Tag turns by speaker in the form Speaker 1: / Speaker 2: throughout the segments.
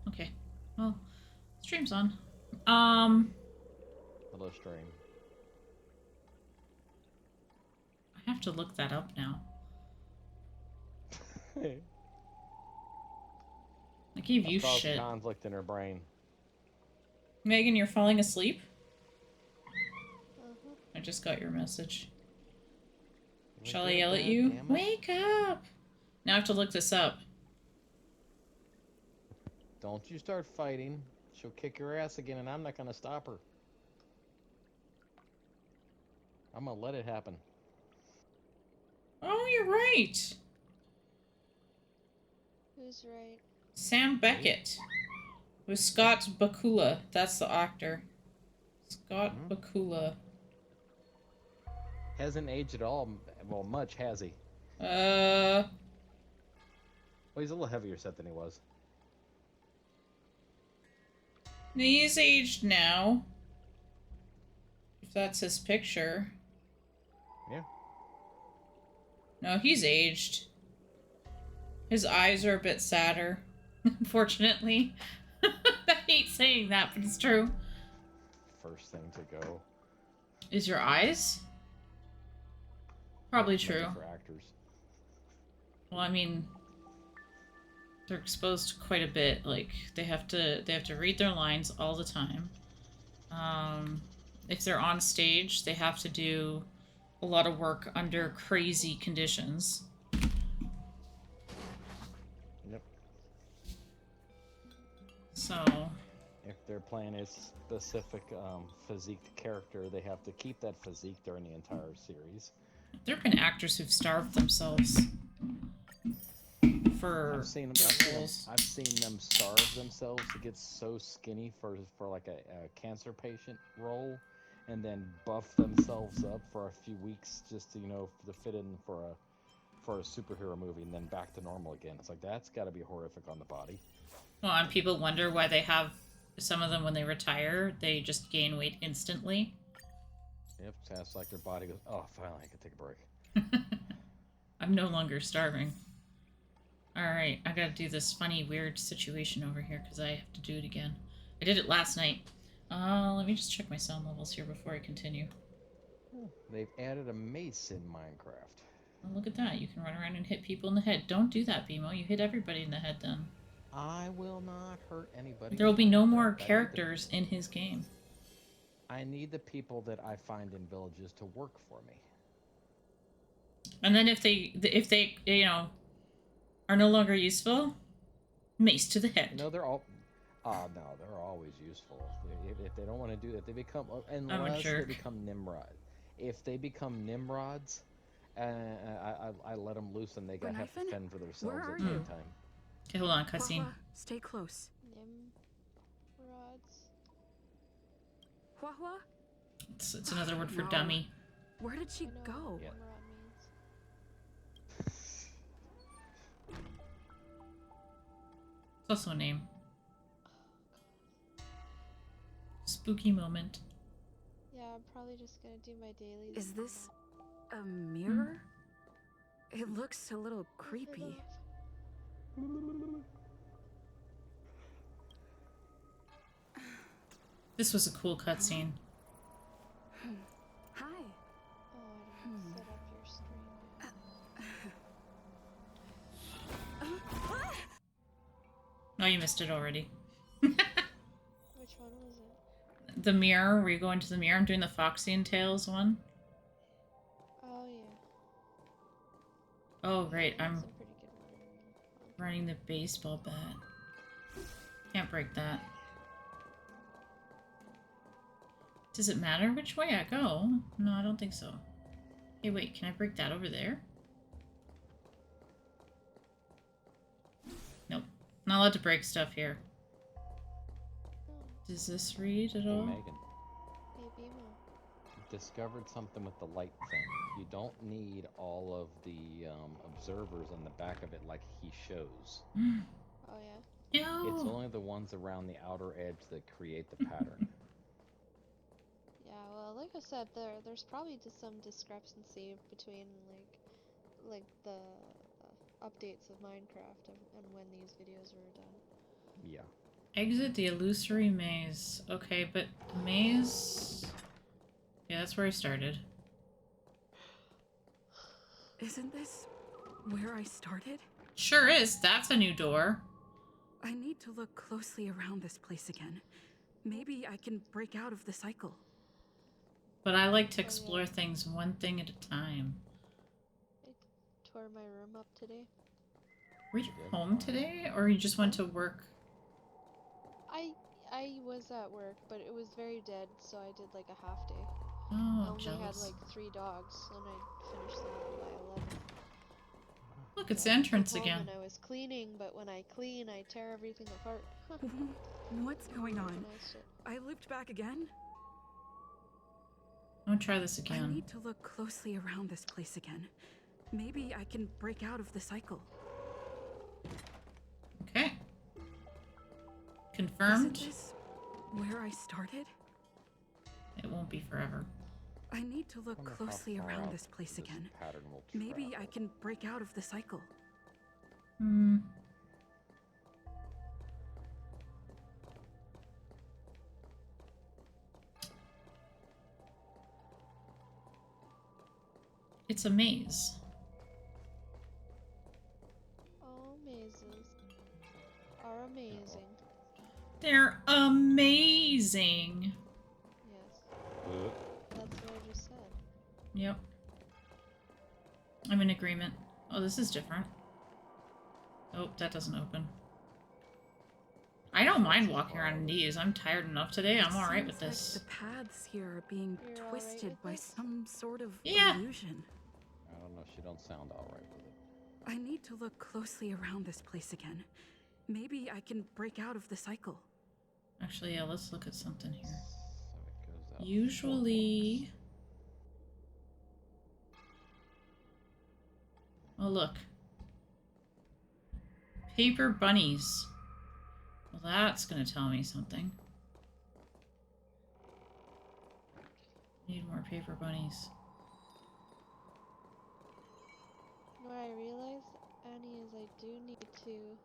Speaker 1: Okay. Well, stream's on.
Speaker 2: Hello, stream.
Speaker 1: I have to look that up now. I gave you
Speaker 2: Caused
Speaker 1: shit.
Speaker 2: conflict in her brain.
Speaker 1: Megan, you're falling asleep?
Speaker 3: Uh-huh.
Speaker 1: I just got your message.
Speaker 2: We
Speaker 1: Shall I
Speaker 2: good,
Speaker 1: yell at
Speaker 2: Dad?
Speaker 1: you?
Speaker 2: Damn it.
Speaker 1: Wake up! Now I have to look this up.
Speaker 2: Don't you start fighting. She'll kick your ass again, and I'm not gonna stop her. I'm gonna let it happen.
Speaker 1: Oh, you're right.
Speaker 3: Who's right?
Speaker 1: Sam Beckett. With Scott Bakula. That's the actor. Scott Bakula.
Speaker 2: Hasn't aged at all. Well, much, has he?
Speaker 1: Uh,
Speaker 2: Well, he's a little heavier set than he was.
Speaker 1: he's aged now. If that's his picture.
Speaker 2: Yeah.
Speaker 1: No, he's aged. His eyes are a bit sadder, unfortunately. I hate saying that, but it's true.
Speaker 2: First thing to go.
Speaker 1: Is your eyes? Probably true.
Speaker 2: For actors.
Speaker 1: Well, I mean, they're exposed quite a bit. Like they have to read their lines all the time. If they're on stage, they have to do a lot of work under crazy conditions.
Speaker 2: Yep.
Speaker 1: So,
Speaker 2: If they're playing a specific physique character, they have to keep that physique during the entire series.
Speaker 1: there have been actors who've starved themselves for
Speaker 2: I've seen
Speaker 1: roles.
Speaker 2: I've seen them starve themselves to get so skinny for like a cancer patient role, and then buff themselves up for a few weeks just to to fit in for a superhero movie, and then back to normal again. It's like that's got to be horrific on the body.
Speaker 1: Well, and people wonder why they have some of them when they retire, they just gain weight instantly.
Speaker 2: Yep, sounds like their body goes, oh, finally I can take a break.
Speaker 1: I'm no longer starving. Alright, I gotta do this funny, weird situation over here because I have to do it again. I did it last night. Let me just check my sound levels here before I continue.
Speaker 2: They've added a mace in Minecraft.
Speaker 1: Oh, look at that. You can run around and hit people in the head. Don't do that, BMO. You hit everybody in the head then.
Speaker 2: I will not hurt anybody.
Speaker 1: There will be no more characters in his game.
Speaker 2: I need the people that I find in villages to work for me.
Speaker 1: And then if they are no longer useful, mace to the head.
Speaker 2: No, they're all. No, they're always useful. If they don't want to do that, they become unless they become Nimrod. If they become Nimrods, I let them loose and they gotta have to fend for themselves at the time.
Speaker 1: Okay, hold on, cutscene.
Speaker 4: Stay close.
Speaker 3: Nimrods.
Speaker 4: Hua?
Speaker 1: It's another word for dummy.
Speaker 4: Where did she go?
Speaker 2: Yeah.
Speaker 1: It's also a name. Spooky moment.
Speaker 3: Yeah, I'm probably just gonna do my dailies.
Speaker 4: Is this a mirror? It looks a little creepy.
Speaker 1: This was a cool cutscene.
Speaker 4: Hi.
Speaker 3: Oh, I didn't set up your stream.
Speaker 1: No, you missed it already.
Speaker 3: Which one was it?
Speaker 1: The mirror, where you go into the mirror. I'm doing the Foxy and Tails one.
Speaker 3: Oh, yeah.
Speaker 1: Oh, great. I'm
Speaker 3: That's a pretty good one.
Speaker 1: running the baseball bat. Can't break that. Does it matter which way I go? No, I don't think so. Hey, wait, can I break that over there? Nope. Not allowed to break stuff here. Does this read at all?
Speaker 2: Megan.
Speaker 3: Hey, Bimo.
Speaker 2: Discovered something with the light thing. You don't need all of the observers on the back of it like he shows.
Speaker 3: Oh, yeah?
Speaker 1: No!
Speaker 2: It's only the ones around the outer edge that create the pattern.
Speaker 3: Yeah, well, like I said, there's probably just some discrepancy between, like the updates of Minecraft and when these videos were done.
Speaker 2: Yeah.
Speaker 1: Exit the illusory maze. Okay, but the maze... Yeah, that's where I started.
Speaker 4: Isn't this where I started?
Speaker 1: Sure is. That's a new door.
Speaker 4: I need to look closely around this place again. Maybe I can break out of the cycle.
Speaker 1: But I like to
Speaker 3: Oh,
Speaker 1: explore
Speaker 3: yeah.
Speaker 1: things one thing at a time.
Speaker 3: I tore my room up today.
Speaker 1: Were you home today, or you just went to work?
Speaker 3: I was at work, but it was very dead, so I did like a half day. I
Speaker 1: Oh,
Speaker 3: only had
Speaker 1: jealous.
Speaker 3: like 3 dogs, and I finished them all by 11.
Speaker 1: Look, it's
Speaker 3: So
Speaker 1: the
Speaker 3: I came
Speaker 1: entrance
Speaker 3: home
Speaker 1: again.
Speaker 3: and I was cleaning, but when I clean, I tear everything apart.
Speaker 4: What's going on?
Speaker 3: Organized it.
Speaker 4: I looped back again?
Speaker 1: I'm gonna try this
Speaker 4: I
Speaker 1: again.
Speaker 4: need to look closely around this place again. Maybe I can break out of the cycle.
Speaker 1: Okay.
Speaker 4: Isn't
Speaker 1: Confirmed.
Speaker 4: this where I started?
Speaker 1: It won't be forever.
Speaker 4: I need to look
Speaker 2: Wonder how
Speaker 4: closely
Speaker 2: far
Speaker 4: around
Speaker 2: out
Speaker 4: this place
Speaker 2: this
Speaker 4: again.
Speaker 2: pattern will
Speaker 4: Maybe I
Speaker 2: travel.
Speaker 4: can break out of the cycle.
Speaker 1: Hmm. It's a maze.
Speaker 3: All mazes are amazing.
Speaker 1: They're amazing.
Speaker 3: Yes, that's what I just said.
Speaker 1: Yep. I'm in agreement. Oh, this is different. Oh, that doesn't open. I don't mind walking around these. I'm tired enough today. I'm alright with
Speaker 4: Seems
Speaker 1: this.
Speaker 4: like the paths here are being
Speaker 3: You're all right
Speaker 4: twisted
Speaker 3: with
Speaker 4: by
Speaker 3: this?
Speaker 4: some sort of
Speaker 1: Yeah.
Speaker 4: illusion.
Speaker 2: I don't know. She don't sound all right with it.
Speaker 4: I need to look closely around this place again. Maybe I can break out of the cycle.
Speaker 1: Actually, yeah, let's look at something here.
Speaker 2: So it goes out
Speaker 1: Usually... Oh, look. Paper bunnies. Well, that's gonna tell me something. Need more paper bunnies.
Speaker 3: What I realized, Annie, is I do need to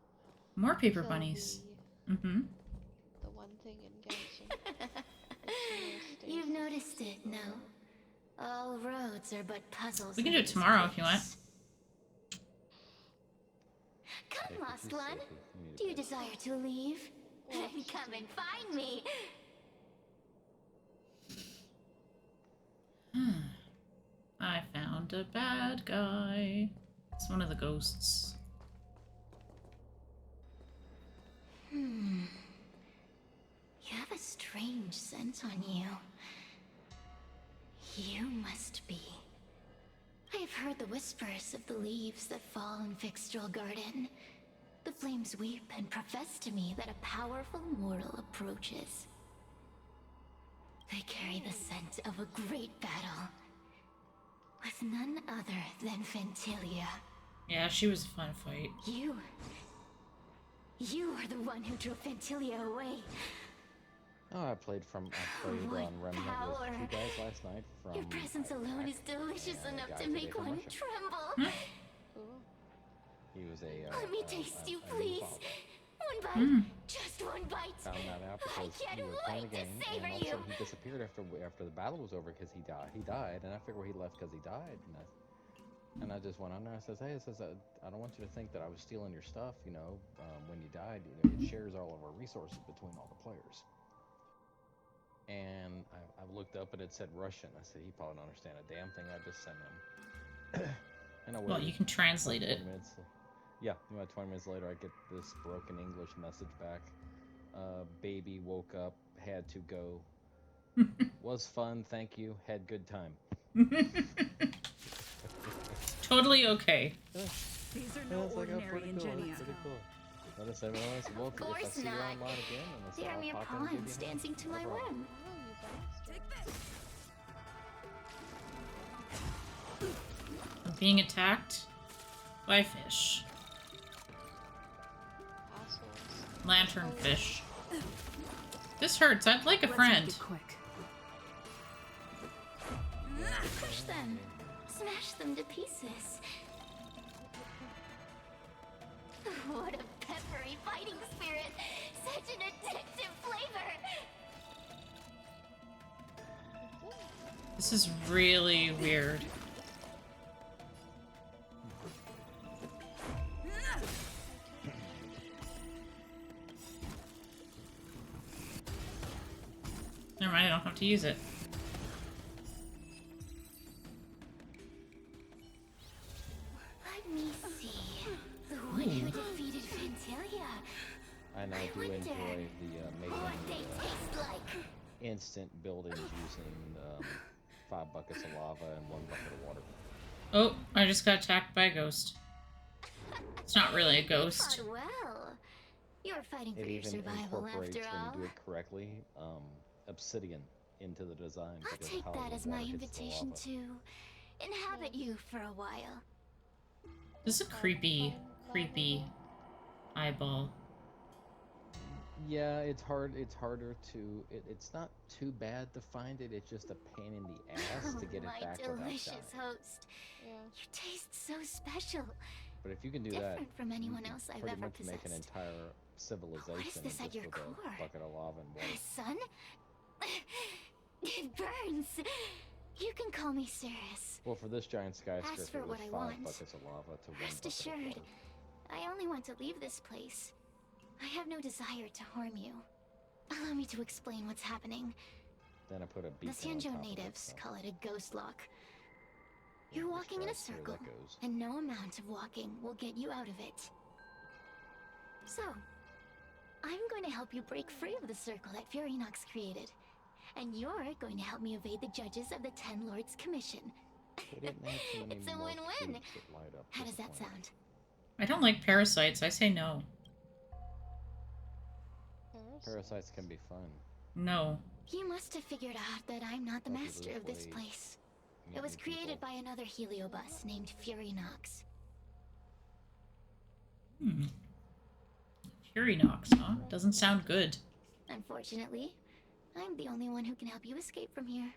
Speaker 1: More paper
Speaker 3: kill
Speaker 1: bunnies.
Speaker 3: the
Speaker 1: Mm-hmm.
Speaker 3: one thing in Genshin. It's the
Speaker 5: You've
Speaker 3: stasis.
Speaker 5: noticed it, no? All roads are but puzzles.
Speaker 1: We can
Speaker 5: in
Speaker 1: do it
Speaker 5: this
Speaker 1: tomorrow if you want.
Speaker 5: place. Come,
Speaker 2: Safety,
Speaker 5: lost
Speaker 2: she's
Speaker 5: one.
Speaker 2: safety. need
Speaker 5: Do you
Speaker 2: a bed.
Speaker 5: desire to leave?
Speaker 3: Well,
Speaker 5: Come and find me.
Speaker 1: I found a bad guy. It's one of the ghosts.
Speaker 5: You have a strange scent on you. You must be. I have heard the whispers of the leaves that fall in Fixtral Garden. The flames weep and profess to me that a powerful mortal approaches. They carry the scent of a great battle, with none other than Ventilia.
Speaker 1: Yeah, she was a fun fight.
Speaker 5: You are the one who drove Ventilia away.
Speaker 2: Oh, I played
Speaker 5: What
Speaker 2: on Remnant
Speaker 5: power.
Speaker 2: with you guys last night from.
Speaker 5: Your presence alone is delicious
Speaker 2: and a
Speaker 5: enough
Speaker 2: guy
Speaker 5: to make
Speaker 2: today from
Speaker 5: one
Speaker 2: Russia.
Speaker 5: tremble.
Speaker 3: Cool.
Speaker 2: He was a.
Speaker 5: Let me taste you,
Speaker 2: a new
Speaker 5: please.
Speaker 2: father.
Speaker 5: One bite. Just one bite.
Speaker 2: Found that out
Speaker 5: I
Speaker 2: because
Speaker 5: can't
Speaker 2: we were playing
Speaker 5: wait
Speaker 2: a
Speaker 5: to
Speaker 2: game,
Speaker 5: savor
Speaker 2: and all of a
Speaker 5: you.
Speaker 2: sudden he disappeared after the battle was over because he died. He died, and I figured he left because he died. And I just went on there. I says, "Hey, I don't want you to think that I was stealing your stuff. You know, when you died, you know, it shares all of our resources between all the players." And I looked up and it said Russian. I said, "He probably don't understand a damn thing I just sent him." And I
Speaker 1: Well,
Speaker 2: waited
Speaker 1: you can translate it.
Speaker 2: 20 minutes. Yeah, about 20 minutes later, I get this broken English message back. Baby woke up, had to go. Was fun, thank you. Had good time.
Speaker 1: Totally okay.
Speaker 4: These are
Speaker 2: And
Speaker 4: no
Speaker 2: I was like, oh,
Speaker 4: ordinary
Speaker 2: pretty cool.
Speaker 4: Ingenia.
Speaker 2: Pretty cool. But I said, well,
Speaker 5: Of
Speaker 2: if I
Speaker 5: course
Speaker 2: see you
Speaker 5: not.
Speaker 2: online again, and I said,
Speaker 5: There are
Speaker 2: I'll
Speaker 5: mere
Speaker 2: pop in and give
Speaker 5: pawns
Speaker 2: you a hand.
Speaker 5: dancing to
Speaker 2: No
Speaker 5: my
Speaker 2: problem.
Speaker 5: whim.
Speaker 3: Oh, you bastard.
Speaker 1: I'm being attacked by fish.
Speaker 3: Assholes.
Speaker 1: Lantern fish. This hurts. I'd like a
Speaker 4: Let's
Speaker 1: friend.
Speaker 4: make it quick.
Speaker 5: Crush them. Smash them to pieces. What a peppery fighting spirit. such an addictive flavor.
Speaker 1: This is really weird. Never mind, I don't have to use it.
Speaker 5: Let me see. The one who defeated Fantalia.
Speaker 2: I now do
Speaker 5: wonder
Speaker 2: enjoy the
Speaker 5: What they
Speaker 2: making
Speaker 5: taste like.
Speaker 2: instant buildings using 5 buckets of lava and 1 bucket of water.
Speaker 1: Oh, I just got attacked by a ghost. It's not really a
Speaker 5: You
Speaker 1: ghost.
Speaker 5: fought well. You're fighting for
Speaker 2: It
Speaker 5: your
Speaker 2: even
Speaker 5: survival
Speaker 2: incorporates,
Speaker 5: after
Speaker 2: when
Speaker 5: all.
Speaker 2: you do it correctly, obsidian into the design.
Speaker 5: I'll
Speaker 2: because of
Speaker 5: take
Speaker 2: how
Speaker 5: that
Speaker 2: the
Speaker 5: as my
Speaker 2: water hits the
Speaker 5: invitation
Speaker 2: lava.
Speaker 5: to inhabit you for a while.
Speaker 1: This is a creepy eyeball.
Speaker 2: Yeah, it's hard. It's harder to. It's not too bad to find it. It's just a pain in the ass to get it
Speaker 5: my
Speaker 2: back without
Speaker 5: delicious
Speaker 2: dying.
Speaker 5: host.
Speaker 3: Yeah.
Speaker 5: You taste so special.
Speaker 2: But if you can do that,
Speaker 5: Different from anyone
Speaker 2: you
Speaker 5: else I've
Speaker 2: pretty
Speaker 5: ever
Speaker 2: much make an
Speaker 5: possessed.
Speaker 2: entire civilization
Speaker 5: this at
Speaker 2: just
Speaker 5: your
Speaker 2: with
Speaker 5: core?
Speaker 2: a bucket of lava and water.
Speaker 5: Son? It burns. You can call me Cirrus.
Speaker 2: Well, for this giant skyscraper,
Speaker 5: for
Speaker 2: it was
Speaker 5: what I
Speaker 2: 5
Speaker 5: want.
Speaker 2: buckets of lava to 1
Speaker 5: Rest
Speaker 2: bucket of
Speaker 5: assured,
Speaker 2: water.
Speaker 5: I only want to leave this place. I have no desire to harm you. Allow me to explain what's happening.
Speaker 2: Then I put a
Speaker 5: The
Speaker 2: beacon on top
Speaker 5: Sanjo
Speaker 2: of it,
Speaker 5: natives
Speaker 2: so
Speaker 5: call it a ghost lock. You're
Speaker 2: just
Speaker 5: walking in a
Speaker 2: drive through,
Speaker 5: circle,
Speaker 2: that goes.
Speaker 5: and no amount of walking will get you out of it. So, I'm going to help you break free of the circle that Furinox created. And you're going to help me evade the judges of the Ten Lords Commission.
Speaker 2: They didn't have too many
Speaker 5: It's a
Speaker 2: more
Speaker 5: win-win.
Speaker 2: tubes that light up.
Speaker 5: How does that
Speaker 2: Disappointing.
Speaker 5: sound?
Speaker 1: I don't like parasites. I say no.
Speaker 2: Parasites can be fun.
Speaker 1: No.
Speaker 5: You must have figured out that I'm not the
Speaker 2: Like you
Speaker 5: master
Speaker 2: lose
Speaker 5: of this
Speaker 2: weight,
Speaker 5: place.
Speaker 2: meet
Speaker 5: It was
Speaker 2: new
Speaker 5: created
Speaker 2: people.
Speaker 5: by another heliobus named Furinox.
Speaker 1: Furinox, huh? Doesn't sound good.
Speaker 5: Unfortunately, I'm the only one who can help you escape from here.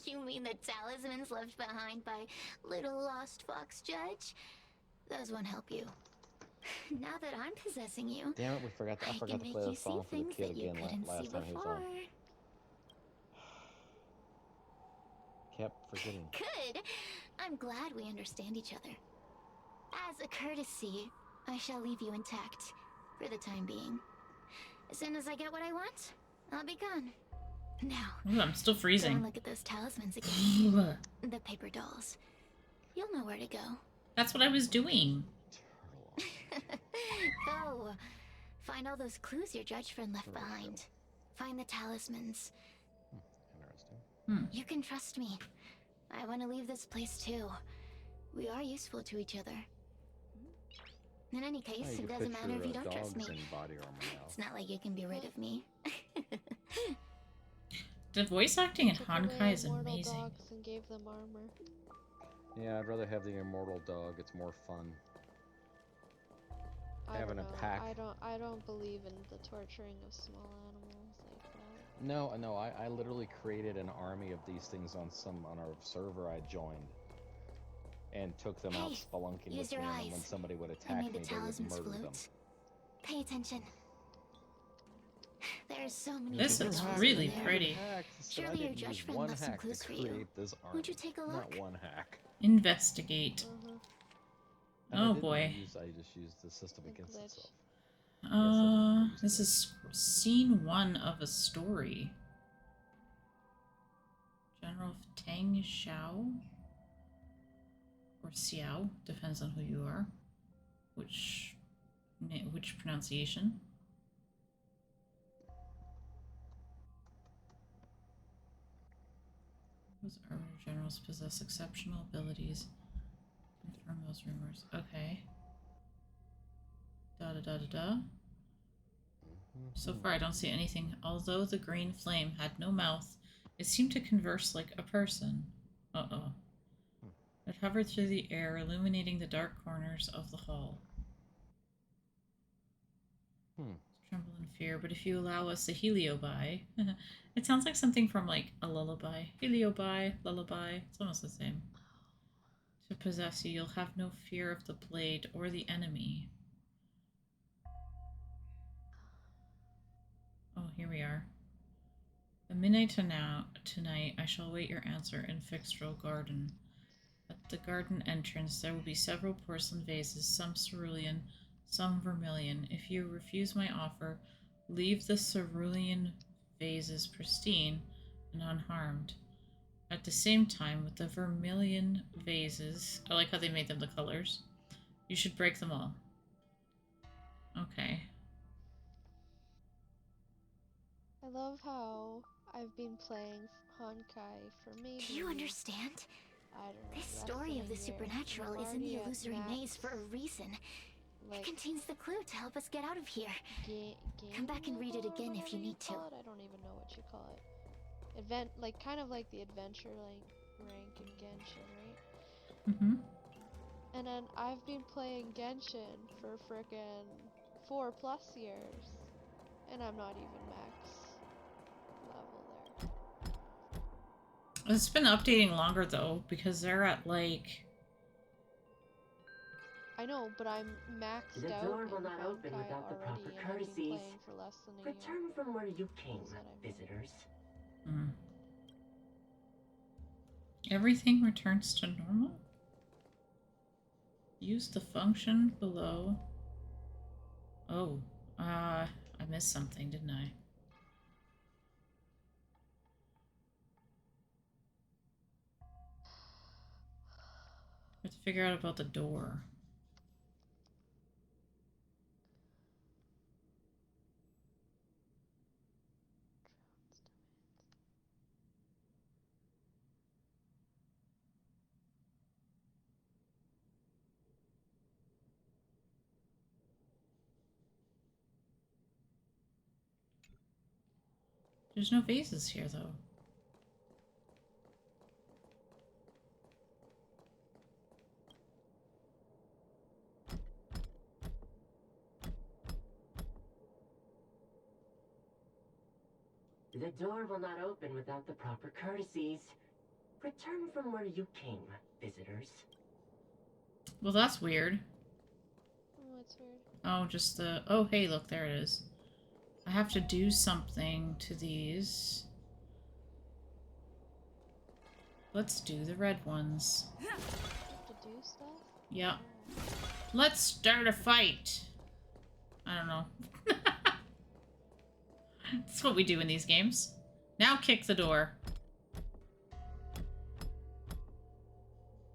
Speaker 5: You mean the talismans left behind by little lost fox judge? Those won't help you. Now that I'm possessing you,
Speaker 2: Damn it, I
Speaker 5: I
Speaker 2: forgot
Speaker 5: can
Speaker 2: to
Speaker 5: make
Speaker 2: play
Speaker 5: you
Speaker 2: the
Speaker 5: see
Speaker 2: song for the
Speaker 5: things
Speaker 2: kid
Speaker 5: that you
Speaker 2: again
Speaker 5: couldn't see
Speaker 2: last time he was
Speaker 5: before.
Speaker 2: on. Kept forgetting.
Speaker 5: Good. I'm glad we understand each other. As a courtesy, I shall leave you intact for the time being. As soon as I get what I want, I'll be gone. Now,
Speaker 1: Ooh, I'm still
Speaker 5: go and
Speaker 1: freezing.
Speaker 5: look at those talismans again. The paper dolls. You'll know where to go.
Speaker 1: That's what I was doing.
Speaker 5: Go. Find all those clues your judge friend left behind. Find the talismans.
Speaker 2: Interesting.
Speaker 5: You can trust me. I want to leave this place too. We are useful to each other. In any
Speaker 2: Oh,
Speaker 5: case,
Speaker 2: you
Speaker 5: it
Speaker 2: can
Speaker 5: doesn't
Speaker 2: put
Speaker 5: matter
Speaker 2: your,
Speaker 5: if you don't trust me.
Speaker 2: dogs in body armor now.
Speaker 5: It's not like you can be rid of me.
Speaker 1: The voice acting in
Speaker 3: Took away
Speaker 1: Honkai is
Speaker 3: immortal
Speaker 1: amazing.
Speaker 3: dogs and gave them armor.
Speaker 2: Yeah, I'd rather have the immortal dog. It's more fun.
Speaker 3: I
Speaker 2: Having
Speaker 3: don't
Speaker 2: a
Speaker 3: know.
Speaker 2: pack.
Speaker 3: I don't believe in the torturing of small animals like that.
Speaker 2: No, I literally created an army of these things on a server I joined, and took them out
Speaker 5: Hey,
Speaker 2: spelunking
Speaker 5: use
Speaker 2: with me.
Speaker 5: your
Speaker 2: And then
Speaker 5: eyes.
Speaker 2: when somebody would
Speaker 5: I
Speaker 2: attack
Speaker 5: made the
Speaker 2: me, they would
Speaker 5: talismans
Speaker 2: murder them.
Speaker 5: float. Pay attention. There's so many
Speaker 1: This
Speaker 5: secret
Speaker 1: is
Speaker 5: clues
Speaker 1: really
Speaker 5: in there.
Speaker 1: pretty.
Speaker 5: Surely your judge friend left some clues for you.
Speaker 2: Create this army.
Speaker 5: Won't you take a
Speaker 2: Not
Speaker 5: look?
Speaker 2: one hack.
Speaker 1: Investigate.
Speaker 2: And I
Speaker 1: Oh
Speaker 2: didn't
Speaker 1: boy.
Speaker 2: I just used the system
Speaker 3: A
Speaker 2: against
Speaker 3: glitch.
Speaker 2: itself. I did.
Speaker 1: This is scene 1 of a story. General Tang Xiao or Xiao, depends on who you are. Which pronunciation? Those armor generals possess exceptional abilities. Confirm those rumors. Okay. Da da da da da. So far, I don't see anything. Although the green flame had no mouth, it seemed to converse like a person. Uh-oh. It hovered through the air, illuminating the dark corners of the hall. Tremble in fear, but if you allow us a heliobi... It sounds like something from, like, a lullaby. Heliobi, lullaby. It's almost the same. To possess you, you'll have no fear of the blade or the enemy. midnight to now, tonight, I shall await your answer in Fixtral Garden. At the garden entrance, there will be several porcelain vases, some cerulean, some vermilion. If you refuse my offer, leave the cerulean vases pristine and unharmed. At the same time, with the vermilion vases, I like how they made them the colors, you should break them all. Okay.
Speaker 3: I love how I've been playing Honkai for maybe,
Speaker 5: Do you understand?
Speaker 3: I don't know,
Speaker 5: This
Speaker 3: less
Speaker 5: story
Speaker 3: than
Speaker 5: of
Speaker 3: a
Speaker 5: the
Speaker 3: year.
Speaker 5: supernatural
Speaker 3: I'm
Speaker 5: is in the
Speaker 3: already at
Speaker 5: illusory maze for a
Speaker 3: max,
Speaker 5: reason.
Speaker 3: like,
Speaker 5: It contains the clue to help us get out of here.
Speaker 3: game
Speaker 5: Come back and read it
Speaker 3: level or
Speaker 5: again if you
Speaker 3: whatever
Speaker 5: need to.
Speaker 3: call it. I don't even know what you call it. Kind of like the adventure rank in Genshin, right?
Speaker 1: Mm-hmm.
Speaker 3: And then I've been playing Genshin for frickin' 4+ years, and I'm not even max level there.
Speaker 1: It's been updating longer, though, because they're at, like...
Speaker 3: I know, but I'm maxed
Speaker 6: The
Speaker 3: out
Speaker 6: door
Speaker 3: in
Speaker 6: will not open
Speaker 3: Honkai
Speaker 6: without the
Speaker 3: already,
Speaker 6: proper
Speaker 3: and I've been
Speaker 6: courtesies.
Speaker 3: playing for less than a year.
Speaker 6: Return from where you came,
Speaker 3: Is what I meant.
Speaker 6: visitors.
Speaker 1: Mm. Everything returns to normal? Use the function below. Oh, I missed something, didn't I? I have to figure out about the door. There's no vases here, though.
Speaker 6: The door will not open without the proper courtesies. Return from where you came, visitors.
Speaker 1: Well, that's weird.
Speaker 3: Oh, it's weird.
Speaker 1: Oh, just the... Oh, hey, look, there it is. I have to do something to these. Let's do the red ones.
Speaker 3: You have to do stuff?
Speaker 1: Yeah.
Speaker 3: Oh.
Speaker 1: Let's start a fight. I don't know. That's what we do in these games. Now kick the door.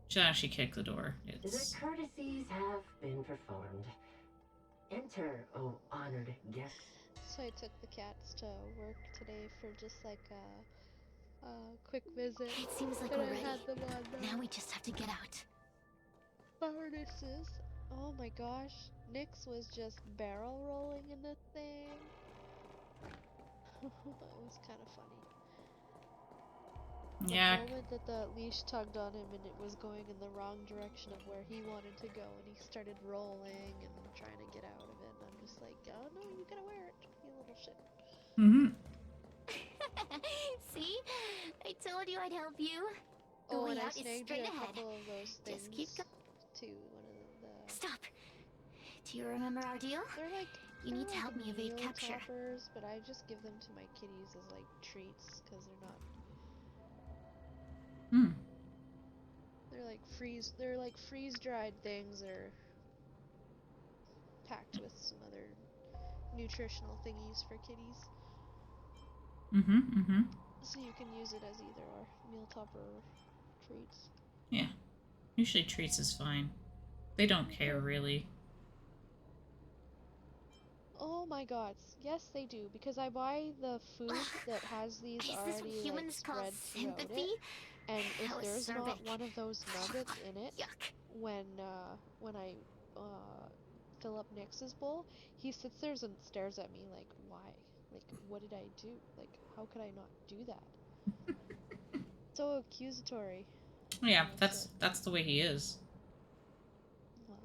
Speaker 1: Should actually kick the door. It's...
Speaker 6: The courtesies have been performed. Enter, O honored guest.
Speaker 3: So I took the cats to work today for just like a quick visit.
Speaker 5: It seems like
Speaker 3: And
Speaker 5: we're
Speaker 3: I
Speaker 5: ready.
Speaker 3: had them on
Speaker 5: Now we just have to get out.
Speaker 3: harnesses. Oh my gosh, Nyx was just barrel rolling in the thing. It was kind of funny.
Speaker 1: Yeah.
Speaker 3: The moment that the leash tugged on him and it was going in the wrong direction of where he wanted to go, and he started rolling and trying to get out of it, and I'm just like, oh no, you gotta wear it, you little shit.
Speaker 1: Mm-hmm.
Speaker 5: See? I told you I'd help you. The
Speaker 3: Oh,
Speaker 5: way
Speaker 3: and I
Speaker 5: out is
Speaker 3: snagged
Speaker 5: straight
Speaker 3: a
Speaker 5: ahead.
Speaker 3: couple of those things
Speaker 5: Just keep going.
Speaker 3: too. One of the
Speaker 5: Stop. Do you remember our deal?
Speaker 3: they're like
Speaker 5: You need to help me evade
Speaker 3: meal
Speaker 5: capture.
Speaker 3: toppers, but I just give them to my kitties as like treats because they're not.
Speaker 1: Hmm.
Speaker 3: They're like freeze dried things or packed with some other nutritional thingies for kitties.
Speaker 1: Mm-hmm. Mm-hmm.
Speaker 3: So you can use it as either or meal topper or treats.
Speaker 1: Yeah. Usually treats is fine. They don't care, really.
Speaker 3: Oh my god, yes they do, because I buy the food that has these
Speaker 5: Is this what
Speaker 3: already like
Speaker 5: humans call
Speaker 3: spread throughout
Speaker 5: sympathy?
Speaker 3: it, and if
Speaker 5: How
Speaker 3: there's not
Speaker 5: acerbic.
Speaker 3: one of those nuggets in it,
Speaker 5: Yuck.
Speaker 3: when I fill up Nyx's bowl, he sits there and stares at me like, why? Like, what did I do? Like, how could I not do that? So accusatory.
Speaker 1: Yeah,
Speaker 3: That's
Speaker 1: that's the way he is.
Speaker 3: Well,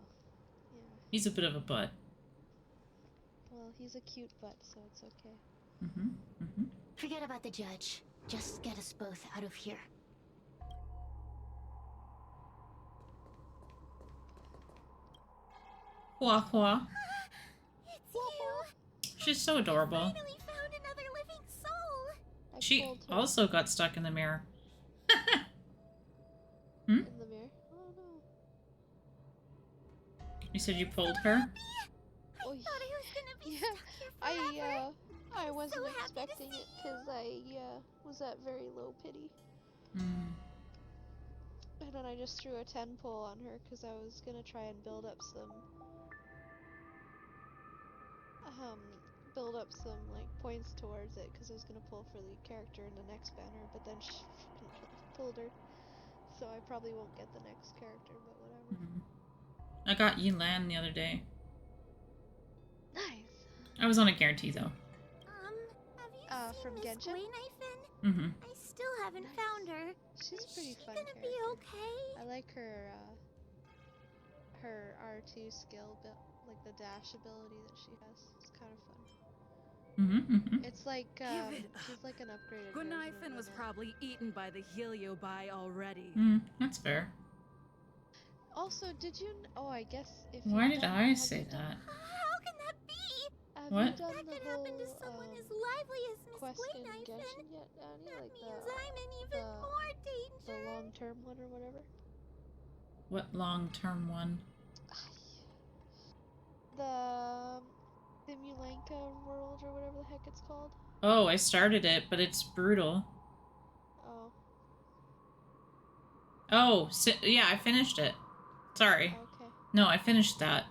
Speaker 3: yeah.
Speaker 1: He's a bit of a butt.
Speaker 3: Well, he's a cute butt, so it's okay.
Speaker 1: Mm-hmm. Mm-hmm.
Speaker 5: Forget about the judge. Just get us both out of here.
Speaker 1: Hua hua.
Speaker 5: It's you!
Speaker 1: She's so adorable.
Speaker 5: Finally found another living soul!
Speaker 1: She
Speaker 3: pulled her
Speaker 1: also got stuck in the mirror.
Speaker 3: in the mirror. Oh no.
Speaker 1: You said you pulled her?
Speaker 5: I
Speaker 3: Oh,
Speaker 5: thought I was gonna be
Speaker 3: yeah,
Speaker 5: stuck here forever.
Speaker 3: I
Speaker 5: I'm
Speaker 3: wasn't
Speaker 5: so happy to
Speaker 3: expecting
Speaker 5: see
Speaker 3: it because I was at very low pity.
Speaker 1: Hmm.
Speaker 3: And then I just threw a 10 pull on her because I was gonna try and build up some like points towards it because I was gonna pull for the character in the next banner, but then she pulled her, so I probably won't get the next character, but whatever.
Speaker 1: I got Yilan the other day.
Speaker 3: Nice.
Speaker 1: I was on a guarantee though.
Speaker 5: Have you
Speaker 3: From
Speaker 5: seen Miss
Speaker 3: Genshin?
Speaker 5: Gleiknifen?
Speaker 1: Mm-hmm.
Speaker 5: I still haven't
Speaker 3: Nice.
Speaker 5: found her.
Speaker 3: She's
Speaker 5: Is
Speaker 3: pretty
Speaker 5: she
Speaker 3: fun
Speaker 5: gonna be
Speaker 3: character.
Speaker 5: okay?
Speaker 3: I like her R2 skill, like the dash ability that she has. It's kind of fun.
Speaker 1: Mm-hmm.
Speaker 3: It's like
Speaker 4: Give it
Speaker 3: she's
Speaker 4: up.
Speaker 3: like an upgraded version
Speaker 4: Gunaifen
Speaker 3: of
Speaker 4: was
Speaker 3: Lynette.
Speaker 4: probably eaten by the Heliobi already.
Speaker 1: That's fair.
Speaker 3: Also, did you? Oh, I guess if
Speaker 1: Why
Speaker 3: you've
Speaker 1: did
Speaker 3: done,
Speaker 1: I
Speaker 3: have
Speaker 1: say
Speaker 3: you done,
Speaker 1: that?
Speaker 5: How can that be?
Speaker 3: Have
Speaker 1: What?
Speaker 3: you done
Speaker 5: That
Speaker 3: the
Speaker 5: could happen to
Speaker 3: whole
Speaker 5: someone as lively as Miss
Speaker 3: quest in
Speaker 5: Gleiknifen.
Speaker 3: Genshin yet, Annie?
Speaker 5: That
Speaker 3: Like
Speaker 5: means I'm in even
Speaker 3: the
Speaker 5: more
Speaker 3: the
Speaker 5: danger.
Speaker 3: long-term one or whatever.
Speaker 1: What long-term one?
Speaker 3: The Simulanka world or whatever the heck it's called.
Speaker 1: Oh, I started it, but it's brutal.
Speaker 3: Oh.
Speaker 1: Oh, yeah, I finished it. Sorry.
Speaker 3: Okay.
Speaker 1: No, I finished that.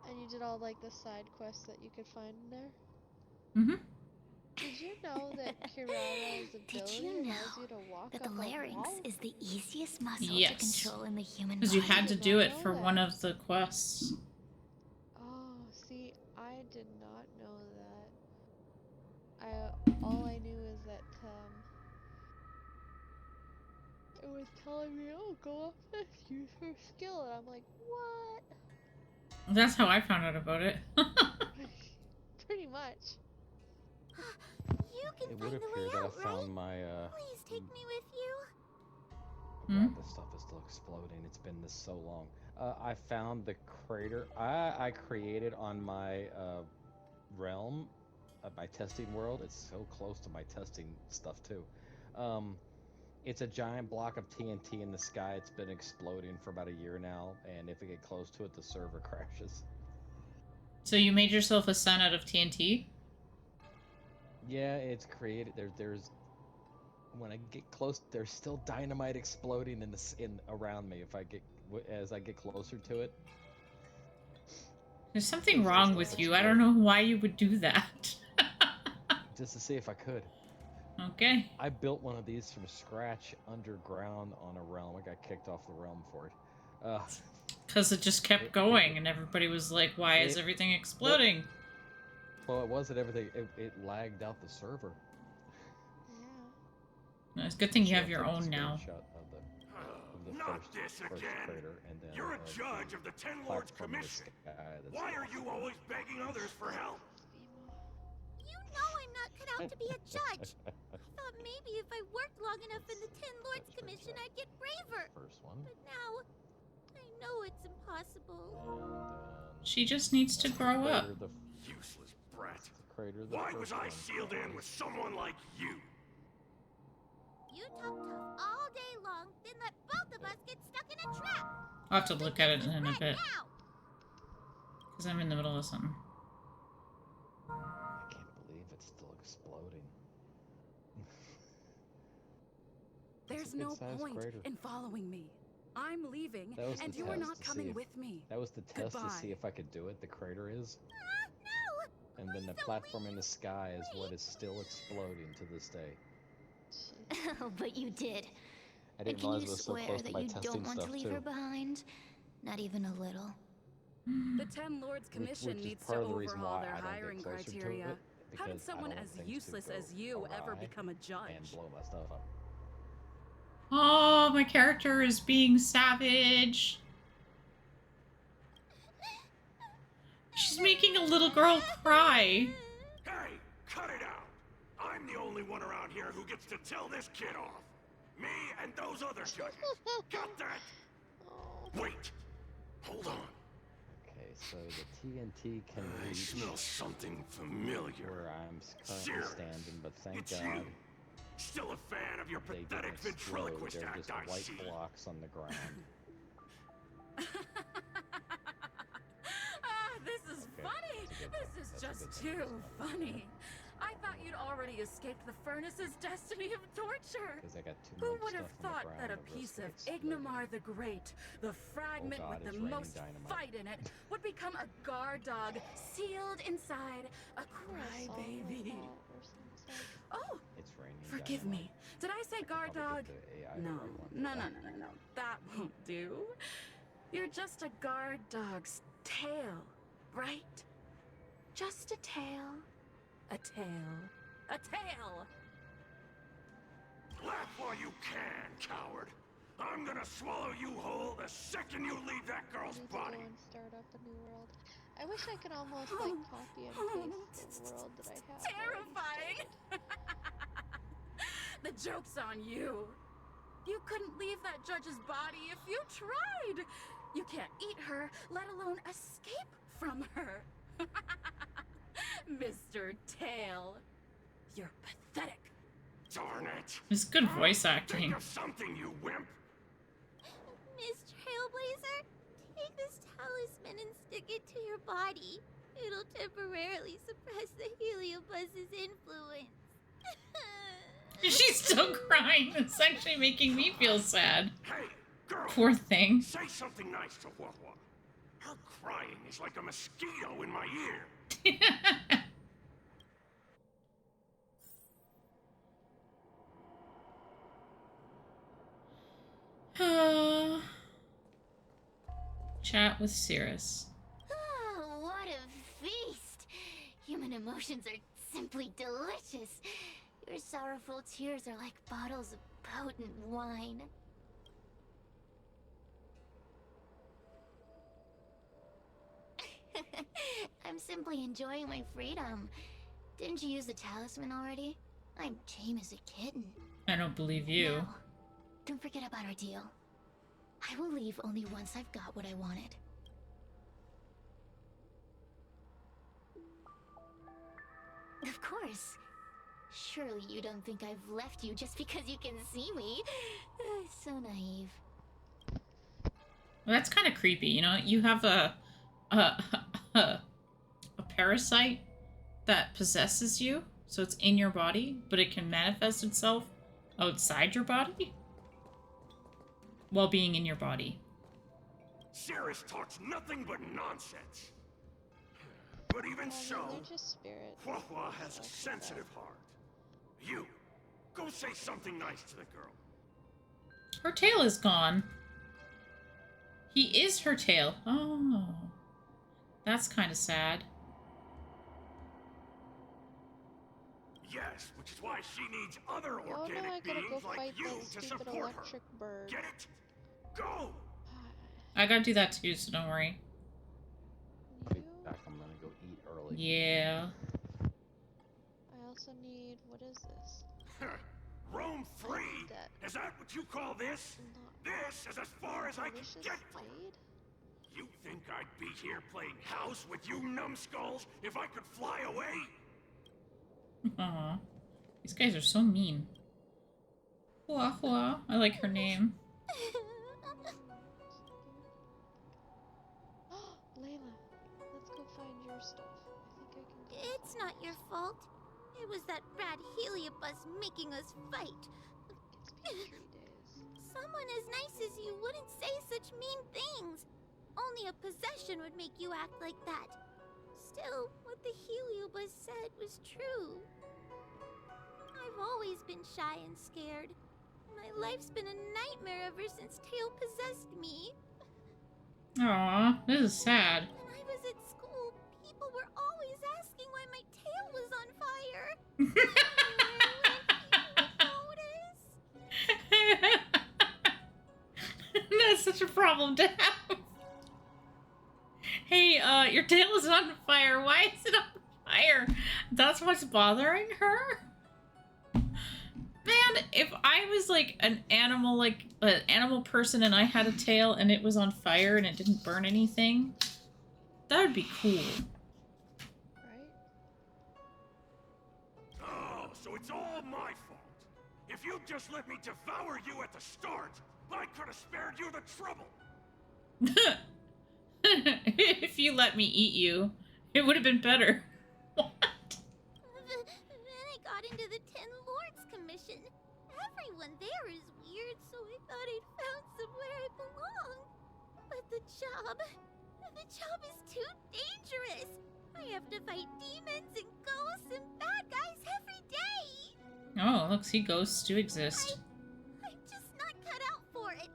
Speaker 3: And you did all like the side quests that you could find in there?
Speaker 1: Mm-hmm.
Speaker 3: Did you know that Kirara's ability allows you to walk
Speaker 5: that
Speaker 3: up
Speaker 5: the
Speaker 3: a
Speaker 5: larynx
Speaker 3: wall?
Speaker 5: is the easiest muscle
Speaker 1: Yes.
Speaker 5: to control in the human
Speaker 1: Because
Speaker 5: body?
Speaker 1: you had to
Speaker 3: did
Speaker 1: do
Speaker 3: not
Speaker 1: it
Speaker 3: know
Speaker 1: for
Speaker 3: that.
Speaker 1: one of the quests.
Speaker 3: Oh, see, I did not know that. All I knew is that it was telling me, oh, go up this, use her skill, and I'm like, what?
Speaker 1: That's how I found out about it.
Speaker 3: Pretty much.
Speaker 5: You can
Speaker 2: It would
Speaker 5: find the way
Speaker 2: appear that
Speaker 5: out,
Speaker 2: I found
Speaker 5: right?
Speaker 2: my
Speaker 5: Please take me with you.
Speaker 2: Oh god, this stuff is still exploding. It's been this so long. I found the crater I created on my realm, my testing world. It's so close to my testing stuff too. It's a giant block of TNT in the sky. It's been exploding for about a year now, and if I get close to it, the server crashes.
Speaker 1: So you made yourself a sun out of TNT?
Speaker 2: Yeah, it's created. There's when I get close, there's still dynamite exploding in around me. As I get closer to it,
Speaker 1: There's something
Speaker 2: there's
Speaker 1: wrong
Speaker 2: stuff
Speaker 1: with you. I
Speaker 2: exploding.
Speaker 1: don't know why you would do that.
Speaker 2: Just to see if I could.
Speaker 1: Okay.
Speaker 2: I built one of these from scratch underground on a realm. I got kicked off the realm for it.
Speaker 1: Because it just kept going, and everybody was like, why is everything exploding?
Speaker 2: Well, it wasn't everything. It lagged out the server.
Speaker 3: Yeah.
Speaker 1: No, it's a good thing you
Speaker 2: So
Speaker 1: have
Speaker 2: I
Speaker 1: your
Speaker 2: took a
Speaker 1: own now.
Speaker 2: screenshot of the
Speaker 6: Not
Speaker 2: first
Speaker 6: this again.
Speaker 2: crater, and then
Speaker 6: You're a judge of the Ten Lords
Speaker 2: platform in the
Speaker 6: Commission.
Speaker 2: sky that's
Speaker 6: Why are
Speaker 2: off
Speaker 6: you
Speaker 2: the
Speaker 6: always begging others for help?
Speaker 5: You know I'm not cut out to be a judge. I thought maybe if I worked long enough in the Ten Lords Commission, I'd get braver.
Speaker 2: First one.
Speaker 5: But now, I know it's impossible.
Speaker 1: She just needs to grow up.
Speaker 6: Useless brat.
Speaker 2: Crater the
Speaker 6: Why
Speaker 2: first
Speaker 6: was I
Speaker 2: one.
Speaker 6: sealed in with someone like you?
Speaker 5: You talk tough all day long, then let both of us get stuck in a trap.
Speaker 1: I'll have to look at it in a
Speaker 5: Right
Speaker 1: bit.
Speaker 5: now.
Speaker 1: Because I'm in the middle of something.
Speaker 2: I can't believe it's still exploding.
Speaker 4: There's no point in following me. I'm leaving, and you are not coming with me.
Speaker 2: That was the test to see
Speaker 4: Goodbye.
Speaker 2: if I could do it. The crater is.
Speaker 5: No!
Speaker 2: And then the
Speaker 5: Please
Speaker 2: platform
Speaker 5: don't
Speaker 2: in the
Speaker 5: leave.
Speaker 2: sky is what is still exploding to this day.
Speaker 5: Oh, but you did.
Speaker 2: I didn't
Speaker 5: Can
Speaker 2: realize
Speaker 5: you
Speaker 2: it was so
Speaker 5: swear
Speaker 2: close to
Speaker 5: that
Speaker 2: my
Speaker 5: you
Speaker 2: testing
Speaker 5: don't want
Speaker 2: stuff
Speaker 5: to leave
Speaker 2: too.
Speaker 5: her behind? Not even a little.
Speaker 4: The Ten Lords Commission
Speaker 2: Which is
Speaker 4: needs to
Speaker 2: part of the reason
Speaker 4: overhaul
Speaker 2: why
Speaker 4: their
Speaker 2: I don't get
Speaker 4: hiring
Speaker 2: closer to
Speaker 4: criteria.
Speaker 2: it,
Speaker 4: How did
Speaker 2: because I
Speaker 4: someone
Speaker 2: don't
Speaker 4: as
Speaker 2: want things to
Speaker 4: useless
Speaker 2: go
Speaker 4: as you ever
Speaker 2: awry
Speaker 4: become a
Speaker 2: and
Speaker 4: judge?
Speaker 2: blow my stuff up.
Speaker 1: Oh, my character is being savage. She's making a little girl cry.
Speaker 6: Hey, cut it out! I'm the only one around here who gets to tell this kid off. Me and those other judges. Got that?
Speaker 3: Oh.
Speaker 6: Wait. Hold on.
Speaker 2: Okay, so the TNT can
Speaker 6: I
Speaker 2: reach
Speaker 6: smell something familiar.
Speaker 2: where I'm currently
Speaker 6: Sir,
Speaker 2: standing, but thank
Speaker 6: it's
Speaker 2: God
Speaker 6: you. Still a fan of your
Speaker 2: They didn't
Speaker 6: pathetic
Speaker 2: explode.
Speaker 6: ventriloquist
Speaker 2: They're
Speaker 6: act,
Speaker 2: just
Speaker 6: I
Speaker 2: white
Speaker 6: see.
Speaker 2: blocks on the ground.
Speaker 4: This is
Speaker 2: Okay,
Speaker 4: funny.
Speaker 2: that's a good
Speaker 4: This
Speaker 2: thing.
Speaker 4: is
Speaker 2: That's a
Speaker 4: just
Speaker 2: good thing.
Speaker 4: too
Speaker 2: That's not
Speaker 4: funny. I thought you'd already escaped the furnace's destiny of torture.
Speaker 2: Because I got too
Speaker 4: Who
Speaker 2: much
Speaker 4: would have
Speaker 2: stuff on
Speaker 4: thought
Speaker 2: the ground
Speaker 4: that a
Speaker 2: at
Speaker 4: piece
Speaker 2: risk
Speaker 4: of
Speaker 2: exploding.
Speaker 4: Ignomar the Great, the fragment
Speaker 2: God,
Speaker 4: with the
Speaker 2: it's raining
Speaker 4: most
Speaker 2: dynamite.
Speaker 4: fight in it, would become a guard dog sealed inside a crybaby? Oh,
Speaker 2: It's raining
Speaker 4: forgive
Speaker 2: dynamite.
Speaker 4: me. Did I say
Speaker 2: I could
Speaker 4: guard
Speaker 2: probably
Speaker 4: dog?
Speaker 2: get the AI the
Speaker 4: No,
Speaker 2: right one for
Speaker 4: no,
Speaker 2: that.
Speaker 4: no, no, no, no. That won't do. You're just a guard dog's tail, right? Just a tail. A tail. A tail!
Speaker 6: Laugh while you can, coward. I'm gonna swallow you whole the second you leave that girl's
Speaker 3: I need to go
Speaker 6: body.
Speaker 3: and start up a new world. I wish I could almost like copy and paste the world that I have.
Speaker 4: Terrifying! The joke's on you. You couldn't leave that judge's body if you tried. You can't eat her, let alone escape from her. Mr. Tail, you're pathetic.
Speaker 6: Darn it.
Speaker 1: It's good voice acting.
Speaker 6: Think of something, you wimp.
Speaker 5: Miss Trailblazer, take this talisman and stick it to your body. It'll temporarily suppress the Heliobuzz's influence.
Speaker 1: She's still crying. It's actually making me feel sad.
Speaker 6: Hey, girl.
Speaker 1: Poor thing.
Speaker 6: Say something nice to Wawa. Her crying is like a mosquito in my ear. Chat with Cirrus.
Speaker 5: Oh, what a feast! Human emotions are simply delicious. Your sorrowful tears are like bottles of potent wine. I'm simply enjoying my freedom. Didn't you use the talisman already? I'm tame as a kitten.
Speaker 1: I don't believe you.
Speaker 5: Now, don't forget about our deal. I will leave only once I've got what I wanted. Of course. Surely you don't think I've left you just because you can see me. So naive.
Speaker 1: Well, that's kind of creepy, you know? You have a parasite that possesses you, so it's in your body, but it can manifest itself outside your body while being in your body.
Speaker 6: Cirrus talks nothing but nonsense. But even so,
Speaker 3: they're just spirits.
Speaker 6: Wawa has a sensitive heart. You, go say something nice to the girl.
Speaker 1: Her tail is gone. He is her tail. Oh. That's kind of sad.
Speaker 6: Yes, which is why she needs other
Speaker 3: Oh no, I
Speaker 6: organic
Speaker 3: gotta go
Speaker 6: beings like
Speaker 3: fight
Speaker 6: you
Speaker 3: that
Speaker 6: to
Speaker 3: stupid
Speaker 6: support
Speaker 3: electric
Speaker 6: her.
Speaker 3: bird.
Speaker 6: Get it? Go!
Speaker 1: I gotta do that too, so don't worry.
Speaker 2: I'll be back. I'm gonna go eat early.
Speaker 1: Yeah.
Speaker 3: I also need, what is this?
Speaker 6: Roam free?
Speaker 3: That
Speaker 6: Is that what you call this? This is as far as I can
Speaker 3: delicious
Speaker 6: get from her.
Speaker 3: blade?
Speaker 6: You think I'd be here playing house with you numbskulls if I could fly away?
Speaker 1: Aw. These guys are so mean. Hua Hua. I like her name.
Speaker 3: Layla, let's go find your stuff. I think I can go.
Speaker 5: It's not your fault. It was that bad Heliobus making us fight.
Speaker 3: It's been 3 days.
Speaker 5: Someone as nice as you wouldn't say such mean things. Only a possession would make you act like that. Still, what the Heliobus said was true. I've always been shy and scared. My life's been a nightmare ever since Tail possessed me.
Speaker 1: Aw, this is sad.
Speaker 5: When I was at school, people were always asking why my tail was on fire.
Speaker 1: That's such a problem to have. Hey, your tail is on fire. Why is it on fire? That's what's bothering her? Man, if I was like an animal person and I had a tail and it was on fire and it didn't burn anything, that would be cool.
Speaker 3: Right?
Speaker 6: Oh, so it's all my fault. you'd just let me devour you at the start, I could have spared you the trouble.
Speaker 1: If you let me eat you, it would have been better. What?
Speaker 7: Then I got into the Ten Lords Commission. Everyone there is weird, so I thought I'd found somewhere I belong. But the job is too dangerous. I have to fight demons and ghosts and bad guys every day.
Speaker 1: Oh, look, see, ghosts do exist.
Speaker 7: I'm just not cut out for it.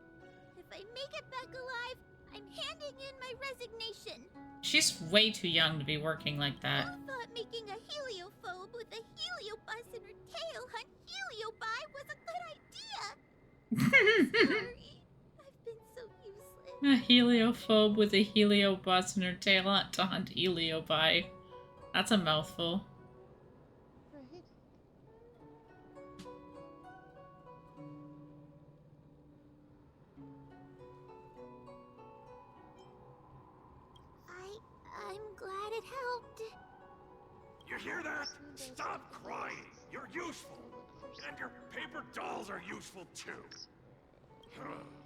Speaker 7: If I make it back alive, I'm handing in my resignation.
Speaker 1: She's way too young to be working like that.
Speaker 7: I thought making a heliophobe with a heliobus in her tail hunt heliobi was a good idea. Sorry, I've been so useless.
Speaker 1: A heliophobe with a heliobus in her tail to hunt heliobi. That's a mouthful.
Speaker 3: Right?
Speaker 7: I'm glad it helped.
Speaker 6: You hear that? Stop crying. You're useful. And your paper dolls are useful too.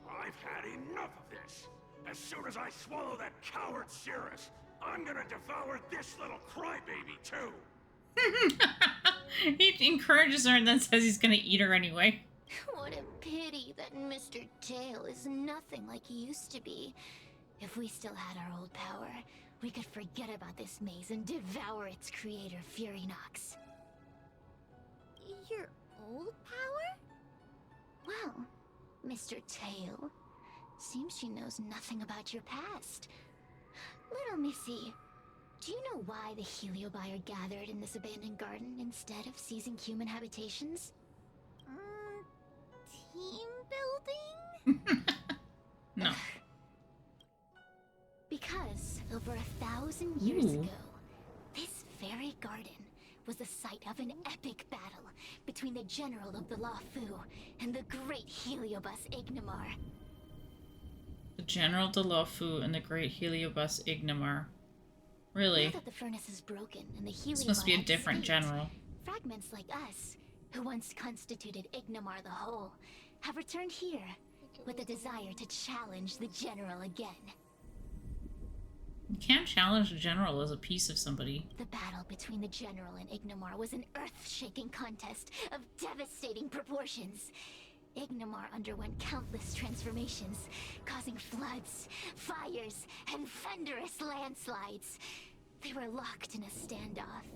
Speaker 6: I've had enough of this. As soon as I swallow that coward Cirrus, I'm gonna devour this little crybaby too.
Speaker 1: He encourages her and then says he's gonna eat her anyway.
Speaker 5: What a pity that Mr. Tail is nothing like he used to be. If we still had our old power, we could forget about this maze and devour its creator, Furynox.
Speaker 7: Your old power?
Speaker 5: Well, Mr. Tail, seems she knows nothing about your past. Little Missy, do you know why the Heliobi are gathered in this abandoned garden instead of seizing human habitations?
Speaker 7: Team building?
Speaker 1: No.
Speaker 5: Because over 1,000 years
Speaker 1: Ooh.
Speaker 5: ago, this very garden was the site of an epic battle between the General of the Lafu and the great Heliobus Ignamar.
Speaker 1: The General de Lafu and the Great Heliobus Ignamar. Really?
Speaker 5: Now that the furnace is broken and the Heliobi
Speaker 1: This must be a
Speaker 5: have
Speaker 1: different
Speaker 5: escaped,
Speaker 1: general.
Speaker 5: fragments like us, who once constituted Ignamar the Whole, have returned here with the desire to challenge the General again.
Speaker 1: You can't challenge a general as a piece of somebody.
Speaker 5: The battle between the General and Ignamar was an earth-shaking contest of devastating proportions. Ignamar underwent countless transformations, causing floods, fires, and thunderous landslides. They were locked in a standoff.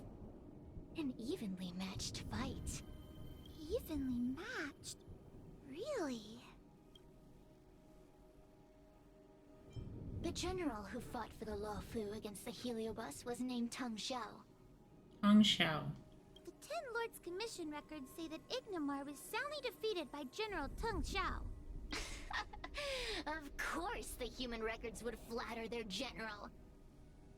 Speaker 5: An evenly matched fight.
Speaker 7: Evenly matched? Really?
Speaker 5: The general who fought for the Lafu against the Heliobus was named Teng Xiao.
Speaker 1: Hong Xiao.
Speaker 7: The Ten Lords Commission records say that Ignamar was soundly defeated by General Teng Xiao.
Speaker 5: Of course the human records would flatter their general.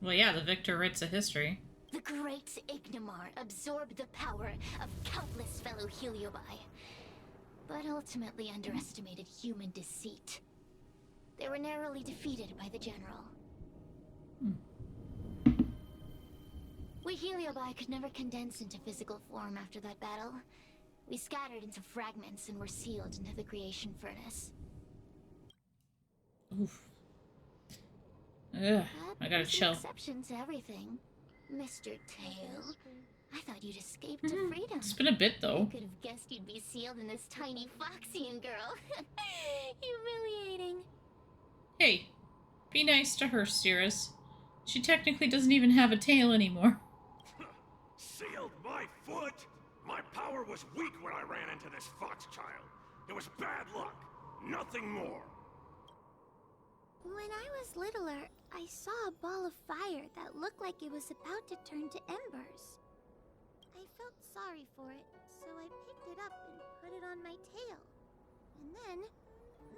Speaker 1: Well, yeah, the victor writes a history.
Speaker 5: The great Ignamar absorbed the power of countless fellow Heliobi, but ultimately underestimated human deceit. They were narrowly defeated by the general. We Heliobi could never condense into physical form after that battle. We scattered into fragments and were sealed into the creation furnace.
Speaker 1: Oof. Ugh,
Speaker 5: But
Speaker 1: I gotta
Speaker 5: there's an
Speaker 1: chill.
Speaker 5: exception to everything. Mr. Tail,
Speaker 3: History.
Speaker 5: I thought you'd escaped to freedom.
Speaker 1: It's been a bit,
Speaker 5: I
Speaker 1: though.
Speaker 5: could have guessed you'd be sealed in this tiny Foxian girl. Humiliating.
Speaker 1: Hey, be nice to her, Cirrus. She technically doesn't even have a tail anymore.
Speaker 6: Sealed my foot? My power was weak when I ran into this fox child. It was bad luck. Nothing more.
Speaker 7: When I was littler, I saw a ball of fire that looked like it was about to turn to embers. I felt sorry for it, so I picked it up and put it on my tail. And then,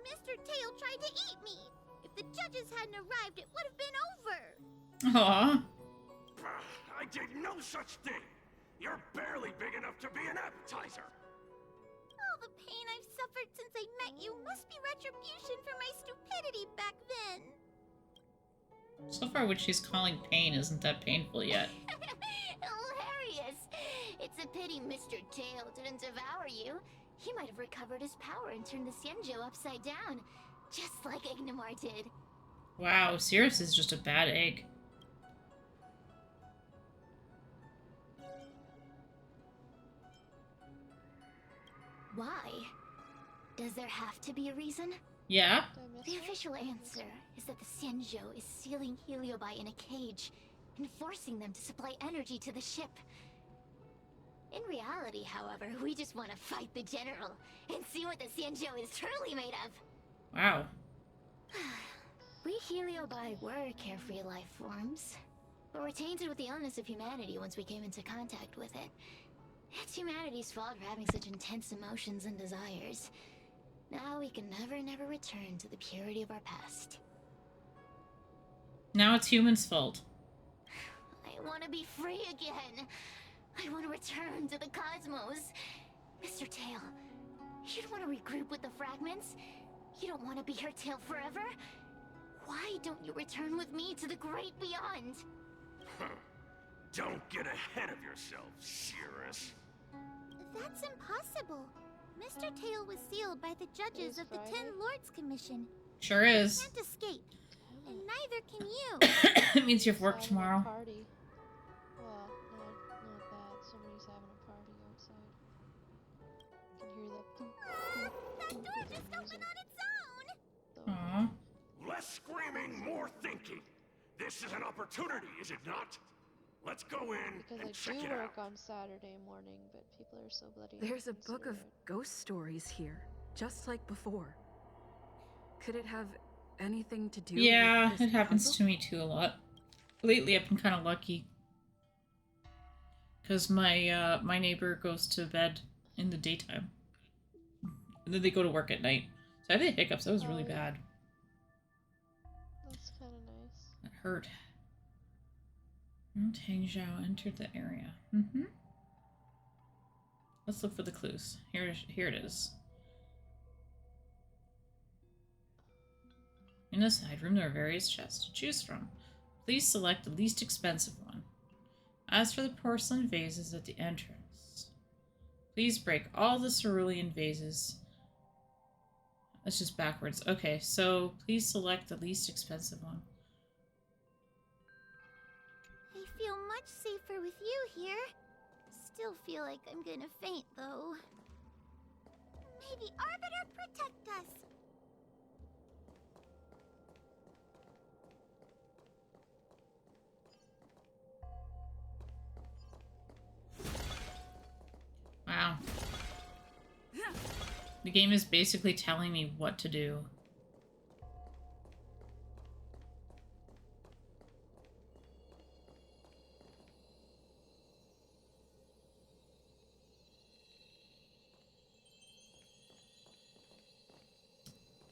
Speaker 7: Mr. Tail tried to eat me! If the judges hadn't arrived, it would have been over!
Speaker 1: Aww.
Speaker 6: I did no such thing. You're barely big enough to be an appetizer.
Speaker 7: All the pain I've suffered since I met you must be retribution for my stupidity back then.
Speaker 1: So far, what she's calling pain isn't that painful yet.
Speaker 5: Hilarious! It's a pity Mr. Tail didn't devour you. He might have recovered his power and turned the Xianzhou upside down, just like Ignamar did.
Speaker 1: Wow, Sirius is just a bad egg.
Speaker 5: Why? Does there have to be a reason?
Speaker 1: Yeah?
Speaker 3: Did I miss
Speaker 5: The
Speaker 3: one?
Speaker 5: official answer is that the Xianzhou is sealing Heliobi in a cage and forcing them to supply energy to the ship. In reality, however, we just want to fight the General and see what the Xianzhou is truly made of.
Speaker 1: Wow.
Speaker 5: We Heliobi were carefree life forms, but were tainted with the illness of humanity once we came into contact with it. It's humanity's fault for having such intense emotions and desires. Now we can never return to the purity of our past.
Speaker 1: Now it's humans' fault.
Speaker 5: I want to be free again. I want to return to the cosmos. Mr. Tail, you don't want to regroup with the fragments? You don't want to be here Tail forever? Why don't you return with me to the great beyond?
Speaker 6: Huh. Don't get ahead of yourself, Cirrus.
Speaker 7: That's impossible. Mr. Tail was sealed by the judges
Speaker 3: Is
Speaker 7: of the
Speaker 3: Friday?
Speaker 7: 10 Lords Commission.
Speaker 1: Sure is.
Speaker 7: Can't escape, and neither can you.
Speaker 1: It means you have work
Speaker 3: Having a
Speaker 1: tomorrow.
Speaker 3: Party. Well, not that. Somebody's having a party outside. You can hear that. Boom,
Speaker 7: That
Speaker 3: boom,
Speaker 7: door
Speaker 3: of the
Speaker 7: just opened
Speaker 3: music,
Speaker 7: on its own.
Speaker 3: though.
Speaker 1: Aw.
Speaker 6: Less screaming, more thinking. This is an opportunity, is it not? Let's go in
Speaker 3: Because
Speaker 6: and
Speaker 3: I
Speaker 6: check
Speaker 3: do
Speaker 6: it
Speaker 3: work
Speaker 6: out.
Speaker 3: on Saturday morning, but people are so bloody
Speaker 4: There's a book of
Speaker 3: inconsiderate.
Speaker 4: ghost stories here, just like before. Could it have anything to do
Speaker 1: Yeah,
Speaker 4: with this
Speaker 1: it happens
Speaker 4: puzzle?
Speaker 1: to me too a lot. Lately, I've been kind of lucky. Because my neighbor goes to bed in the daytime. And then they go to work at night. So I had hiccups. That was really
Speaker 3: Oh, yeah.
Speaker 1: bad.
Speaker 3: That's kind of nice.
Speaker 1: That hurt. Tang Zhao entered the area. Let's look for the clues. Here it is. In the side room, there are various chests to choose from. Please select the least expensive one. As for the porcelain vases at the entrance, please break all the cerulean vases. That's just backwards. Okay, so please select the least expensive one.
Speaker 7: I feel much safer with you here. Still feel like I'm gonna faint, though. May the Arbiter protect us.
Speaker 1: Wow. The game is basically telling me what to do.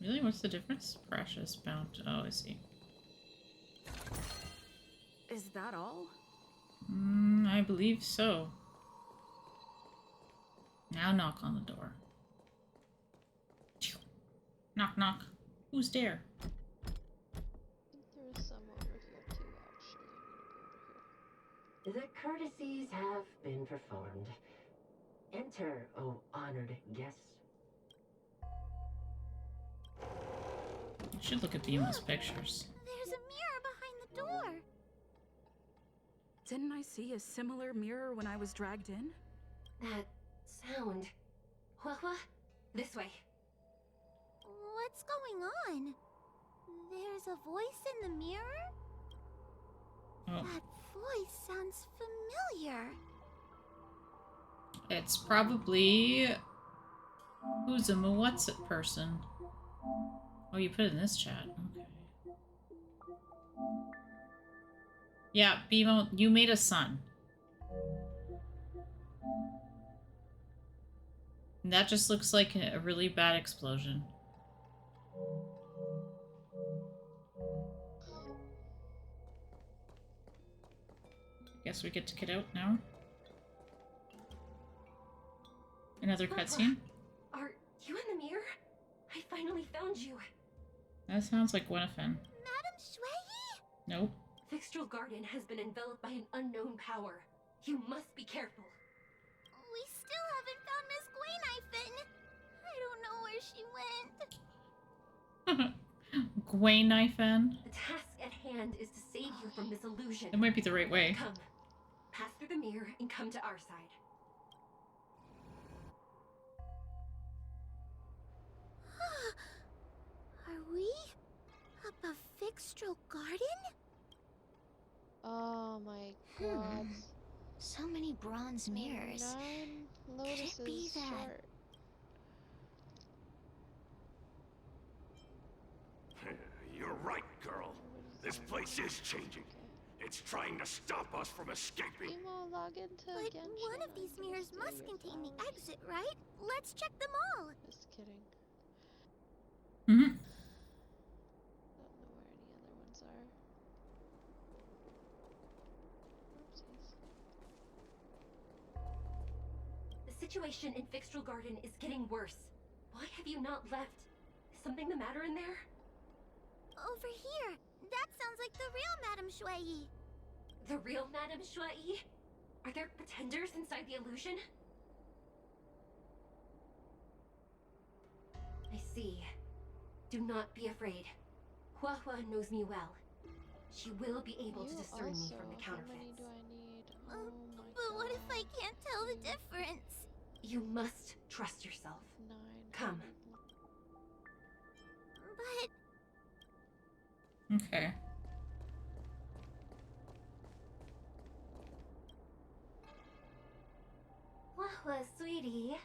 Speaker 1: Really? What's the difference? Precious, bound. Oh, I see.
Speaker 4: Is that all?
Speaker 1: I believe so. Now knock on the door. Knock, knock. Who's there?
Speaker 3: I think there is some over here too, actually. I'm gonna go over here.
Speaker 8: The courtesies have been performed. Enter, O honored guest.
Speaker 1: I should look at Beamon's pictures.
Speaker 7: There's a mirror behind the door.
Speaker 4: Didn't I see a similar mirror when I was dragged in?
Speaker 8: That sound. What? This way.
Speaker 7: What's going on? There's a voice in the mirror?
Speaker 1: Oh,
Speaker 7: That voice sounds familiar.
Speaker 1: it's probably who's a what's it person. Oh, you put it in this chat. Okay. Yeah, Beamo, you made a son. And that just looks like a really bad explosion. Guess we get to get out now. Another cutscene.
Speaker 8: Are you in the mirror? I finally found you.
Speaker 1: That sounds like Gwenfin.
Speaker 7: Madam Shui?
Speaker 1: Nope.
Speaker 8: Fixtral Garden has been enveloped by an unknown power. You must be careful.
Speaker 7: We still haven't found Miss Gwen. she went.
Speaker 1: Gwen knife in.
Speaker 4: The task at hand is to save you from this illusion.
Speaker 1: It might be the right way.
Speaker 4: Come, pass through the mirror and come to our side.
Speaker 7: Are we up a Fixtral garden?
Speaker 3: Oh my god.
Speaker 5: So many bronze mirrors.
Speaker 3: 9
Speaker 5: Could it be
Speaker 3: lotuses
Speaker 5: that-
Speaker 3: short.
Speaker 6: You're right, girl. This place is changing. It's trying to stop us from escaping.
Speaker 3: Emo, log into
Speaker 7: But
Speaker 3: Genshin
Speaker 7: one of these
Speaker 3: and
Speaker 7: mirrors
Speaker 3: steal
Speaker 7: must
Speaker 3: your
Speaker 7: contain the
Speaker 3: flowers.
Speaker 7: exit, right? Let's check them all.
Speaker 3: Just kidding.
Speaker 1: Mm-hmm.
Speaker 3: Don't know where any other ones are. Oopsies.
Speaker 4: The situation in Fixtral Garden is getting worse. Why have you not left? Is something the matter in there?
Speaker 7: Over here. That sounds like the real Madame Shui.
Speaker 4: The real Madame Shui? Are there pretenders inside the illusion? I see. Do not be afraid. Hua Hua knows me well. She will be able to discern me from the
Speaker 3: How many
Speaker 4: counterfeits.
Speaker 3: do I need? Oh my
Speaker 7: But
Speaker 3: god.
Speaker 7: what if I can't tell the difference?
Speaker 4: You must trust yourself.
Speaker 3: 9.
Speaker 4: Come.
Speaker 7: But
Speaker 1: Okay.
Speaker 4: Hua Hua, sweetie.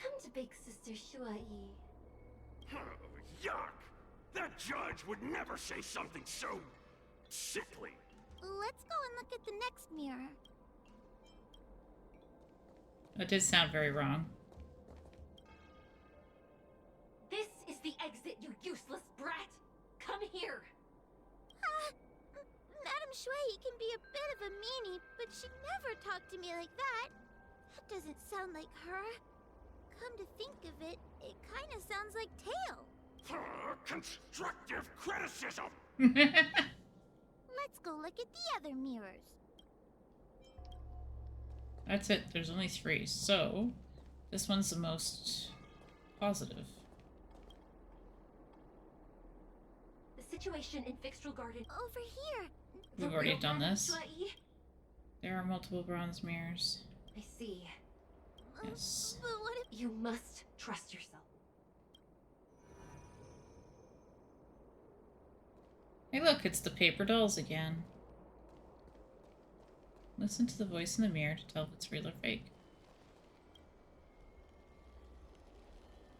Speaker 4: Come to Big Sister Shui.
Speaker 6: Yuck! That judge would never say something so sickly.
Speaker 7: let's go and look at the next mirror.
Speaker 1: That did sound very wrong.
Speaker 4: This is the exit, you useless brat! Come here!
Speaker 7: Madame Shui can be a bit of a meanie, but she never talked to me like that. That doesn't sound like her. Come to think of it, it kind of sounds like Tail.
Speaker 6: Constructive criticism!
Speaker 7: Let's go look at the other mirrors.
Speaker 1: That's it. There's only 3. So, this one's the most positive.
Speaker 4: The situation in Fixtral Garden.
Speaker 7: Over here.
Speaker 1: We've
Speaker 4: The
Speaker 1: already
Speaker 4: real
Speaker 1: done
Speaker 4: Madame
Speaker 1: this.
Speaker 4: Shui?
Speaker 1: There are multiple bronze mirrors.
Speaker 4: I see.
Speaker 1: Yes.
Speaker 7: But what if...
Speaker 4: You must trust yourself.
Speaker 1: Hey look, it's the paper dolls again. Listen to the voice in the mirror to tell if it's real or fake.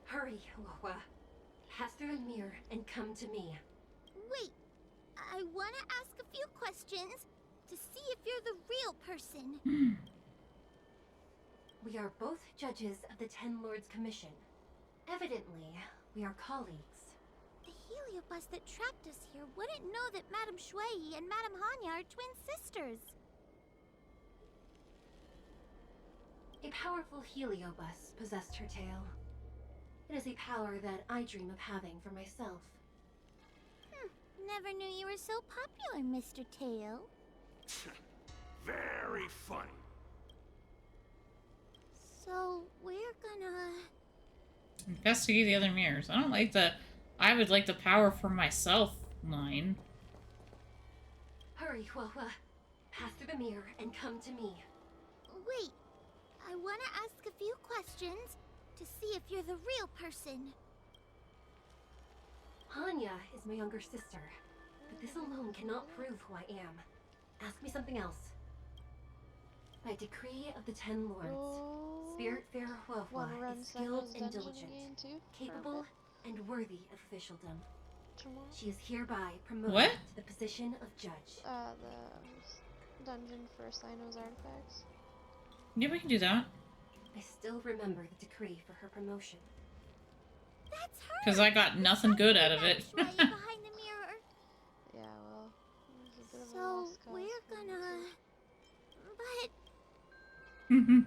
Speaker 4: Hurry, Hua Hua. Pass through the mirror and come to me.
Speaker 7: Wait. I want to ask a few questions to see if you're the real person.
Speaker 4: We are both judges of the Ten Lords Commission. Evidently, we are colleagues.
Speaker 7: The heliobus that trapped us here wouldn't know that Madame Shui and Madame Hanya are twin sisters.
Speaker 4: A powerful heliobus possessed her tail. It is a power that I dream of having for myself.
Speaker 7: Never knew you were so popular, Mr. Tail.
Speaker 6: Very funny.
Speaker 7: So, we're gonna...
Speaker 1: Investigate the other mirrors. I don't like the I would like the power for myself line.
Speaker 4: Hurry, Hua Hua. Pass through the mirror and come to me.
Speaker 7: Wait. I want to ask a few questions to see if you're the real person.
Speaker 4: Hanya is my younger sister, but this alone cannot prove who I am. Ask me something else. By decree of the Ten Lords, Spiritfarer Hua Hua
Speaker 3: Wanna run
Speaker 4: is skilled
Speaker 3: Senna's
Speaker 4: and
Speaker 3: dungeon
Speaker 4: diligent,
Speaker 3: game too?
Speaker 4: capable and worthy of officialdom.
Speaker 3: Tomorrow?
Speaker 4: She is hereby promoted
Speaker 1: What?
Speaker 4: to the position of judge.
Speaker 3: The dungeon for Sino's artifacts.
Speaker 1: Yeah, we can do that.
Speaker 4: I still remember the decree for her promotion.
Speaker 7: That's her!
Speaker 1: 'Cause I got nothing good out of it.
Speaker 7: Madame Shui behind the mirror.
Speaker 3: Yeah, well, it was a bit of a
Speaker 7: So,
Speaker 3: lost cause
Speaker 7: we're
Speaker 3: for me,
Speaker 7: gonna...
Speaker 3: too.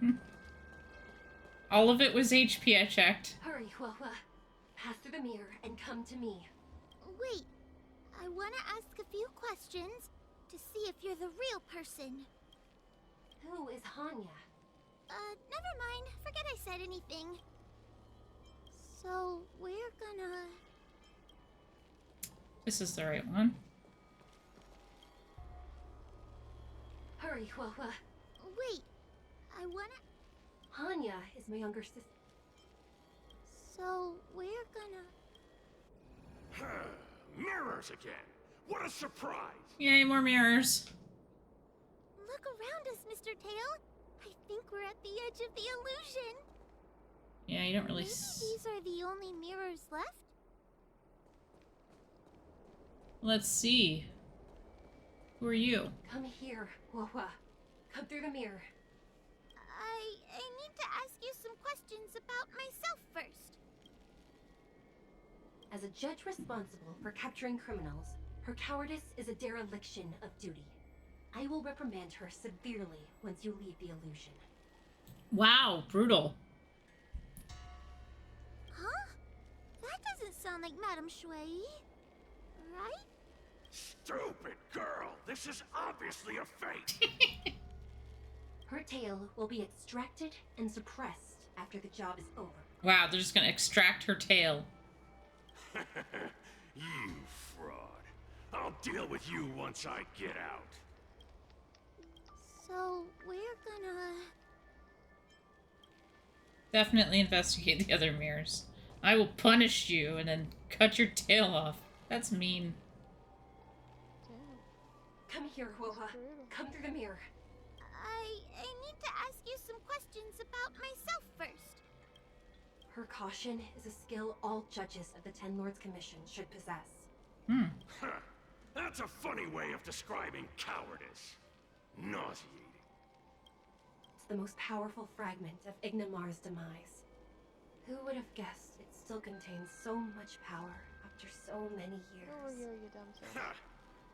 Speaker 7: But...
Speaker 1: All of it was HP I checked.
Speaker 4: Hurry, Hua Hua. Pass through the mirror and come to me.
Speaker 7: Wait. I want to ask a few questions to see if you're the real person.
Speaker 4: Who is Hanya?
Speaker 7: Never mind. Forget I said anything. So, we're gonna...
Speaker 1: This is the right one.
Speaker 4: Hurry, Wawa.
Speaker 7: Wait, I wanna...
Speaker 4: Hanya is my younger sister.
Speaker 7: So, we're gonna...
Speaker 6: Mirrors again. What a surprise.
Speaker 1: Yay, more mirrors.
Speaker 7: Look around us, Mr. Tail. I think we're at the edge of the illusion.
Speaker 1: Yeah, you don't really
Speaker 7: Maybe these are the only mirrors left?
Speaker 1: Let's see. Who are you?
Speaker 4: Come here, Wawa. Come through the mirror.
Speaker 7: I need to ask you some questions about myself first.
Speaker 4: As a judge responsible for capturing criminals, her cowardice is a dereliction of duty. I will reprimand her severely once you leave the illusion.
Speaker 1: Wow, brutal.
Speaker 7: Huh? That doesn't sound like Madame Shui. Right?
Speaker 6: Stupid girl. This is obviously a fake.
Speaker 4: Her tail will be extracted and suppressed after the job is over.
Speaker 1: Wow, they're just gonna extract her tail.
Speaker 6: You fraud. I'll deal with you once I get out.
Speaker 7: So, we're gonna...
Speaker 1: Definitely investigate the other mirrors. I will punish you and then cut your tail off. That's mean.
Speaker 3: Damn.
Speaker 4: Come here, Wawa.
Speaker 3: brutal.
Speaker 4: Come through the mirror.
Speaker 7: I need to ask you some questions about myself first.
Speaker 4: Her caution is a skill all judges of the Ten Lords Commission should possess.
Speaker 1: Hmm.
Speaker 6: Huh. That's a funny way of describing cowardice. Nauseating.
Speaker 4: It's the most powerful fragment of Ignamar's demise. Who would have guessed it still contains so much power after so many
Speaker 3: Over
Speaker 4: years?
Speaker 3: here, you dumb thing.
Speaker 6: Ha!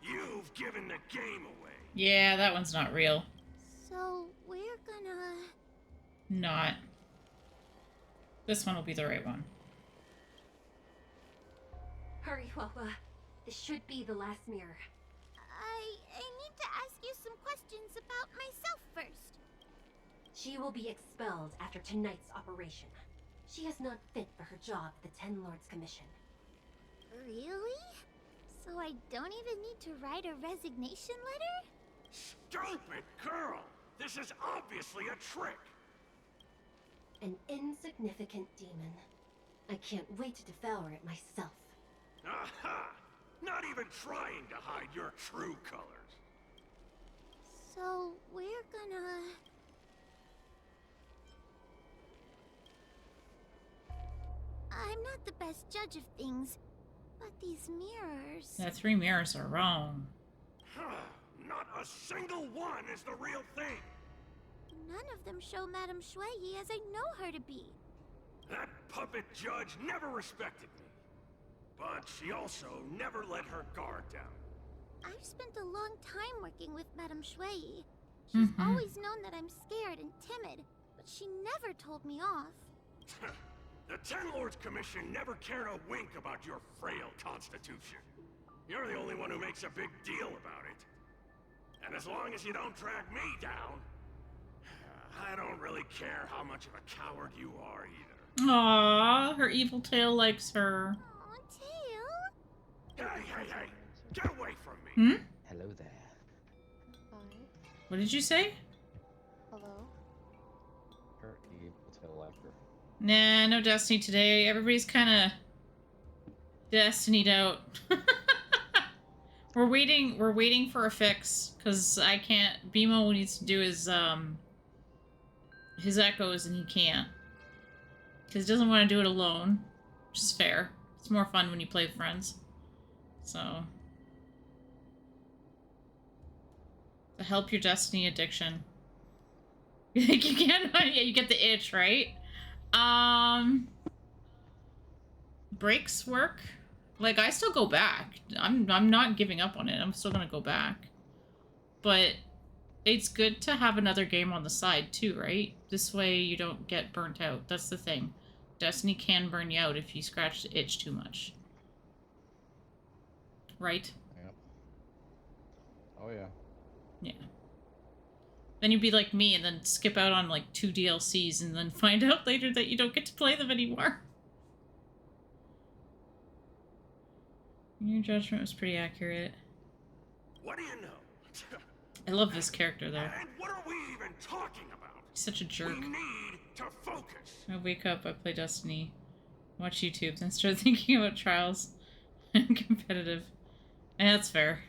Speaker 6: You've given the game away.
Speaker 1: Yeah, that one's not real.
Speaker 7: So, we're gonna...
Speaker 1: Not. This one will be the right one.
Speaker 4: Hurry, Wawa. This should be the last mirror.
Speaker 7: I need to ask you some questions about myself first.
Speaker 4: She will be expelled after tonight's operation. She is not fit for her job at the Ten Lords Commission.
Speaker 7: Really? So I don't even need to write a resignation letter?
Speaker 6: Stupid girl! This is obviously a trick.
Speaker 4: An insignificant demon. I can't wait to devour it myself.
Speaker 6: Aha! Not even trying to hide your true colors.
Speaker 7: So we're gonna... I'm not the best judge of things, but these mirrors...
Speaker 1: The 3 mirrors are wrong.
Speaker 6: Not a single one is the real thing.
Speaker 7: None of them show Madame Shui as I know her to be.
Speaker 6: That puppet judge never respected me. But she also never let her guard down.
Speaker 7: I've spent a long time working with Madame Shui. She's always known that I'm scared and timid, but she never told me off.
Speaker 6: The Ten Lords Commission never cared a wink about your frail constitution. You're the only one who makes a big deal about it. And as long as you don't drag me down, I don't really care how much of a coward you are either.
Speaker 1: Aww, her evil tail likes her.
Speaker 7: Aw, Tail?
Speaker 6: Hey! Get away from me!
Speaker 1: Hmm?
Speaker 2: Hello there.
Speaker 3: Hi.
Speaker 1: What did you say?
Speaker 3: Hello?
Speaker 2: Her evil tail after.
Speaker 1: Nah, no Destiny today. Everybody's kind of Destinied out. We're waiting for a fix because I can't. BMO needs to do his echoes and he can't because he doesn't want to do it alone, which is fair. It's more fun when you play with friends. So to help your Destiny addiction. You think you can? Yeah, you get the itch, right? Breaks work. Like, I still go back. I'm not giving up on it. I'm still gonna go back. But it's good to have another game on the side too, right? This way you don't get burnt out. That's the thing. Destiny can burn you out if you scratch the itch too much. Right?
Speaker 2: Yep. Oh yeah.
Speaker 1: Yeah. Then you'd be like me and then skip out on like 2 DLCs and then find out later that you don't get to play them anymore. Your judgment was pretty accurate.
Speaker 6: What do you know?
Speaker 1: I love this character though.
Speaker 6: And what are we even talking about?
Speaker 1: He's such a jerk.
Speaker 6: We need to focus.
Speaker 1: I wake up, I play Destiny, watch YouTube, then start thinking about trials and competitive. And that's fair.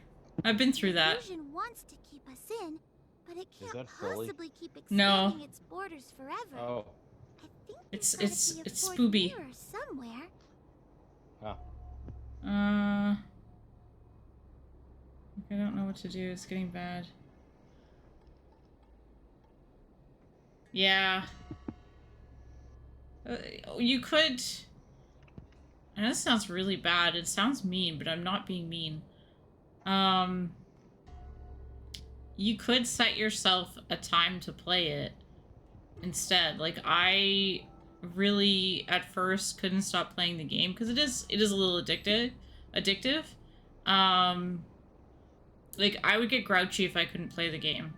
Speaker 1: I've been through that.
Speaker 7: Fusion wants to keep us in, but it can't
Speaker 2: that fully?
Speaker 7: possibly keep
Speaker 1: No.
Speaker 7: expanding its borders forever.
Speaker 2: Oh.
Speaker 7: I think
Speaker 1: It's-
Speaker 7: there's gotta be a
Speaker 1: it's
Speaker 7: fourth
Speaker 1: spooby.
Speaker 7: mirror somewhere.
Speaker 1: I don't know what to do. It's getting bad. Yeah. You could... I know this sounds really bad. It sounds mean, but I'm not being mean. You could set yourself a time to play it instead. Like, I really, at first, couldn't stop playing the game, because it is a little addictive. Like, I would get grouchy if I couldn't play the game.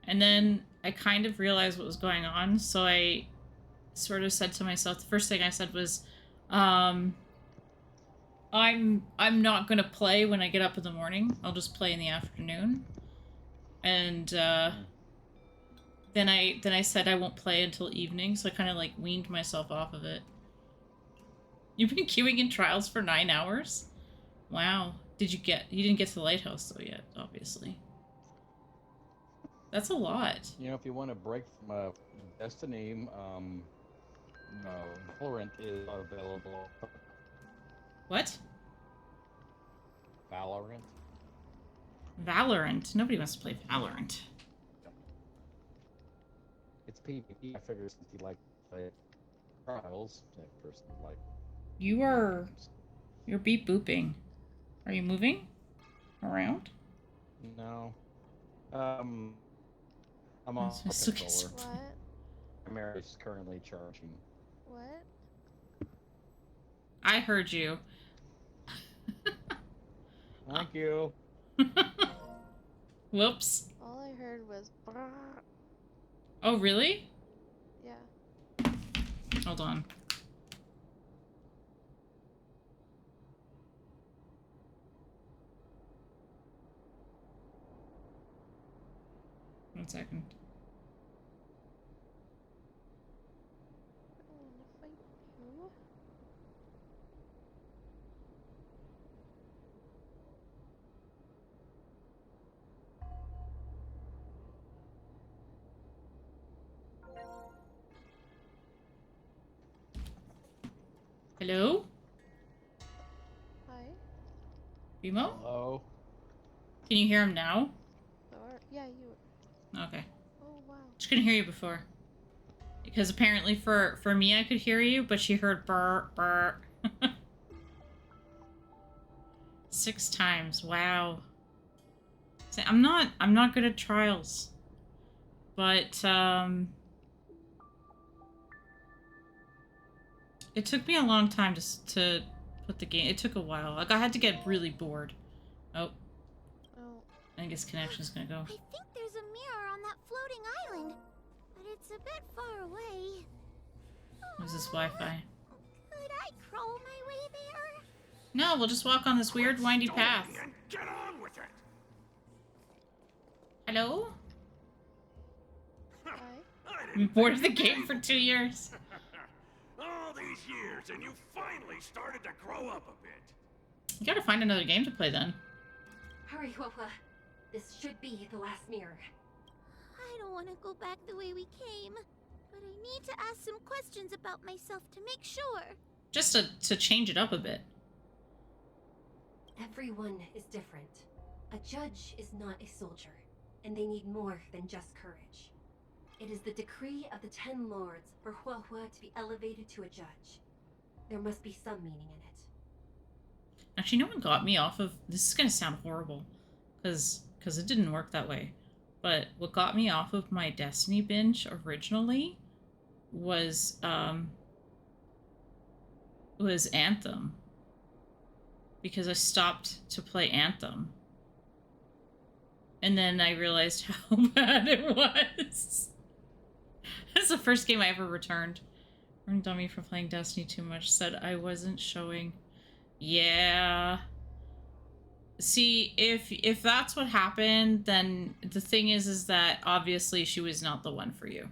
Speaker 1: And then I kind of realized what was going on, so I sort of said to myself, the first thing I said was, I'm not gonna play when I get up in the morning. I'll just play in the afternoon. And then I said I won't play until evening, so I kind of like weaned myself off of it. You've been queuing in trials for 9 hours? Wow. You didn't get to the lighthouse though yet, obviously. That's a lot.
Speaker 2: You know, if you want to break from Destiny, Valorant is available.
Speaker 1: What?
Speaker 2: Valorant?
Speaker 1: Valorant? Nobody wants to play Valorant.
Speaker 2: It's PvP. I figure since you like to play trials, that person would like.
Speaker 1: You're beep booping. Are you moving around?
Speaker 2: No. I'm on
Speaker 1: I still get
Speaker 2: controller.
Speaker 3: What?
Speaker 2: Mary's currently charging.
Speaker 3: What?
Speaker 1: I heard you.
Speaker 2: Thank you.
Speaker 1: Whoops.
Speaker 3: All I heard was brrr.
Speaker 1: Oh, really?
Speaker 3: Yeah.
Speaker 1: Hold on. One second.
Speaker 3: I don't wanna fight you.
Speaker 1: Hello?
Speaker 3: Hi.
Speaker 1: Bimo?
Speaker 2: Hello.
Speaker 1: Can you hear him now?
Speaker 3: Or yeah, you.
Speaker 1: Okay.
Speaker 3: Oh wow.
Speaker 1: She couldn't hear you before. Because apparently for me I could hear you, but she heard burr, burr. 6 times. Wow. See, I'm not good at trials. But it took me a long time to put the game. It took a while. Like I had to get really bored. Oh,
Speaker 3: Oh.
Speaker 1: I think his connection's gonna go.
Speaker 7: I think there's a mirror on that floating island, but it's a bit far away.
Speaker 1: Where's this Wi-Fi?
Speaker 7: Could I crawl my way there?
Speaker 1: No, we'll just walk on this weird windy
Speaker 6: Stalling
Speaker 1: path.
Speaker 6: and get on with it.
Speaker 1: Hello?
Speaker 3: Hi.
Speaker 6: I
Speaker 1: I've
Speaker 6: didn't
Speaker 1: been bored of
Speaker 6: think
Speaker 1: the
Speaker 6: you'd
Speaker 1: game for
Speaker 6: be-
Speaker 1: 2 years.
Speaker 6: All these years, and you finally started to grow up a bit.
Speaker 1: You gotta find another game to play then.
Speaker 8: Hurry, Wawa. This should be the last mirror.
Speaker 7: I don't want to go back the way we came, but I need to ask some questions about myself to make sure.
Speaker 1: Just to change it up a bit.
Speaker 8: Everyone is different. A judge is not a soldier, and they need more than just courage. It is the decree of the 10 lords for Huahua to be elevated to a judge. There must be some meaning in it.
Speaker 1: Actually, no one got me off of... This is gonna sound horrible. Because it didn't work that way. But what got me off of my Destiny binge originally was Anthem. Because I stopped to play Anthem. And then I realized how bad it was. That's the first game I ever returned. Earned dummy for playing Destiny too much. Said I wasn't showing. Yeah. See, if that's what happened, then the thing is that obviously she was not the one for you.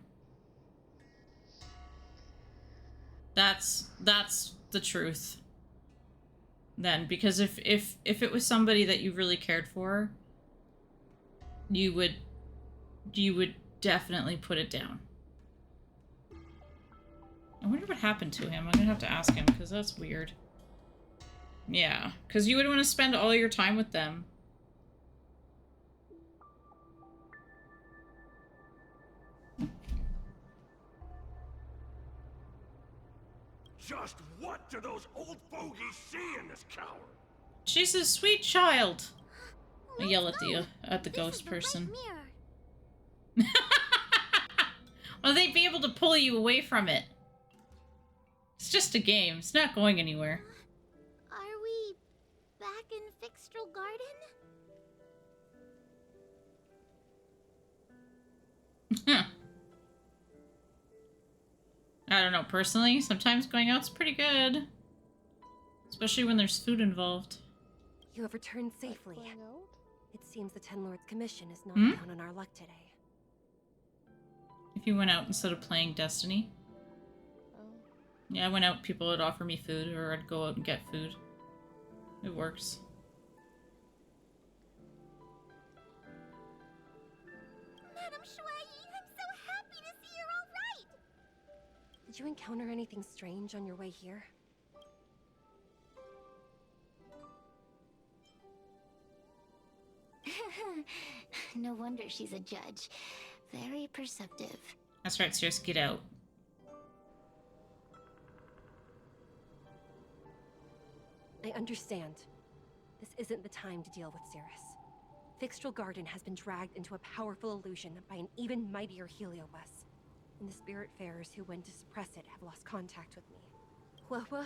Speaker 1: That's the truth. Then, because if it was somebody that you really cared for, you would definitely put it down. I wonder what happened to him. I'm gonna have to ask him because that's weird. Yeah, because you would want to spend all your time with them.
Speaker 6: Just what do those old fogies see in this coward?
Speaker 1: She's a sweet child. I yell at
Speaker 7: Let's
Speaker 1: the
Speaker 7: go.
Speaker 1: ghost
Speaker 7: This is the
Speaker 1: person.
Speaker 7: right mirror.
Speaker 1: Well, they'd be able to pull you away from it. It's just a game. It's not going anywhere.
Speaker 7: Are we back in Fixtral Garden?
Speaker 1: Huh. I don't know, personally, sometimes going out's pretty good. Especially when there's food involved.
Speaker 8: You have returned safely.
Speaker 3: Going out?
Speaker 8: It seems the Ten Lords Commission is not
Speaker 1: Hmm?
Speaker 8: down on our luck today.
Speaker 1: If you went out instead of playing Destiny.
Speaker 3: Oh.
Speaker 1: Yeah, I went out, people would offer me food, or I'd go out and get food. It works.
Speaker 7: Madam Shuai, I'm so happy to see you're all right.
Speaker 8: Did you encounter anything strange on your way here?
Speaker 5: No wonder she's a judge. Very perceptive.
Speaker 1: That's right, Cirrus, get out.
Speaker 8: I understand. This isn't the time to deal with Cirrus. Fixtral Garden has been dragged into a powerful illusion by an even mightier Heliobus. And the Spiritfarers who went to suppress it have lost contact with me. Huahua,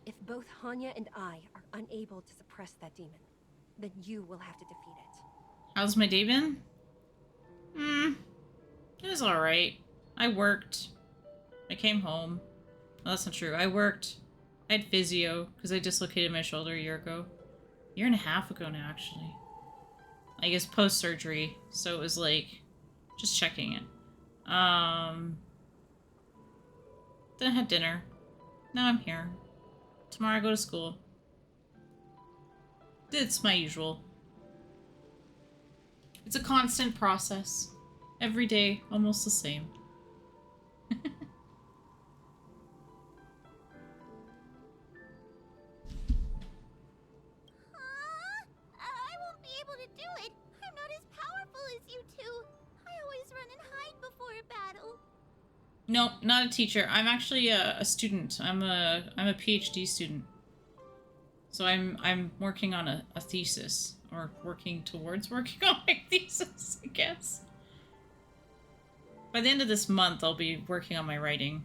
Speaker 8: if both Hanya and I are unable to suppress that demon, then you will have to defeat it.
Speaker 1: How's my day been? It was alright. I worked. I came home. Well, that's not true. I worked. I had physio, because I dislocated my shoulder a year ago. A year and a half ago now, actually. I guess post-surgery, so it was like, just checking it. Then I had dinner. Now I'm here. Tomorrow I go to school. It's my usual. It's a constant process. Every day, almost the same.
Speaker 7: I won't be able to do it. I'm not as powerful as you two. I always run and hide before a battle.
Speaker 1: No, not a teacher. I'm actually a student. I'm a PhD student. So I'm working on a thesis, or working towards working on my thesis, I guess. By the end of this month, I'll be working on my writing.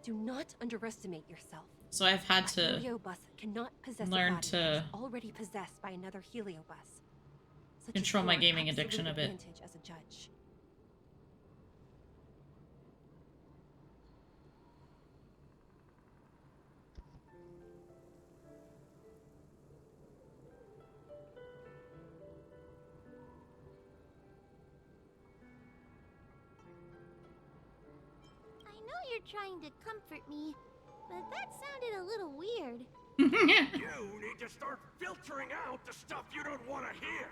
Speaker 8: Do not underestimate yourself.
Speaker 1: So I've had
Speaker 8: A
Speaker 1: to
Speaker 8: Heliobus cannot possess
Speaker 1: learn
Speaker 8: a body
Speaker 1: to
Speaker 8: that is already possessed by another Heliobus. Such is
Speaker 1: control my
Speaker 8: your
Speaker 1: gaming addiction a
Speaker 8: absolute
Speaker 1: bit.
Speaker 8: advantage as a judge.
Speaker 7: I know you're trying to comfort me, but that sounded a little weird.
Speaker 6: You need to start filtering out the stuff you don't want to hear.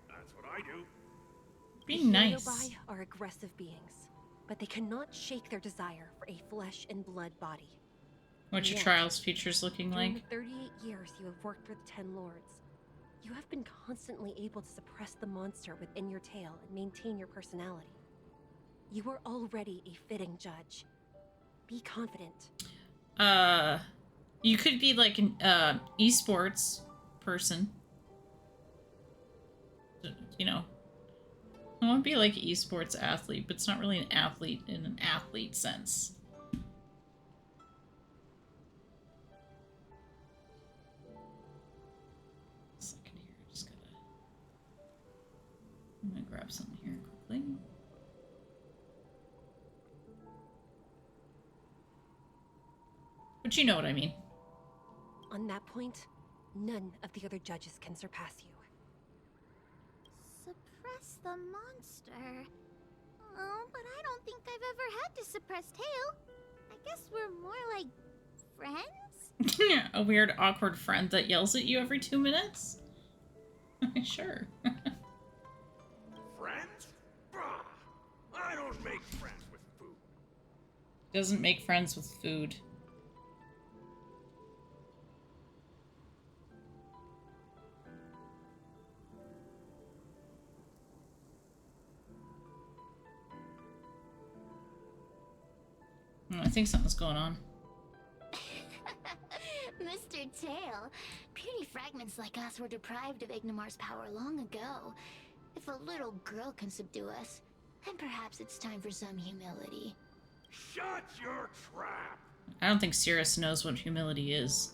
Speaker 6: That's what I do.
Speaker 1: Be
Speaker 8: The
Speaker 1: nice.
Speaker 8: Heliobi are aggressive beings, but they cannot shake their desire for a flesh and blood body.
Speaker 1: What's your
Speaker 8: Yet,
Speaker 1: trials features looking
Speaker 8: during
Speaker 1: like?
Speaker 8: the 38 years you have worked for the Ten Lords, you have been constantly able to suppress the monster within your tail and maintain your personality. You are already a fitting judge. Be confident.
Speaker 1: You could be like an esports person. You know, I want to be like an esports athlete, but it's not really an athlete in an athlete sense. Second here, just gotta. I'm gonna grab something here quickly. But you know what I mean.
Speaker 8: On that point, None of the other judges can surpass you.
Speaker 7: Suppress the monster. Oh, but I don't think I've ever had to suppress Tail. I guess we're more like friends?
Speaker 1: A weird, awkward friend that yells at you every 2 minutes? Sure.
Speaker 6: Friends? Bah! I don't make friends with food.
Speaker 1: Doesn't make friends with food. I think something's going on.
Speaker 5: Mr. Tail, puny fragments like us were deprived of Ignimar's power long ago. If a little girl can subdue us, then perhaps it's time for some humility.
Speaker 6: Shut your trap!
Speaker 1: I don't think Cirrus knows what humility is.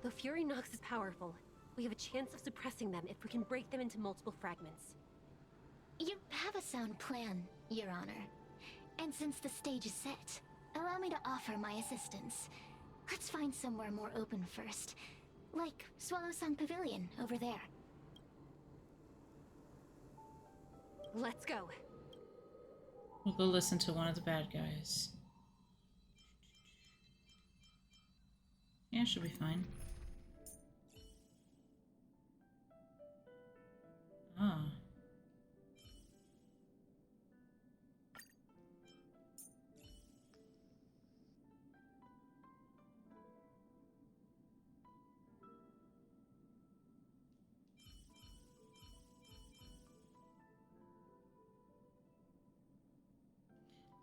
Speaker 8: Though Fury Nox is powerful, we have a chance of suppressing them if we can break them into multiple fragments.
Speaker 5: You have a sound plan, Your Honor. And since the stage is set, allow me to offer my assistance. Let's find somewhere more open first. Like Swallow Song Pavilion, over there.
Speaker 8: Let's go.
Speaker 1: We'll go listen to one of the bad guys. Yeah, should be fine. Ah.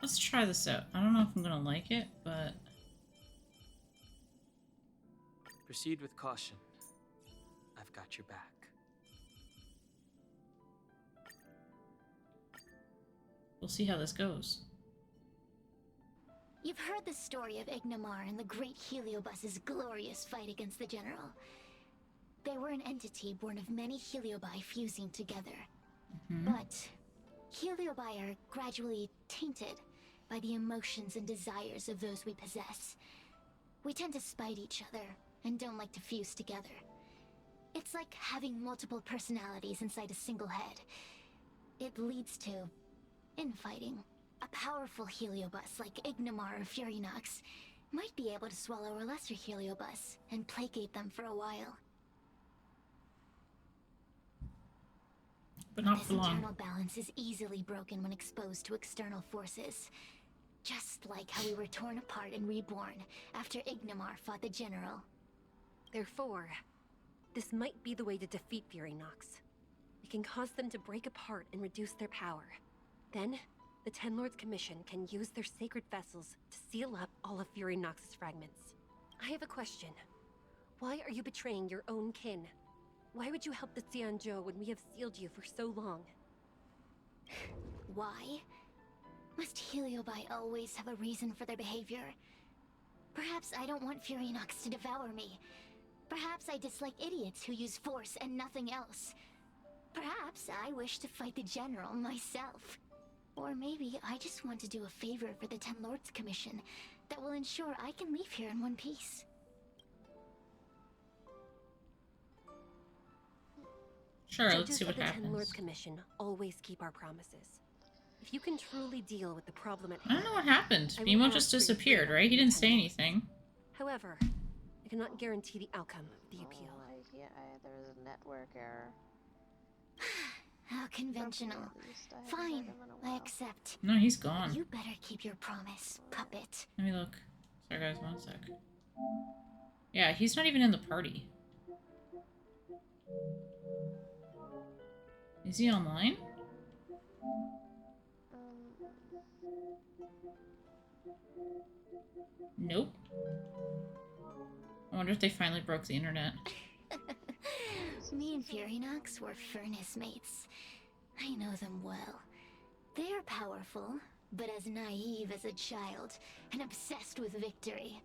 Speaker 1: Let's try this out. I don't know if I'm gonna like it, but...
Speaker 9: Proceed with caution. I've got your back.
Speaker 1: We'll see how this goes.
Speaker 5: You've heard the story of Ignimar and the great Heliobus's glorious fight against the General. They were an entity born of many Heliobi fusing together. But Heliobi are gradually tainted by the emotions and desires of those we possess. We tend to spite each other and don't like to fuse together. It's like having multiple personalities inside a single head. It leads to infighting. A powerful Heliobus like Ignimar or Fury Nox might be able to swallow a lesser Heliobus and placate them for a while.
Speaker 1: But not
Speaker 5: This
Speaker 1: for long.
Speaker 5: internal balance is easily broken when exposed to external forces. Just like how we were torn apart and reborn after Ignimar fought the General.
Speaker 8: Therefore, this might be the way to defeat Fury Nox. We can cause them to break apart and reduce their power. Then, the Ten Lords Commission can use their sacred vessels to seal up all of Fury Nox's fragments. I have a question. Why are you betraying your own kin? Why would you help the Xianzhou when we have sealed you for so long?
Speaker 5: Why? Must Heliobi always have a reason for their behavior? Perhaps I don't want Fury Nox to devour me. Perhaps I dislike idiots who use force and nothing else. Perhaps I wish to fight the General myself. Or maybe I just want to do a favor for the Ten Lords Commission that will ensure I can leave here in one piece.
Speaker 1: Sure, let's
Speaker 8: Judges
Speaker 1: see what
Speaker 8: of the Ten Lords
Speaker 1: happens.
Speaker 8: Commission always keep our promises. If you can truly deal with the problem at
Speaker 1: I don't know what happened.
Speaker 8: I will
Speaker 1: Beamo
Speaker 8: ask
Speaker 1: just
Speaker 8: for your
Speaker 1: disappeared,
Speaker 8: freedom
Speaker 1: right? He
Speaker 8: from
Speaker 1: didn't say
Speaker 8: Ten
Speaker 1: anything.
Speaker 8: However, I cannot guarantee the outcome of the appeal.
Speaker 3: There was a network error.
Speaker 5: How conventional.
Speaker 3: At least. I haven't
Speaker 5: Fine,
Speaker 3: heard him in a
Speaker 5: I
Speaker 3: while.
Speaker 5: accept.
Speaker 1: No, he's gone.
Speaker 5: You better keep your promise, puppet.
Speaker 1: Let me look. Sorry guys, one sec. Yeah, he's not even in the party. Is he online? Nope. I wonder if they finally broke the internet.
Speaker 5: Me and Fury Nox were furnace mates. I know them well. They are powerful, but as naive as a child, and obsessed with victory.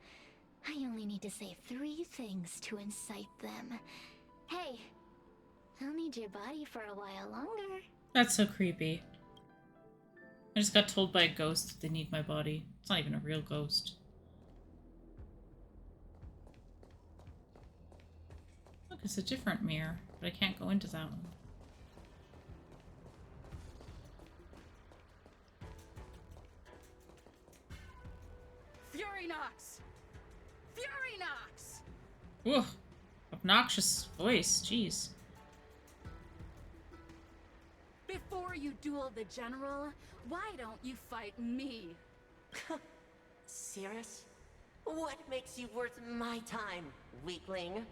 Speaker 5: I only need to say 3 things to incite them. Hey, I'll need your body for a while longer.
Speaker 1: That's so creepy. I just got told by a ghost that they need my body. It's not even a real ghost. It's a different mirror, but I can't go into that one.
Speaker 4: Fury Nox! Fury Nox!
Speaker 1: Ugh. Obnoxious voice, jeez.
Speaker 4: Before you duel the general, why don't you fight me?
Speaker 10: Serious? What makes you worth my time, weakling?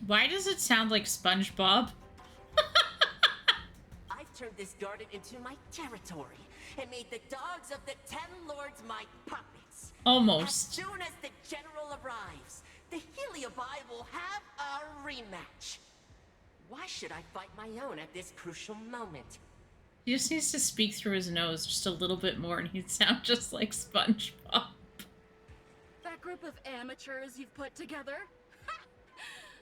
Speaker 1: Why does it sound like SpongeBob?
Speaker 10: I've turned this garden into my territory and made the dogs of the Ten Lords my puppets.
Speaker 1: Almost.
Speaker 10: As soon as the general arrives, the Heliobi will have a rematch. Why should I fight my own at this crucial moment?
Speaker 1: He just needs to speak through his nose just a little bit more and he'd sound just like SpongeBob.
Speaker 4: That group of amateurs you've put together?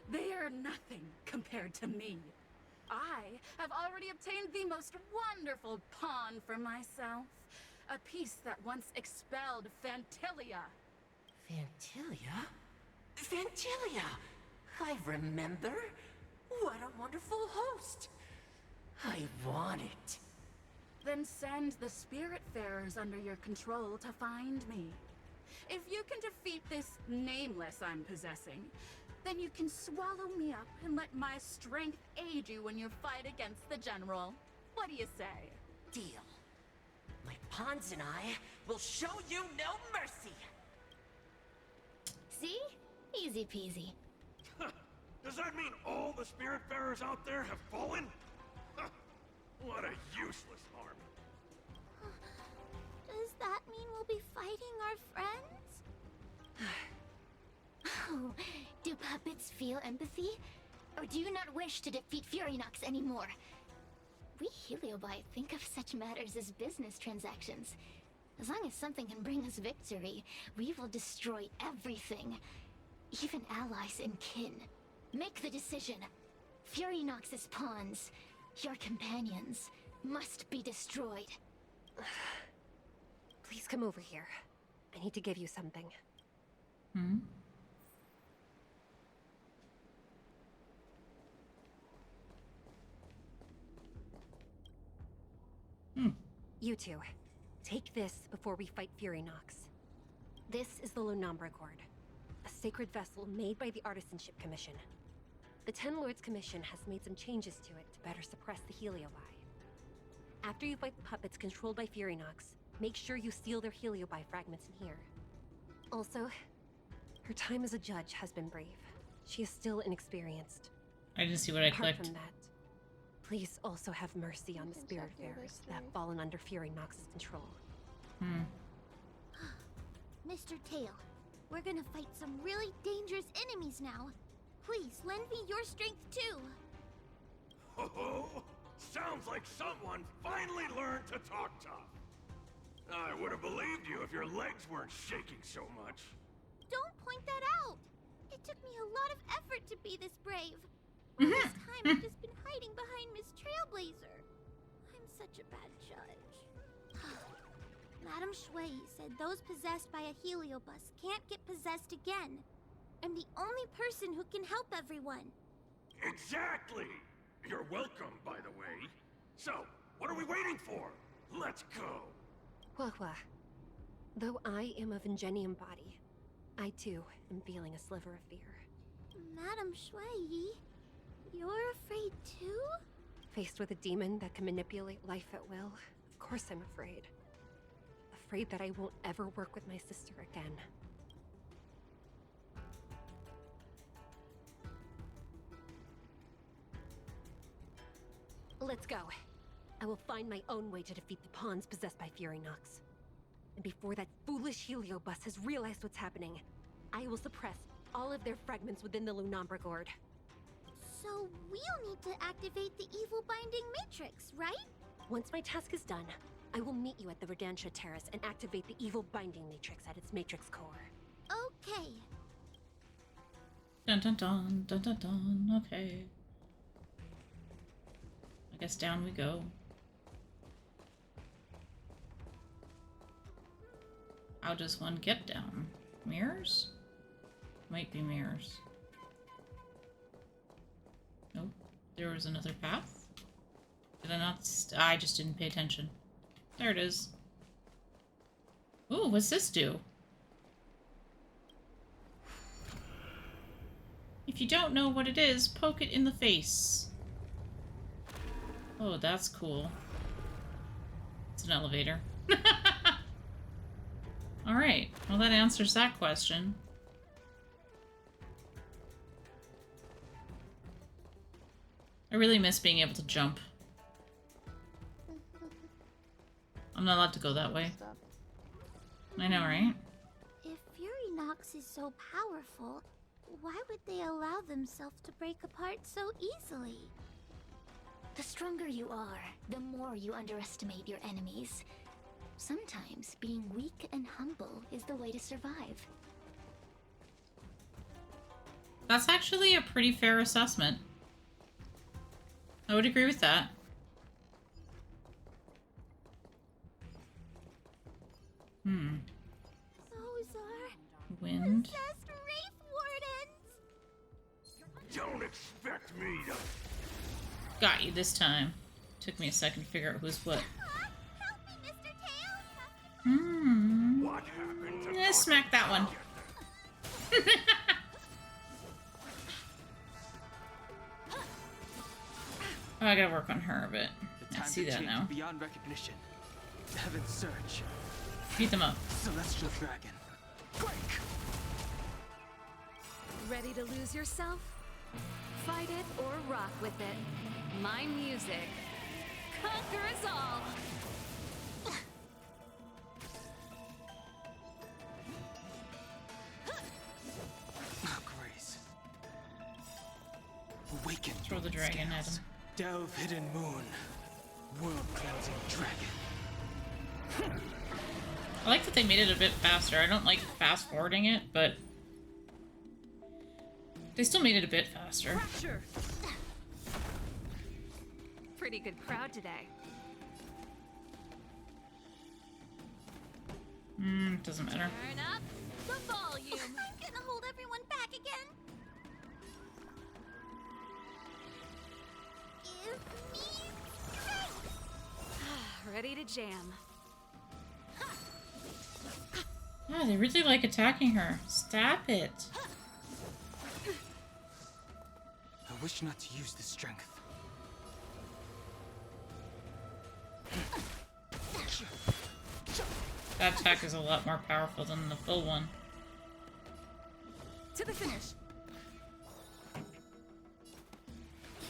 Speaker 4: They are nothing compared to me. I have already obtained the most wonderful pawn for myself. A piece that once expelled Fantilia.
Speaker 10: Fantilia? Fantilia! I remember. What a wonderful host. I want it.
Speaker 4: Then send the Spiritfarers under your control to find me. If you can defeat this nameless I'm possessing, then you can swallow me up and let my strength aid you in your fight against the general. What do you say?
Speaker 10: Deal. My pawns and I will show you no mercy.
Speaker 5: See? Easy peasy.
Speaker 6: Does that mean all the Spiritfarers out there have fallen? What a useless army.
Speaker 7: Does that mean we'll be fighting our friends?
Speaker 5: Oh, do puppets feel empathy? Or do you not wish to defeat Fury Nox anymore? We Heliobi think of such matters as business transactions. As long as something can bring us victory, we will destroy everything. Even allies and kin. Make the decision. Fury Nox's pawns, your companions, must be destroyed.
Speaker 11: Please come over here. I need to give you something.
Speaker 1: Hmm?
Speaker 11: You two, take this before we fight Fury Nox. This is the Lunambra Gourd, a sacred vessel made by the Artisanship Commission. The Ten Lords Commission has made some changes to it to better suppress the Heliobi. After you fight the puppets controlled by Fury Nox, make sure you steal their Heliobi fragments in here. Also, her time as a judge has been brief. She is still inexperienced.
Speaker 1: I didn't see what I
Speaker 11: Apart
Speaker 1: clicked.
Speaker 11: from that, please also have mercy on the
Speaker 3: can check your
Speaker 11: Spiritfarers that have
Speaker 3: history.
Speaker 11: fallen under Fury Nox's control.
Speaker 1: Hmm.
Speaker 7: Mr. Tail, we're gonna fight some really dangerous enemies now. Please, lend me your strength too.
Speaker 6: Ho ho! Sounds like someone finally learned to talk tough. I would have believed you if your legs weren't shaking so much.
Speaker 7: Don't point that out. It took me a lot of effort to be this brave. All this time I've just been hiding behind Miss Trailblazer. I'm such a bad judge. Madame Shui said those possessed by a heliobus can't get possessed again. I'm the only person who can help everyone.
Speaker 6: Exactly! You're welcome, by the way. So, what are we waiting for? Let's go!
Speaker 11: Hua, though I am of Ingenium body, I too am feeling a sliver of fear.
Speaker 7: Madame Shui, you're afraid too?
Speaker 11: Faced with a demon that can manipulate life at will, of course I'm afraid. Afraid that I won't ever work with my sister again. Let's go. I will find my own way to defeat the pawns possessed by Fury Nox. And before that foolish Heliobus has realized what's happening, I will suppress all of their fragments within the Lunambra Gourd.
Speaker 7: So we'll need to activate the evil binding matrix, right?
Speaker 11: Once my task is done, I will meet you at the Verdantia Terrace and activate the evil binding matrix at its matrix core.
Speaker 7: Okay.
Speaker 1: Dun dun dun dun dun dun. Okay. I guess down we go. How does one get down? Mirrors? Might be mirrors. Nope. There was another path. Did I not? I just didn't pay attention. There it is. Ooh, what's this do? If you don't know what it is, poke it in the face. Oh, that's cool. It's an elevator. Alright, well that answers that question. I really miss being able to jump. I'm not allowed to go that way.
Speaker 3: Stop.
Speaker 1: I know, right?
Speaker 7: If Fury Nox is so powerful, why would they allow themselves to break apart so easily?
Speaker 5: The stronger you are, the more you underestimate your enemies. Sometimes being weak and humble is the way to survive.
Speaker 1: That's actually a pretty fair assessment. I would agree with that.
Speaker 7: Those are
Speaker 1: Wind.
Speaker 7: possessed Wraith Wardens!
Speaker 6: Don't expect me to...
Speaker 1: Got you this time. Took me a second to figure out who's what.
Speaker 7: Help me, Mr. Tail!
Speaker 6: What happened to...
Speaker 1: Smack that one. Oh, I gotta work on her a bit. I see that now.
Speaker 9: Beyond recognition. Heaven's Surge.
Speaker 1: Beat them up.
Speaker 9: Celestial Dragon. Break!
Speaker 11: Ready to lose yourself? Fight it or rock with it. My music. Conquer us all!
Speaker 9: Oh, Grace. Awaken.
Speaker 1: Throw the dragon at him.
Speaker 9: Delve hidden moon. World cleansing dragon.
Speaker 1: I like that they made it a bit faster. I don't like fast forwarding it, but they still made it a bit faster.
Speaker 11: Pressure. Pretty good crowd today.
Speaker 1: Doesn't matter.
Speaker 11: Turn up the volume.
Speaker 7: I'm gonna hold everyone back again. Give me strength!
Speaker 11: Ready to jam.
Speaker 1: Yeah, they really like attacking her. Stop it.
Speaker 9: I wish not to use this strength.
Speaker 1: That attack is a lot more powerful than the full one.
Speaker 11: To the finish.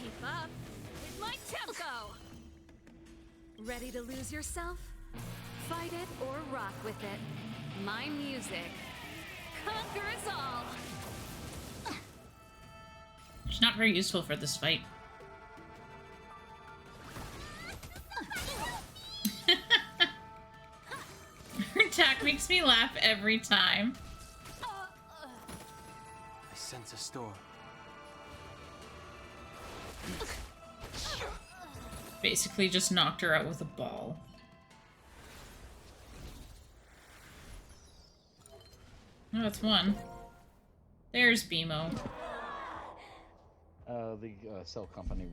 Speaker 11: Keep up with my tempo. Ready to lose yourself? Fight it or rock with it. My music. Conquer us all.
Speaker 1: She's not very useful for this fight. Her attack makes me laugh every time.
Speaker 9: I sense a storm.
Speaker 1: Basically just knocked her out with a ball. Oh, that's one. There's BMO.
Speaker 2: The Cell Company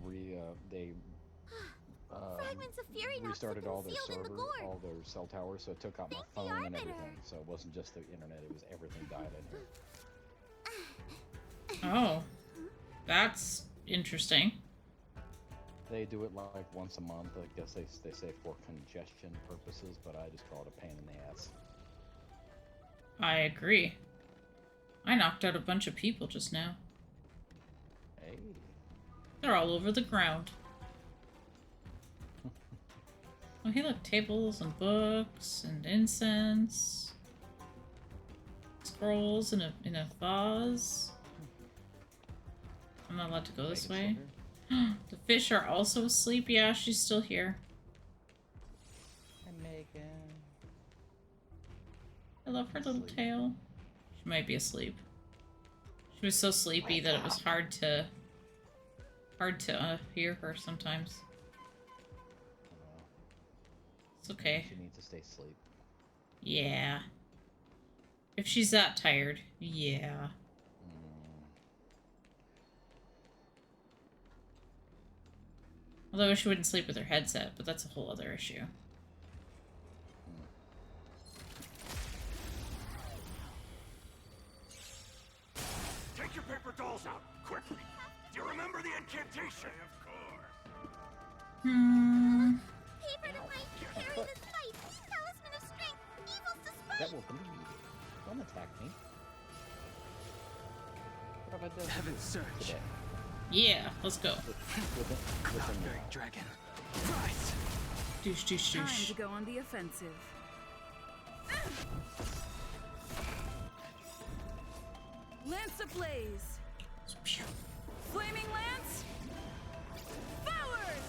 Speaker 7: Fragments of Fury Nox
Speaker 2: restarted all their
Speaker 7: concealed in the
Speaker 2: server,
Speaker 7: gourd.
Speaker 2: all their cell towers, so it took out my
Speaker 7: Thank the
Speaker 2: phone and
Speaker 7: Arbiter.
Speaker 2: everything. So it wasn't just the internet; it was everything died in here.
Speaker 1: Oh. That's interesting.
Speaker 2: They do it like once a month. I guess they say for congestion purposes, but I just call it a pain in the ass.
Speaker 1: I agree. I knocked out a bunch of people just now.
Speaker 2: Hey.
Speaker 1: They're all over the ground. Oh, hey, look, tables and books and incense. Scrolls in a vase. I'm not allowed to go this way. The fish are also asleep. Yeah, she's still here.
Speaker 2: Hi, Megan.
Speaker 1: I love her little tail. She might be asleep. She was so sleepy that it was hard to hear her sometimes. It's okay.
Speaker 2: She needs to stay asleep.
Speaker 1: Yeah. If she's that tired, yeah. Although she wouldn't sleep with her headset, but that's a whole other issue.
Speaker 6: Take your paper dolls out, quickly. Do you remember the incantation? Of course.
Speaker 7: Paper to fight, carry this fight. Talisman of strength, evil's despite.
Speaker 2: That will bleed. Don't attack me. What have I done
Speaker 9: Heaven's Surge.
Speaker 2: today?
Speaker 1: Yeah, let's go.
Speaker 9: Cloudberry Dragon. Rise!
Speaker 1: Douche, douche,
Speaker 4: Time
Speaker 1: douche.
Speaker 4: to go on the offensive. Lance ablaze. Flaming lance. Forward.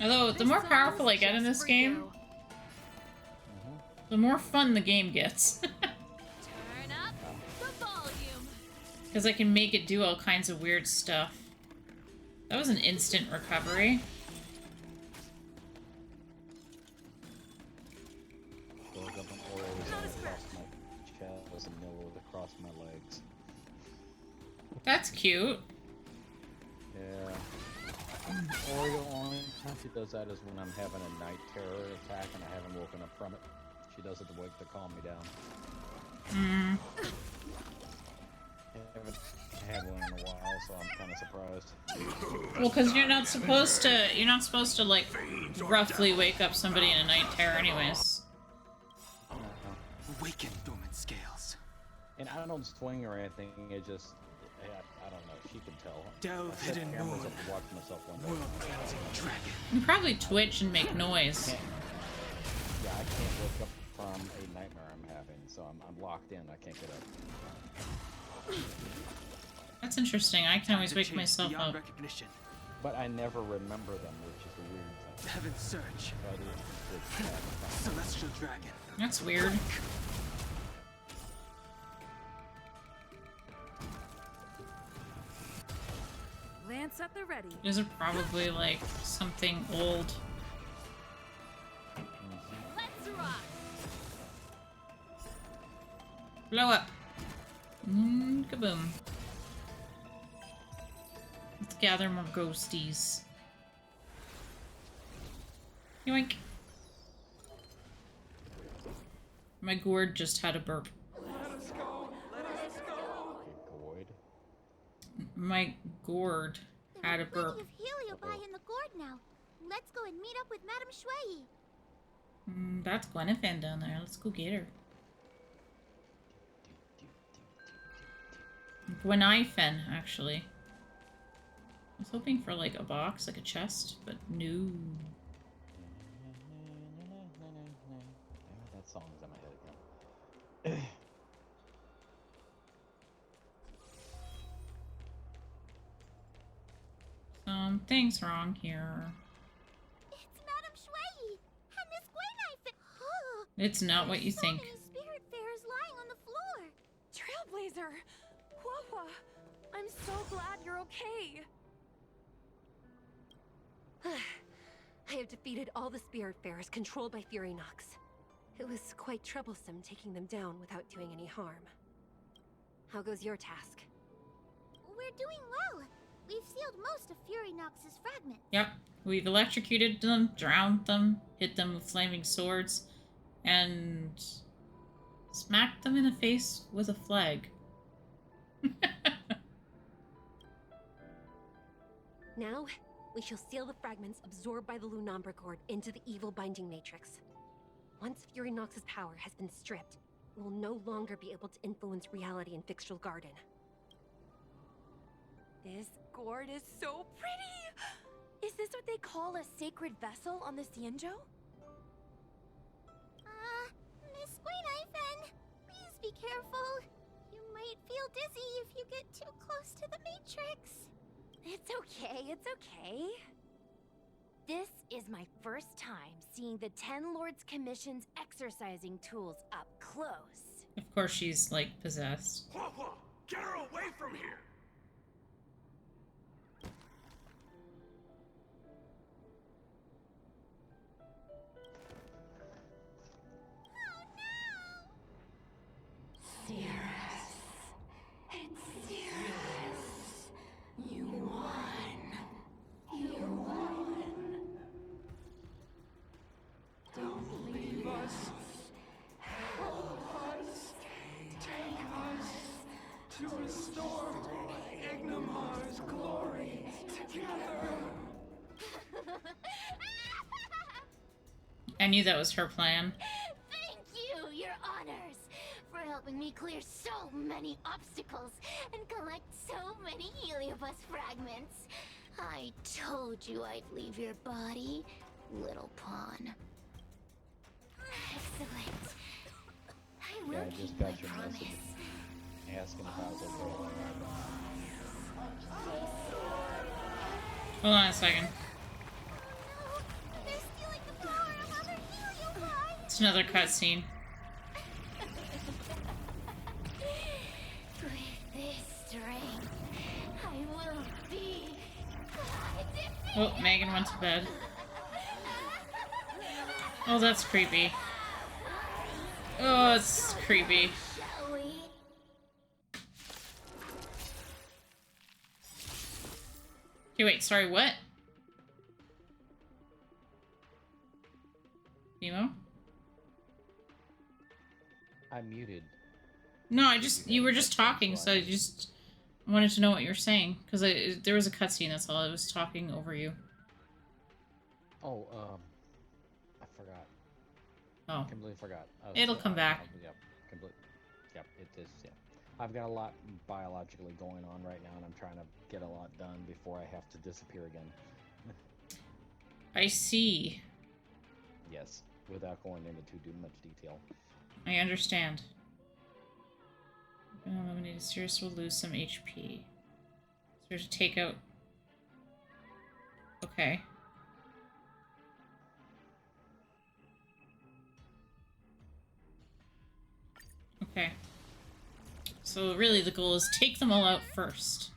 Speaker 1: Although, the more powerful I get in this game, the more fun the game gets.
Speaker 7: Turn up the volume.
Speaker 1: Because I can make it do all kinds of weird stuff. That was an instant recovery.
Speaker 2: Broke up an Oreos across my chest and milled across my legs.
Speaker 1: That's cute.
Speaker 2: Yeah. Oreo only time she does that is when I'm having a night terror attack and I haven't woken up from it. She does it to calm me down. I haven't had one in a while, so I'm kind of surprised.
Speaker 1: Well, because you're not supposed to, like, roughly wake up somebody in a night terror anyways.
Speaker 9: Awaken dormant scales.
Speaker 2: And I don't swing or anything, it just, I don't know, she can tell.
Speaker 9: Delve
Speaker 2: I set
Speaker 9: hidden
Speaker 2: cameras
Speaker 9: moon.
Speaker 2: up to watch myself one day.
Speaker 9: World-bending dragon.
Speaker 1: You probably twitch and make noise.
Speaker 2: Yeah, I can't wake up from a nightmare I'm having, so I'm locked in, I can't get up.
Speaker 1: That's interesting. I can always
Speaker 9: To
Speaker 1: wake
Speaker 9: change
Speaker 1: myself
Speaker 9: beyond
Speaker 1: up.
Speaker 9: recognition.
Speaker 2: But I never remember them, which is a weird thing.
Speaker 9: Heaven's Surge.
Speaker 2: But it's
Speaker 9: Celestial dragon.
Speaker 1: That's weird.
Speaker 4: Lance at the ready.
Speaker 1: These are probably, like, something old.
Speaker 7: Let's rock.
Speaker 1: Blow up. Kaboom. Let's gather more ghosties. Yoink. My gourd just had a burp.
Speaker 2: Void.
Speaker 1: My gourd had a
Speaker 7: There are
Speaker 1: burp.
Speaker 7: plenty of Heliobi in the gourd now. Let's go and meet up with Madame Shui.
Speaker 1: That's Gwenevere down there. Let's go get her. Gwenevere, actually. I was hoping for, like, a box, like a chest, but no.
Speaker 2: That song's in my head again.
Speaker 1: Something's wrong here.
Speaker 7: It's Madame Shui and Miss Gwenevere.
Speaker 1: It's not what you
Speaker 7: So
Speaker 1: think.
Speaker 7: many spiritfarers lying on the floor.
Speaker 11: Trailblazer! Wawa! I'm so glad you're okay! I have defeated all the Spiritfarers controlled by Furynox. It was quite troublesome taking them down without doing any harm. How goes your task?
Speaker 7: We're doing well. We've sealed most of Furynox's fragments.
Speaker 1: Yep. We've electrocuted them, drowned them, hit them with flaming swords, and smacked them in the face with a flag.
Speaker 11: Now, we shall seal the fragments absorbed by the Lunombra cord into the evil binding matrix. Once Furynox's power has been stripped, it will no longer be able to influence reality in Fixtral Garden.
Speaker 12: This gourd is so pretty! Is this what they call a sacred vessel on the Xianzhou?
Speaker 7: Miss Gwenevere, please be careful. You might feel dizzy if you get too close to the Matrix.
Speaker 12: It's okay, it's okay. This is my first time seeing the Ten Lords Commission's exercising tools up close.
Speaker 1: Of course she's, like, possessed.
Speaker 6: Hua Hua, get her away from here!
Speaker 5: Cirrus. It's Cirrus. You
Speaker 13: restore Ignimar's glory together.
Speaker 1: I knew that was her plan.
Speaker 5: Thank you, your honors, for helping me clear so many obstacles and collect so many Heliobus fragments. I told you I'd leave your body, little pawn. Excellent. I will
Speaker 2: Yeah, I just
Speaker 5: keep
Speaker 2: got
Speaker 5: my
Speaker 2: your
Speaker 5: promise.
Speaker 2: message asking if I was okay.
Speaker 1: Hold on a second.
Speaker 7: They're stealing the power of other Heliobi!
Speaker 1: It's another cutscene.
Speaker 5: With this strength, I will be defeated.
Speaker 1: Oh, Megan went to bed. Oh, that's creepy. Oh, it's creepy.
Speaker 5: Shall we?
Speaker 1: Okay, wait, sorry, what? Emo?
Speaker 2: I muted.
Speaker 1: No, you were just talking, so I just wanted to know what you were saying. Because there was a cutscene, that's all. I was talking over you.
Speaker 2: Oh, I forgot.
Speaker 1: Oh.
Speaker 2: Completely forgot.
Speaker 1: It'll come back.
Speaker 2: Yep, Yep, it is, yeah. I've got a lot biologically going on right now, and I'm trying to get a lot done before I have to disappear again.
Speaker 1: I see.
Speaker 2: Yes, without going into too much detail.
Speaker 1: I understand. Eliminated Sirius will lose some HP. So we have to take out... Okay. Okay. So really the goal is take them all out first.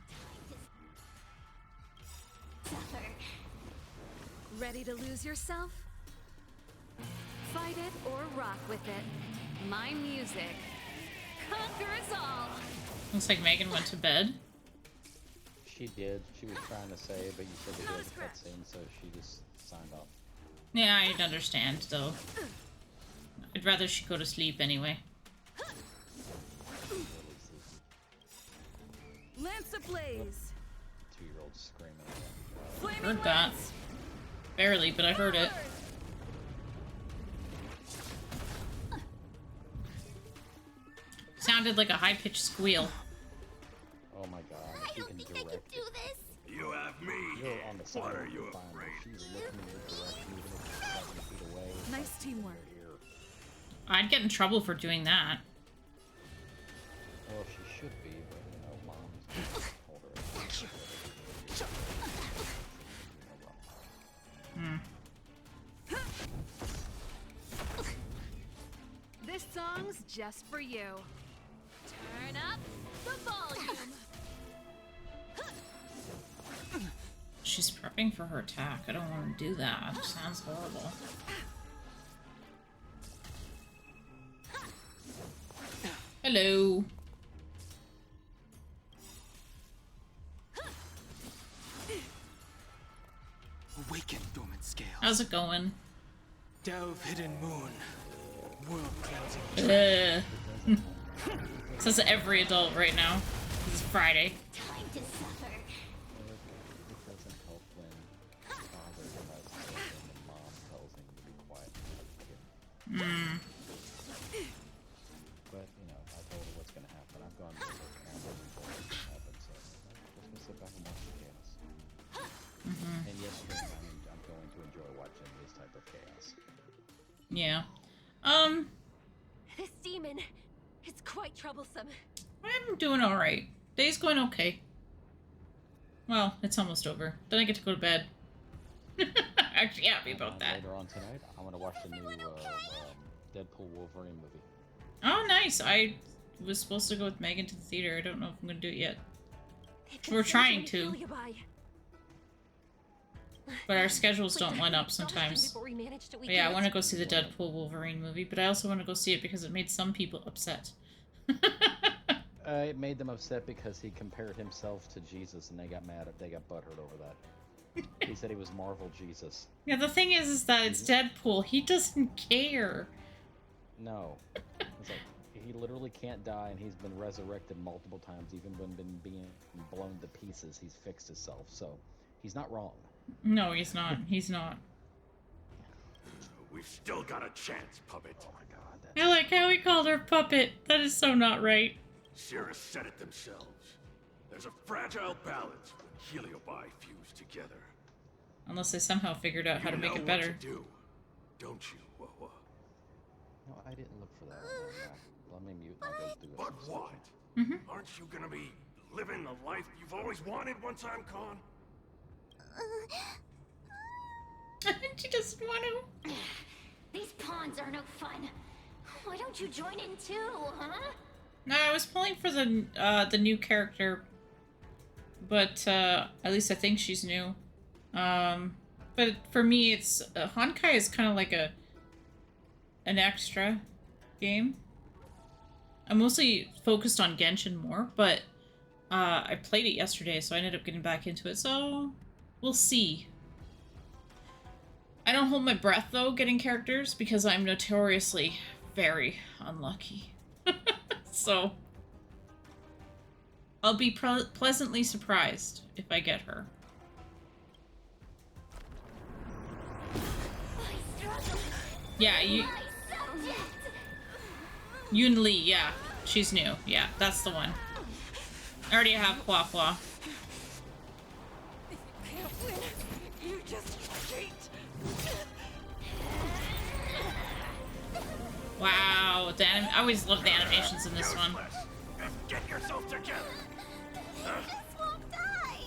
Speaker 4: Ready to lose yourself? Fight it or rock with it. My music conquers all.
Speaker 1: Looks like Megan went to bed.
Speaker 2: She did. She was trying to say, but you said they did a cutscene, so she just signed off.
Speaker 1: Yeah, I'd understand, though. I'd rather she go to sleep anyway.
Speaker 4: Lance ablaze.
Speaker 2: 2-year-old screaming.
Speaker 1: I heard that. Barely, but I heard it. Sounded like a high-pitched squeal.
Speaker 2: Oh my god.
Speaker 7: I don't think I can do this.
Speaker 6: You have me.
Speaker 2: You're on the side.
Speaker 6: What are you
Speaker 2: fine,
Speaker 6: afraid?
Speaker 2: She's looking in your direction, even if she's 7 feet away.
Speaker 4: Nice teamwork.
Speaker 1: I'd get in trouble for doing that.
Speaker 2: Well, she should be, but you know, mom's told her.
Speaker 4: This song's just for you. Turn up the volume.
Speaker 1: She's prepping for her attack. I don't want to do that. It sounds horrible. Hello.
Speaker 9: Awaken, dormant scales.
Speaker 1: How's it going?
Speaker 9: Delve hidden moon. World cleansing.
Speaker 1: Says every adult right now. This is Friday.
Speaker 5: Time to suffer.
Speaker 2: It doesn't help when father tries to say and mom tells him to be quiet. But, you know, I told her what's going to happen. I've gone through it, and I'm looking forward to what happens, so I'm just going to sit back and watch the chaos. And yes, I'm going to enjoy watching this type of chaos.
Speaker 1: Yeah.
Speaker 11: This demon is quite troublesome.
Speaker 1: I'm doing alright. Day's going okay. Well, it's almost over. Then I get to go to bed. Actually happy about that.
Speaker 2: Later on tonight, I'm going to watch the new Deadpool Wolverine movie.
Speaker 1: Oh, nice. I was supposed to go with Megan to the theater. I don't know if I'm going to do it yet. We're trying to. But our schedules don't line up sometimes. But yeah, I want to go see the Deadpool Wolverine movie, but I also want to go see it because it made some people upset.
Speaker 2: It made them upset because he compared himself to Jesus, and they got mad. They got butthurt over that. He said he was Marvel Jesus.
Speaker 1: Yeah, the thing is that it's Deadpool. He doesn't care.
Speaker 2: No. It's like, He literally can't die, and he's been resurrected multiple times. Even when being blown to pieces, he's fixed himself. So he's not wrong.
Speaker 1: No, he's not. He's not.
Speaker 6: We've still got a chance, Puppet.
Speaker 2: Oh my god.
Speaker 1: I like how he called her Puppet. That is so not right.
Speaker 6: Cirrus said it themselves. There's a fragile balance when heliobi fuse together.
Speaker 1: Unless they somehow figured out how to make it better.
Speaker 6: What to do, don't you, Wawa?
Speaker 2: No, I didn't look for that. Let me mute. I'll go do it.
Speaker 6: But what? Aren't you gonna be living the life you've always wanted once I'm gone?
Speaker 1: She doesn't want to.
Speaker 5: These pawns are no fun. Why don't you join in too, huh?
Speaker 1: No, I was pulling for the new character, but at least I think she's new. But for me, it's Honkai is kind of like an extra game. I'm mostly focused on Genshin more, but I played it yesterday, so I ended up getting back into it. So we'll see. I don't hold my breath though getting characters because I'm notoriously very unlucky. So I'll be pleasantly surprised if I get her. Yeah, Yun Li, yeah. She's new. Yeah, that's the one. I already have Hua Hua.
Speaker 13: You just cheat.
Speaker 1: Wow, I always love the animations in this one.
Speaker 6: Get yourself together.
Speaker 7: This won't die.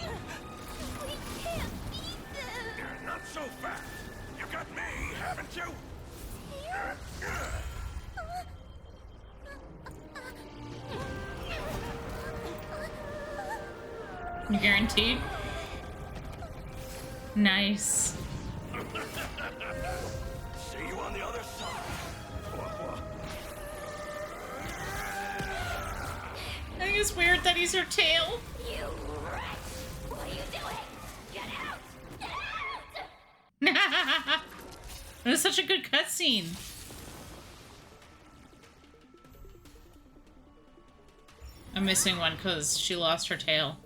Speaker 7: We can't beat them.
Speaker 6: Not so fast. You got me, haven't you?
Speaker 1: You guaranteed? Nice.
Speaker 6: See you on the other side.
Speaker 1: I think it's weird that he's her tail.
Speaker 5: You wretch! What are you doing? Get out! Get out!
Speaker 1: That was such a good cutscene. I'm missing one because she lost her tail.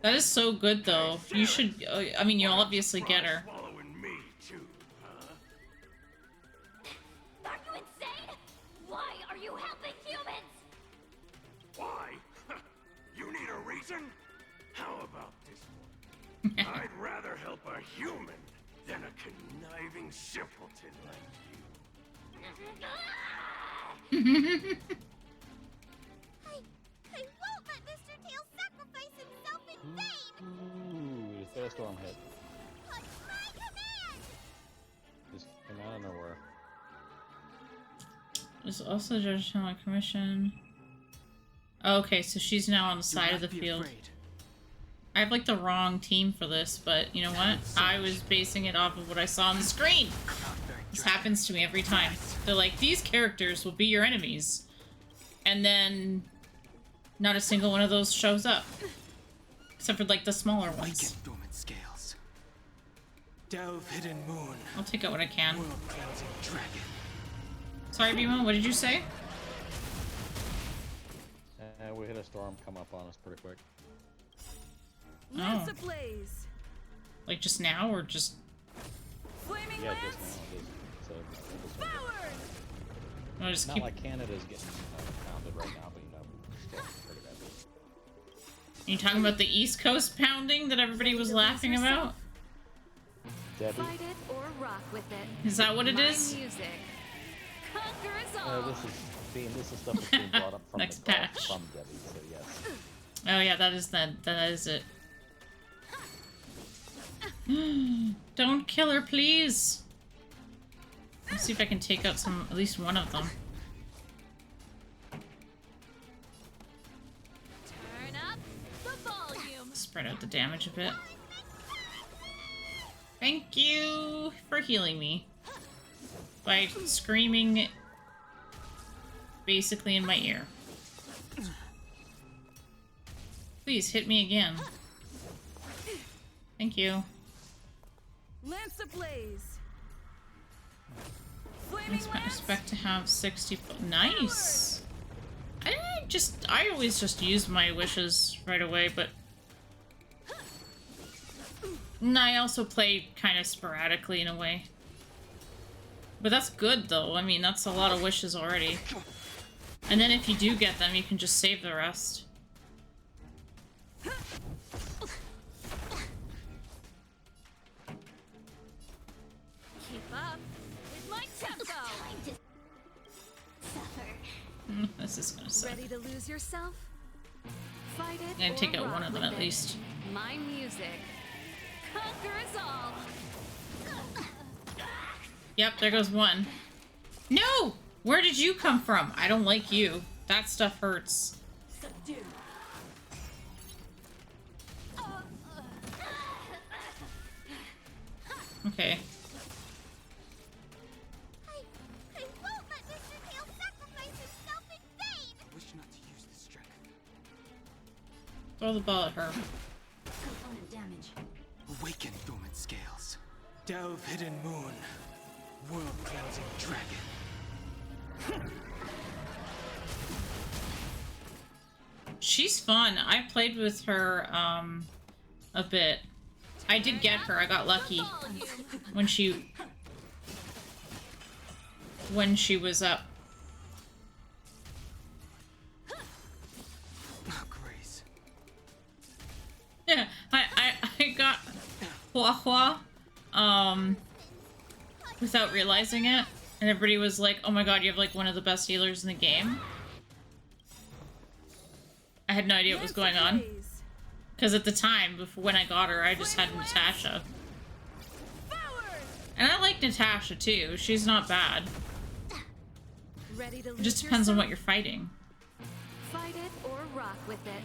Speaker 1: That is so good, though. You should. I mean, you'll obviously get her.
Speaker 6: Following me too, huh?
Speaker 5: Are you insane? Why are you helping humans?
Speaker 6: Why? You need a reason? How about this one? I'd rather help a human than a conniving simpleton like you.
Speaker 7: I won't let Mr. Tail sacrifice himself in vain!
Speaker 2: Ooh, the Thunderstorm hit.
Speaker 7: But my command!
Speaker 2: Just came out of nowhere.
Speaker 1: There's also Judge Channel Commission. Okay, so she's now on the side of the field. I have like the wrong team for this, but you know what? I was basing it off of what I saw on the screen. This happens to me every time. They're like, these characters will be your enemies. And then not a single one of those shows up. Except for like the smaller ones.
Speaker 9: Dormant scales. Delve hidden moon.
Speaker 1: I'll take out what I can.
Speaker 9: World cleansing dragon.
Speaker 1: Sorry, Bimo, what did you say?
Speaker 2: We hit a storm come up on us pretty quick.
Speaker 1: Oh.
Speaker 4: Ablaze.
Speaker 1: Like just now or just...
Speaker 4: Flaming
Speaker 2: Yeah,
Speaker 4: lance.
Speaker 2: just now. Just,
Speaker 4: Forward.
Speaker 1: No, just
Speaker 2: not
Speaker 1: keep...
Speaker 2: like Canada's getting pounded right now, but still pretty bad.
Speaker 1: Are you talking about the East Coast pounding that everybody was laughing about?
Speaker 2: Debbie?
Speaker 11: Fight it or rock with it.
Speaker 1: Is that what it is?
Speaker 11: Music. Conquer us all.
Speaker 2: This is stuff that's being brought up from
Speaker 1: Next
Speaker 2: the
Speaker 1: patch.
Speaker 2: from Debbie, so yes.
Speaker 1: Oh yeah, that is it. Don't kill her, please. Let's see if I can take out at least one of them.
Speaker 12: Turn up the volume.
Speaker 1: Spread out the damage a bit. Thank you for healing me by screaming basically in my ear. Please hit me again. Thank you.
Speaker 4: Lance ablaze.
Speaker 1: I
Speaker 4: Flaming lance.
Speaker 1: expect to have 60. Nice. I always just use my wishes right away, but and I also play kind of sporadically in a way. But that's good though. I mean, that's a lot of wishes already. And then if you do get them, you can just save the rest.
Speaker 12: Keep up with my tempo.
Speaker 1: This is gonna suck.
Speaker 11: Ready to lose yourself? Fight it.
Speaker 1: I'm gonna take
Speaker 11: or
Speaker 1: out one
Speaker 11: rock
Speaker 1: of them
Speaker 11: with
Speaker 1: at
Speaker 11: it.
Speaker 1: least.
Speaker 12: My music conquers all.
Speaker 1: Yep, there goes one. No! Where did you come from? I don't like you. That stuff hurts.
Speaker 10: Subdue.
Speaker 1: Okay.
Speaker 7: I won't let Mr. Tail sacrifice himself in vain!
Speaker 9: Wish not to use this strength.
Speaker 1: Throw the ball at her.
Speaker 8: Component damage.
Speaker 9: Awaken dormant scales. Delve hidden moon. World cleansing dragon.
Speaker 1: She's fun. I played with her a bit. I did get her. I got lucky when she was up.
Speaker 9: Oh, Grace.
Speaker 1: Yeah, I got Hua Hua without realizing it, and everybody was like, "Oh my god, you have like one of the best healers in the game." I had no idea what was going on. Because at the time, before when I got her, I just had Natasha. And I like Natasha too. She's not bad.
Speaker 11: Ready to
Speaker 1: It just depends on what you're fighting.
Speaker 12: Fight it or rock with it.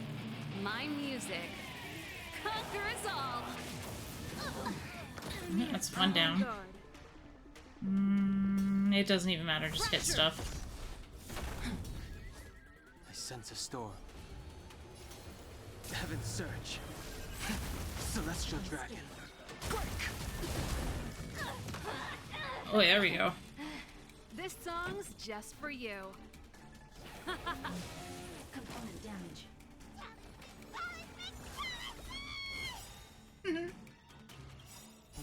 Speaker 12: My music conquers all.
Speaker 1: Yeah, that's one down. It doesn't even matter. Just hit stuff.
Speaker 9: I sense a storm. Heaven's surge. Celestial dragon.
Speaker 1: Oh, there we go.
Speaker 11: This song's just for you.
Speaker 8: Component damage.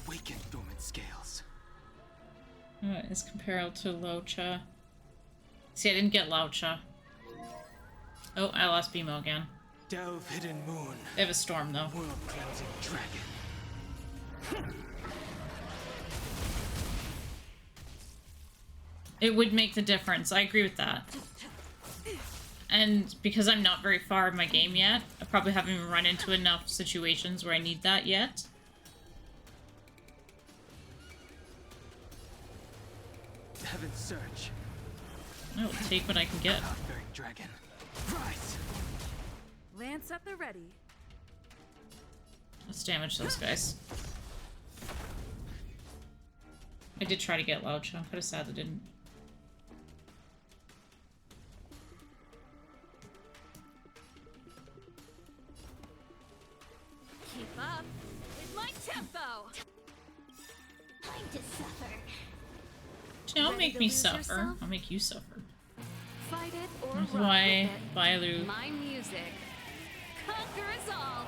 Speaker 9: Awaken dormant scales.
Speaker 1: Is comparable to Laucha. See, I didn't get Laucha. Oh, I lost BMO again.
Speaker 9: Delve hidden moon.
Speaker 1: They have a storm though.
Speaker 9: World cleansing dragon.
Speaker 1: It would make the difference. I agree with that. And because I'm not very far in my game yet, I probably haven't even run into enough situations where I need that yet.
Speaker 9: Heaven's surge.
Speaker 1: I will take what I can get.
Speaker 9: Bearing dragon. Rise.
Speaker 4: Lance at the ready.
Speaker 1: Let's damage those guys. I did try to get Laucha. I'm kind of sad that didn't.
Speaker 12: Keep up with my tempo.
Speaker 5: Time to suffer.
Speaker 1: Don't
Speaker 11: Ready
Speaker 1: make
Speaker 11: to
Speaker 1: me
Speaker 11: lose
Speaker 1: suffer.
Speaker 11: yourself?
Speaker 1: I'll make you suffer.
Speaker 11: Fight it or
Speaker 1: That's
Speaker 11: rock
Speaker 1: why
Speaker 11: with it.
Speaker 1: Bailu.
Speaker 12: My music conquers all.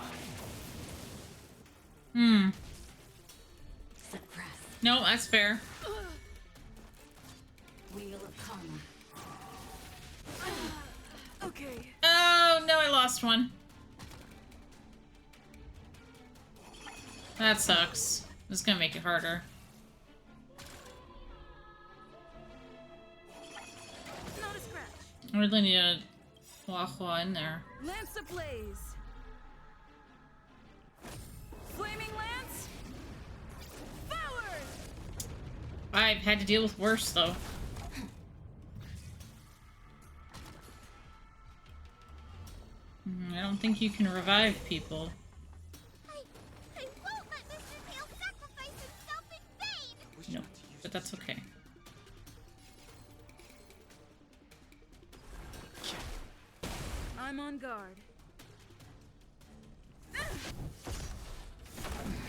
Speaker 8: Suppress.
Speaker 1: No, that's fair.
Speaker 8: Wheel of karma.
Speaker 4: Okay.
Speaker 1: Oh, no, I lost one. That sucks. This is gonna make it harder.
Speaker 4: Not a scratch.
Speaker 1: I really need a Hua Hua in there.
Speaker 4: Lance ablaze. Flaming lance. Forward.
Speaker 1: I've had to deal with worse, though. I don't think you can revive people.
Speaker 7: I won't let Mr. Tail sacrifice himself in vain!
Speaker 1: No, but that's okay.
Speaker 4: I'm on guard.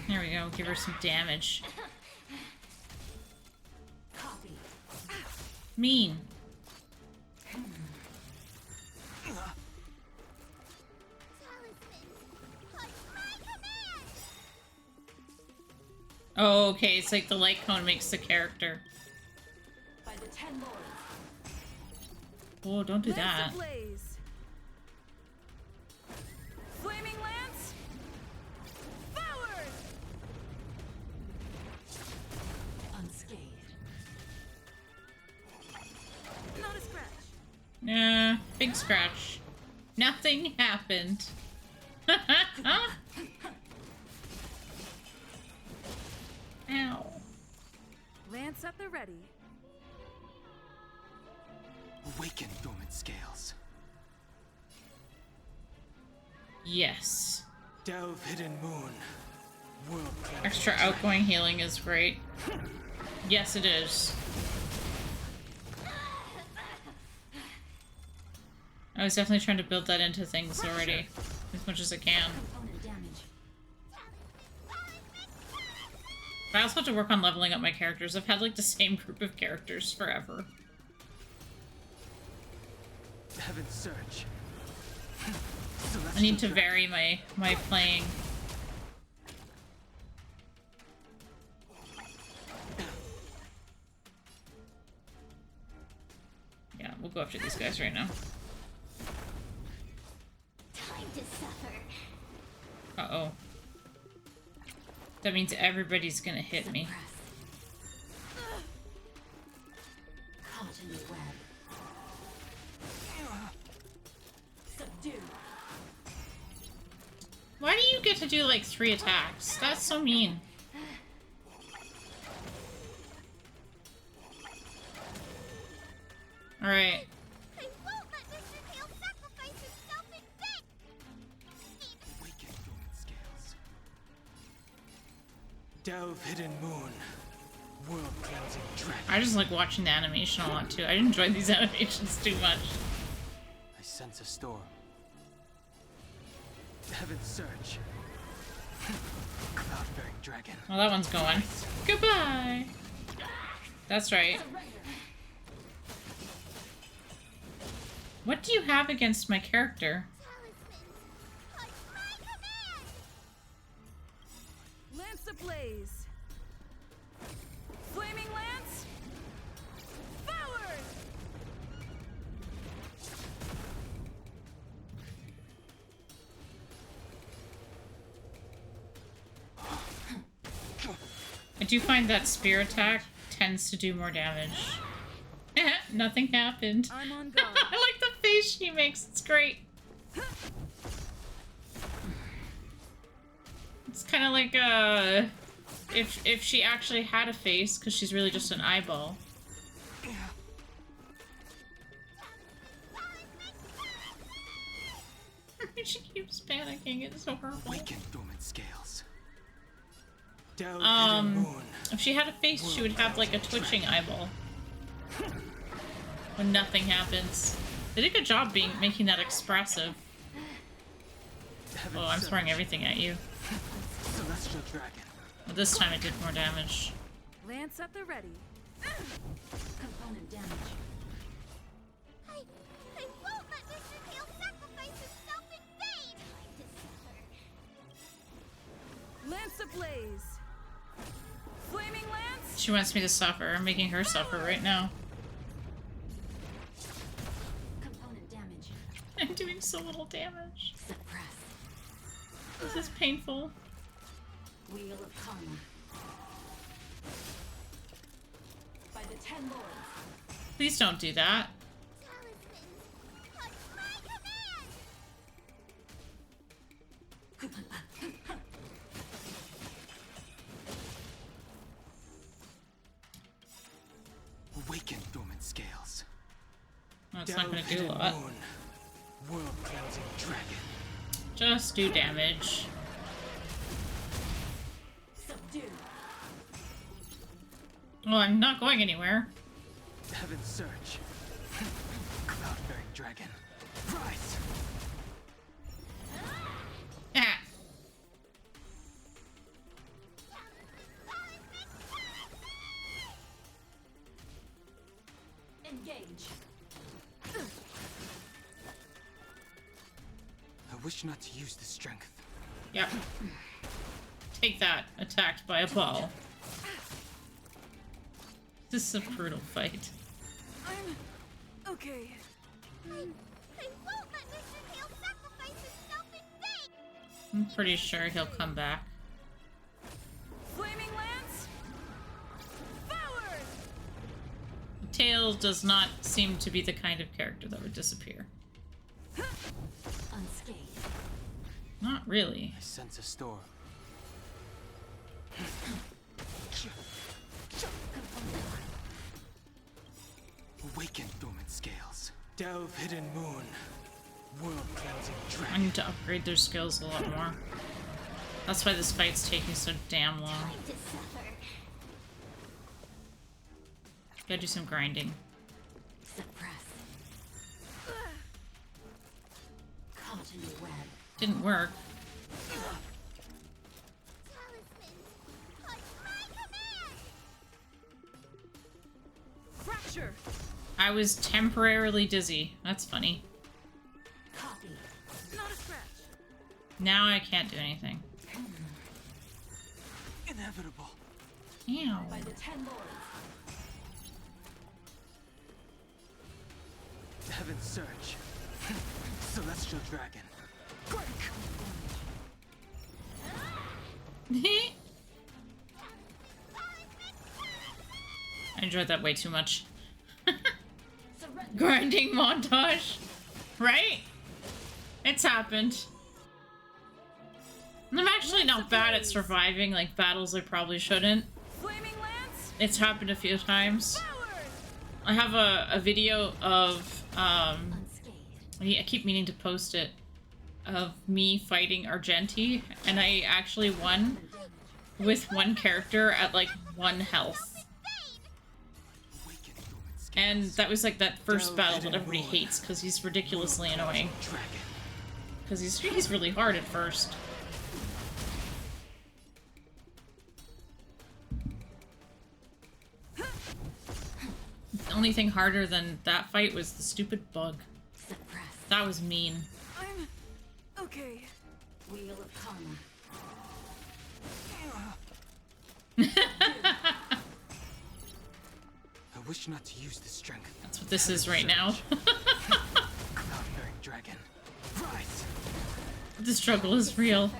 Speaker 1: There we go. Give her some damage. Mean. Oh, okay, it's like the light cone makes the character.
Speaker 8: By the 10 lords.
Speaker 1: Oh, don't do that.
Speaker 13: Ablaze. Flaming lance. Forward.
Speaker 8: Unscathed.
Speaker 13: Not a scratch.
Speaker 1: Yeah, big scratch. Nothing happened. Ow.
Speaker 13: Lance at the ready.
Speaker 9: Awaken dormant scales.
Speaker 1: Yes.
Speaker 9: Delve hidden moon. World
Speaker 1: Extra outgoing healing is great. Yes, it is. I was definitely trying to build that into things already, as much as I can.
Speaker 8: Component damage.
Speaker 1: But I also have to work on leveling up my characters. I've had like the same group of characters forever.
Speaker 9: Heaven's Surge.
Speaker 1: I need to vary my playing. Yeah, we'll go after these guys right now.
Speaker 5: Time to suffer.
Speaker 1: Uh-oh. That means everybody's gonna hit me.
Speaker 8: Caught in the web. Subdue.
Speaker 1: Why do you get to do like 3 attacks? That's so mean. Alright.
Speaker 7: I won't let Mr. Tail sacrifice himself in vain!
Speaker 9: Awaken dormant scales. Delve hidden moon. World cleansing dragon.
Speaker 1: I just like watching the animation a lot too. I enjoy these animations too much.
Speaker 9: I sense a storm. Heaven's Surge. Cloud-bearing dragon.
Speaker 1: Well, that one's going. Goodbye! That's right. What do you have against my character?
Speaker 13: Lance ablaze. Flaming lance. Forward.
Speaker 1: I do find that spear attack tends to do more damage. Nothing happened.
Speaker 13: I'm on guard.
Speaker 1: I like the face she makes. It's great. It's kind of like if she actually had a face, because she's really just an eyeball. She keeps panicking. It's so horrible.
Speaker 9: Awaken dormant scales. Delve hidden moon.
Speaker 1: If she had a face, she would have like a twitching eyeball. When nothing happens. They did a good job making that expressive. Oh, I'm throwing everything at you.
Speaker 9: Celestial dragon.
Speaker 1: But this time it did more damage.
Speaker 13: Lance at the ready.
Speaker 8: Component damage.
Speaker 7: I won't let Mr. Tail sacrifice himself in vain!
Speaker 13: Lance ablaze. Flaming lance.
Speaker 1: She wants me to suffer. I'm making her suffer right now.
Speaker 8: Component damage.
Speaker 1: I'm doing so little damage.
Speaker 8: Suppress.
Speaker 1: This is painful.
Speaker 8: Wheel of Karma. By the 10 lords.
Speaker 1: Please don't do that.
Speaker 9: Awaken dormant scales.
Speaker 1: No, it's not gonna do a
Speaker 9: Delve
Speaker 1: lot.
Speaker 9: hidden moon. World cleansing dragon.
Speaker 1: Just do damage.
Speaker 8: Subdue.
Speaker 1: Well, I'm not going anywhere.
Speaker 9: Heaven's Surge. Cloud-bearing dragon. Rise.
Speaker 1: Ah.
Speaker 9: I wish not to use the strength.
Speaker 1: Yep. Take that. Attacked by a ball. This is a brutal fight.
Speaker 13: I'm okay.
Speaker 7: I won't let Mr. Tail sacrifice himself in vain!
Speaker 1: I'm pretty sure he'll come back.
Speaker 13: Flaming lance. Forward.
Speaker 1: Tails does not seem to be the kind of character that would disappear.
Speaker 8: Unscathed.
Speaker 1: Not really.
Speaker 9: I sense a storm. Awaken dormant scales. Delve hidden moon. World cleansing
Speaker 1: I
Speaker 9: dragon.
Speaker 1: need to upgrade their skills a lot more. That's why this fight's taking so damn long.
Speaker 5: Time to suffer.
Speaker 1: Gotta do some grinding.
Speaker 8: Suppress. Caught in the web.
Speaker 1: Didn't work.
Speaker 7: Talismans, at my command!
Speaker 13: Fracture.
Speaker 1: I was temporarily dizzy. That's funny.
Speaker 8: Copy.
Speaker 13: Not a scratch.
Speaker 1: Now I can't do anything.
Speaker 9: Inevitable.
Speaker 1: Ew.
Speaker 8: By the 10 lords.
Speaker 9: Heaven's Surge. Celestial dragon. Break!
Speaker 1: I enjoyed that way too much. Grinding montage. Right? It's happened. I'm actually not bad at surviving like battles I probably shouldn't.
Speaker 13: Flaming lance.
Speaker 1: It's happened a few times.
Speaker 13: Forward.
Speaker 1: I have a video of
Speaker 8: Unscathed.
Speaker 1: I keep meaning to post it, of me fighting Argenti, and I actually won with one character at like 1 health.
Speaker 9: Awaken dormant scales.
Speaker 1: And that was like that first
Speaker 9: Delve
Speaker 1: battle that
Speaker 9: hidden
Speaker 1: everybody
Speaker 9: moon.
Speaker 1: hates because he's ridiculously
Speaker 9: World
Speaker 1: annoying.
Speaker 9: cleansing dragon.
Speaker 1: Because he's really hard at first. The only thing harder than that fight was the stupid bug.
Speaker 8: Suppress.
Speaker 1: That was mean.
Speaker 13: I'm okay.
Speaker 8: Wheel of karma.
Speaker 9: I wish not to use the strength.
Speaker 1: That's what this is right now.
Speaker 9: Cloud-bearing dragon. Rise!
Speaker 1: The struggle is real.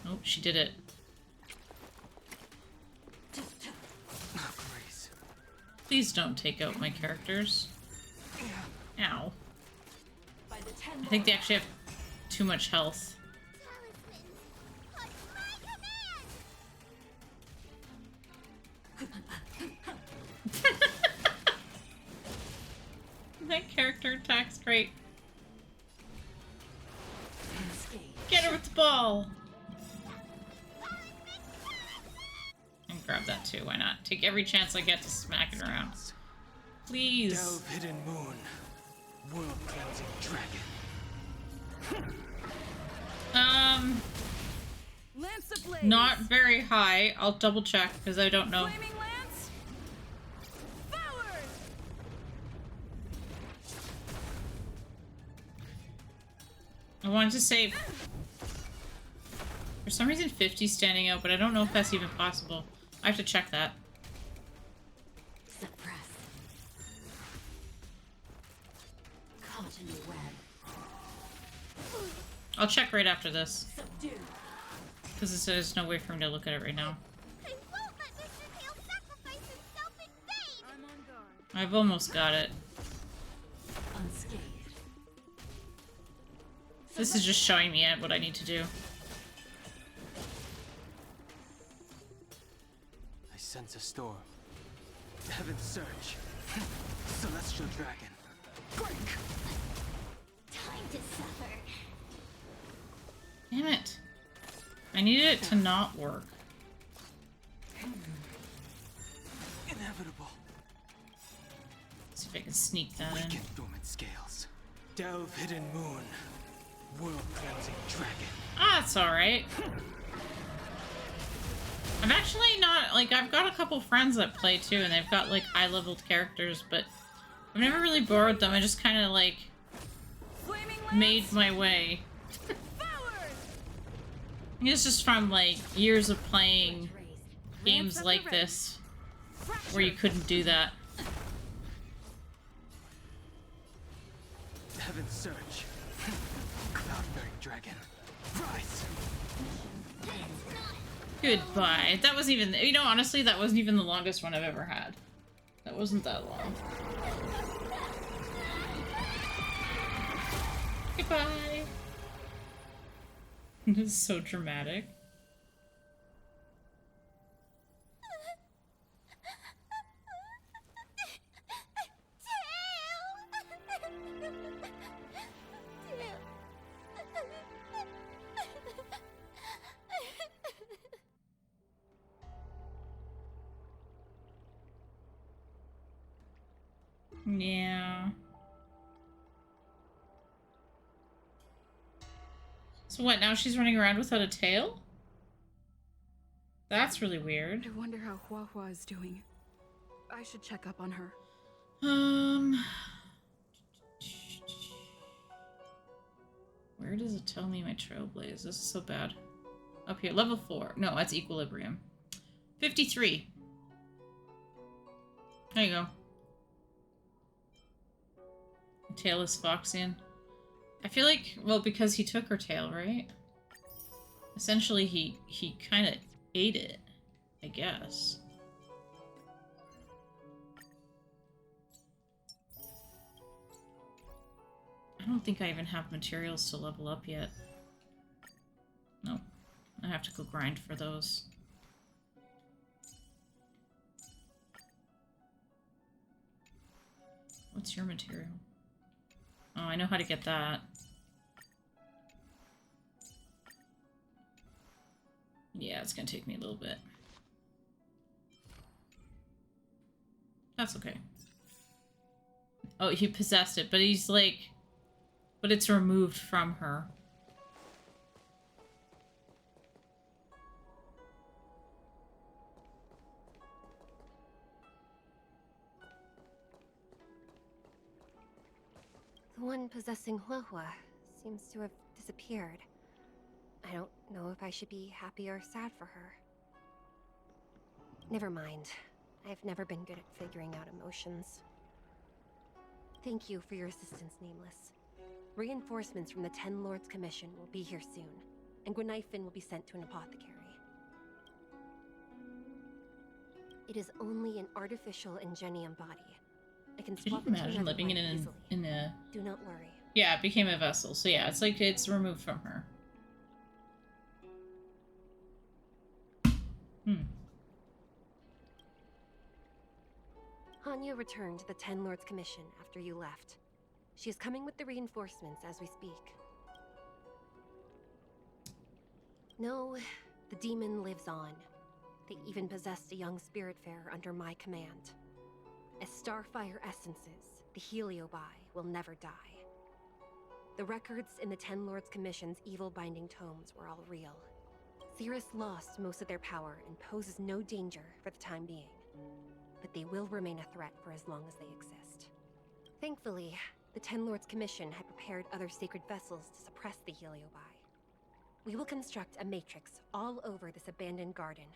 Speaker 1: Oh, she did it.
Speaker 9: Oh, grace.
Speaker 1: Please don't take out my characters. Ow.
Speaker 8: By the 10
Speaker 1: I think they actually have too much health.
Speaker 7: Talismans, at my command!
Speaker 1: That character attack's great.
Speaker 8: Unscathed.
Speaker 1: Get her with the ball! And grab that too, why not? Take every chance I get to smack it around. Please.
Speaker 9: Delve hidden moon. World cleansing dragon.
Speaker 13: Lance ablaze.
Speaker 1: Not very high. I'll double check because I don't know.
Speaker 13: Flaming lance. Forward.
Speaker 1: I wanted to say for some reason 50's standing out, but I don't know if that's even possible. I have to check that.
Speaker 8: Suppress. Caught in the web.
Speaker 1: I'll check right after this
Speaker 8: Subdue.
Speaker 1: because there's no way for me to look at it right now.
Speaker 7: I won't let Mr. Tail sacrifice himself in vain!
Speaker 13: I'm on guard.
Speaker 1: I've almost got it.
Speaker 8: Unscathed.
Speaker 1: This is just showing me what I need to do.
Speaker 9: I sense a storm. Heaven's Surge. Celestial dragon. Break!
Speaker 5: Time to suffer.
Speaker 1: Damn it. I needed it to not work.
Speaker 9: Inevitable.
Speaker 1: See if I can sneak that in.
Speaker 9: Awaken dormant scales. Delve hidden moon. World cleansing dragon.
Speaker 1: Ah, it's alright. I'm actually not, like, I've got a couple friends that play too, and they've got, like, high-leveled characters, but I've never really borrowed them. I just kind of like made my way. I guess just from like years of playing games like this, where you couldn't do that.
Speaker 9: Heaven surge. Cloud-bearing dragon. Rise.
Speaker 1: Goodbye. That wasn't even, you know, honestly, that wasn't even the longest one I've ever had. That wasn't that long. Goodbye. This is so dramatic. Yeah. So what, now she's running around without a tail? That's really weird.
Speaker 13: I wonder how Hua Hua is doing. I should check up on her.
Speaker 1: Where does it tell me my trailblaze? This is so bad. Up here, level 4. No, that's equilibrium. 53. There you go. Tailless Foxian. I feel like, well, because he took her tail, right? Essentially, he kind of ate it, I guess. I don't think I even have materials to level up yet. Nope. I have to go grind for those. What's your material? Oh, I know how to get that. Yeah, it's gonna take me a little bit. That's okay. Oh, he possessed it, but he's like... But it's removed from her.
Speaker 11: The one possessing Huahua seems to have disappeared. I don't know if I should be happy or sad for her. Never mind. I've never been good at figuring out emotions. Thank you for your assistance, Nameless. Reinforcements from the Ten Lords Commission will be here soon, and Gwenifin will be sent to an apothecary. It is only an artificial ingenium body. I can
Speaker 1: Could you
Speaker 11: swap it to
Speaker 1: imagine
Speaker 11: another
Speaker 1: living
Speaker 11: body
Speaker 1: in a...
Speaker 11: Do not worry.
Speaker 1: Yeah, it became a vessel. So yeah, it's like it's removed from her.
Speaker 11: Hanya returned to the Ten Lords Commission after you left. She is coming with the reinforcements as we speak. No, the demon lives on. They even possessed a young Spiritfarer under my command. As Starfire essences, the Heliobi will never die. The records in the Ten Lords Commission's evil binding tomes were all real. Cirrus lost most of their power and poses no danger for the time being. But they will remain a threat for as long as they exist. Thankfully, the Ten Lords Commission had prepared other sacred vessels to suppress the Heliobi. We will construct a matrix all over this abandoned garden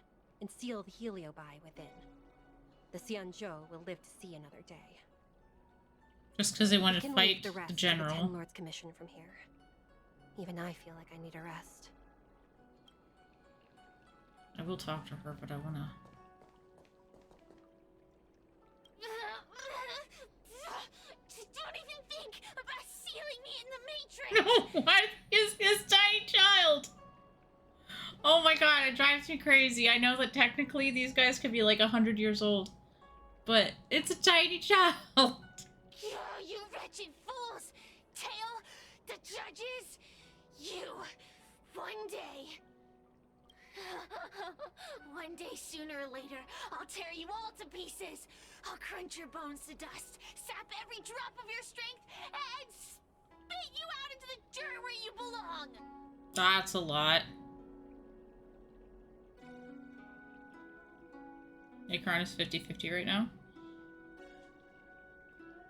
Speaker 11: and seal the Heliobi within. The Xianzhou will live to see another day.
Speaker 1: Just because they want to fight
Speaker 11: the rest
Speaker 1: the
Speaker 11: of
Speaker 1: general.
Speaker 11: the Ten Lords Commission from here. Even I feel like I need a rest.
Speaker 1: I will talk to her, but I want to...
Speaker 12: Don't even think about sealing me in the Matrix!
Speaker 1: No, what is his tiny child? Oh my god, it drives me crazy. I know that technically these guys could be like 100 years old, but it's a tiny child.
Speaker 12: You wretched fools! Tail, the judges, you, one day... One day, sooner or later, I'll tear you all to pieces. I'll crunch your bones to dust, sap every drop of your strength, and spit you out into the dirt where you belong.
Speaker 1: That's a lot. Acorn is 50-50 right now.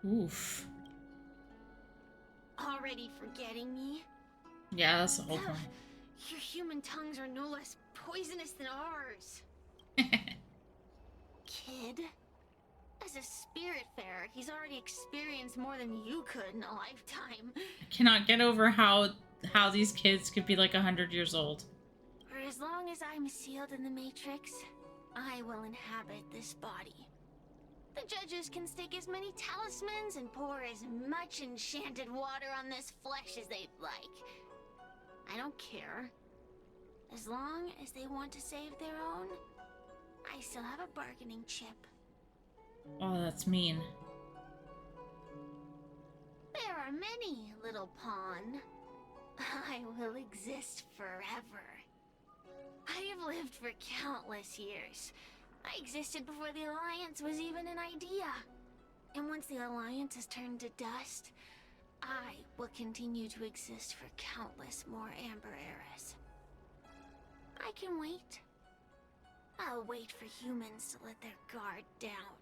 Speaker 1: Oof.
Speaker 12: Already forgetting me?
Speaker 1: Yeah, that's the whole
Speaker 12: Ugh,
Speaker 1: point.
Speaker 12: your human tongues are no less poisonous than ours. Kid? As a spiritfarer, he's already experienced more than you could in a lifetime.
Speaker 1: I cannot get over how these kids could be like 100 years old.
Speaker 12: For as long as I'm sealed in the Matrix, I will inhabit this body. The judges can stake as many talismans and pour as much enchanted water on this flesh as they'd like. I don't care. As long as they want to save their own, I still have a bargaining chip.
Speaker 1: Oh, that's mean.
Speaker 12: There are many, little pawn. I will exist forever. I have lived for countless years. I existed before the Alliance was even an idea. And once the Alliance has turned to dust, I will continue to exist for countless more Amber eras. I can wait. I'll wait for humans to let their guard down.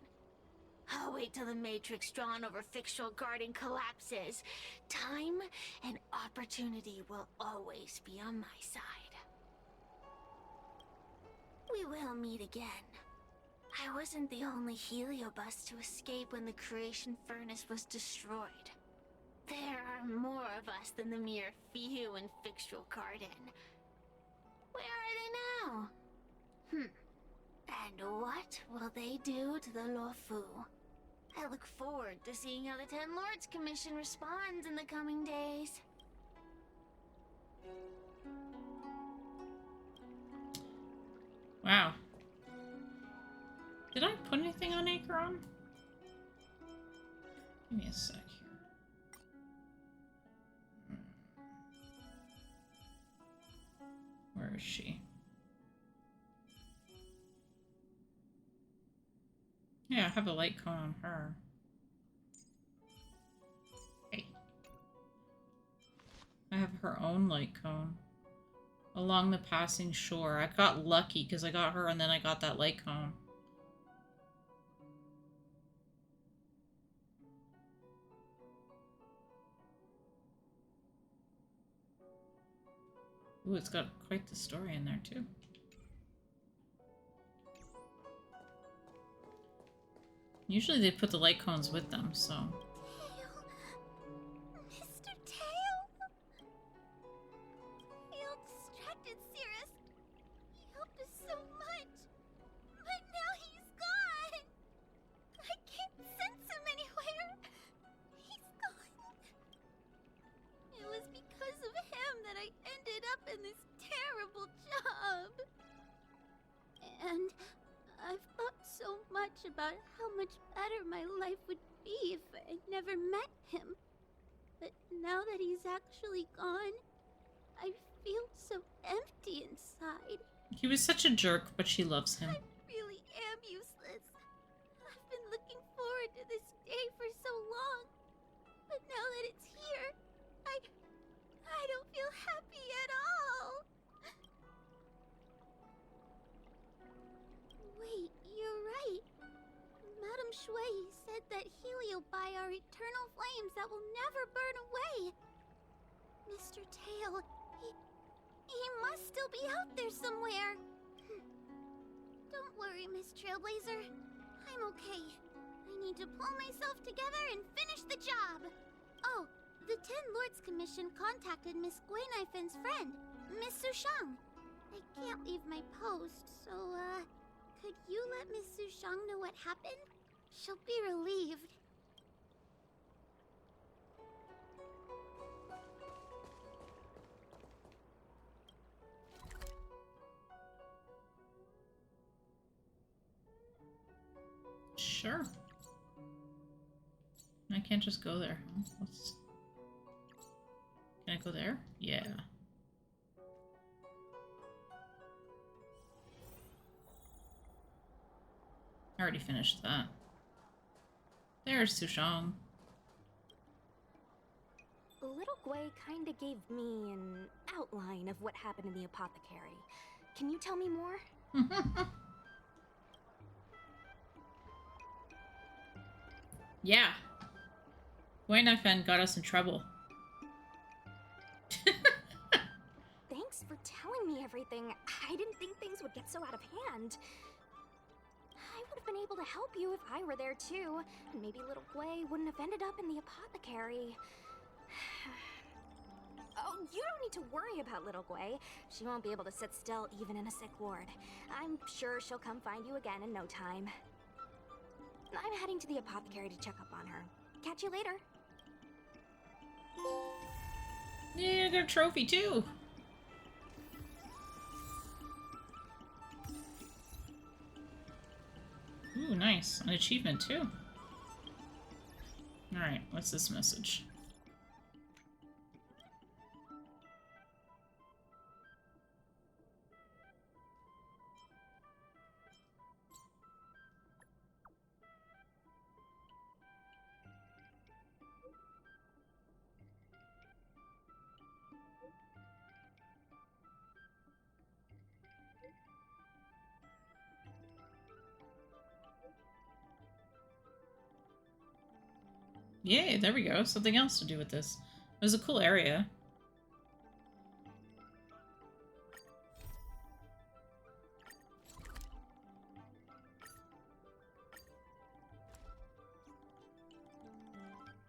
Speaker 12: I'll wait till the Matrix drawn over Fixtural Garden collapses. Time and opportunity will always be on my side. We will meet again. I wasn't the only heliobus to escape when the creation furnace was destroyed. There are more of us than the mere few in Fixtural Garden. Where are they now? And what will they do to the Luofu? I look forward to seeing how the Ten Lords Commission responds in the coming days.
Speaker 1: Wow. Did I put anything on Acheron? Give me a sec here. Where is she? Yeah, I have a light cone on her. Hey. I have her own light cone. Along the passing shore. I got lucky because I got her and then I got that light cone. Ooh, it's got quite the story in there too. Usually they put the light cones with them, so...
Speaker 7: Mr. Tail? Tail distracted Cirrus. He helped us so much. But now he's gone. I can't sense him anywhere. He's gone. It was because of him that I ended up in this terrible job. And I've thought so much about how much better my life would be if I never met him. But now that he's actually gone, I feel so empty inside.
Speaker 1: He was such a jerk, but she loves him.
Speaker 7: I really am useless. I've been looking forward to this day for so long. But now that it's here, I don't feel happy at all. Wait, you're right. Madame Shui said that heliobi are eternal flames that will never burn away. Mr. Tail, he must still be out there somewhere. Don't worry, Miss Trailblazer. I'm okay. I need to pull myself together and finish the job. Oh, the Ten Lords Commission contacted Miss Guinifen's friend, Miss Sushang. I can't leave my post, so, could you let Miss Sushang know what happened? She'll be relieved.
Speaker 1: Sure. I can't just go there, huh? Can I go there? Yeah. I already finished that. There's Sushang.
Speaker 11: Little Gui kinda gave me an outline of what happened in the apothecary. Can you tell me more?
Speaker 1: Yeah. White Knife Man got us in trouble.
Speaker 14: Thanks for telling me everything. I didn't think things would get so out of hand. I would have been able to help you if I were there too. And maybe little Gwei wouldn't have ended up in the apothecary. Oh, you don't need to worry about little Gwei. She won't be able to sit still even in a sick ward. I'm sure she'll come find you again in no time. I'm heading to the apothecary to check up on her. Catch you later.
Speaker 1: Yeah, I got a trophy too. Ooh, nice. An achievement too. Alright, what's this message? Yay, there we go. Something else to do with this. It was a cool area.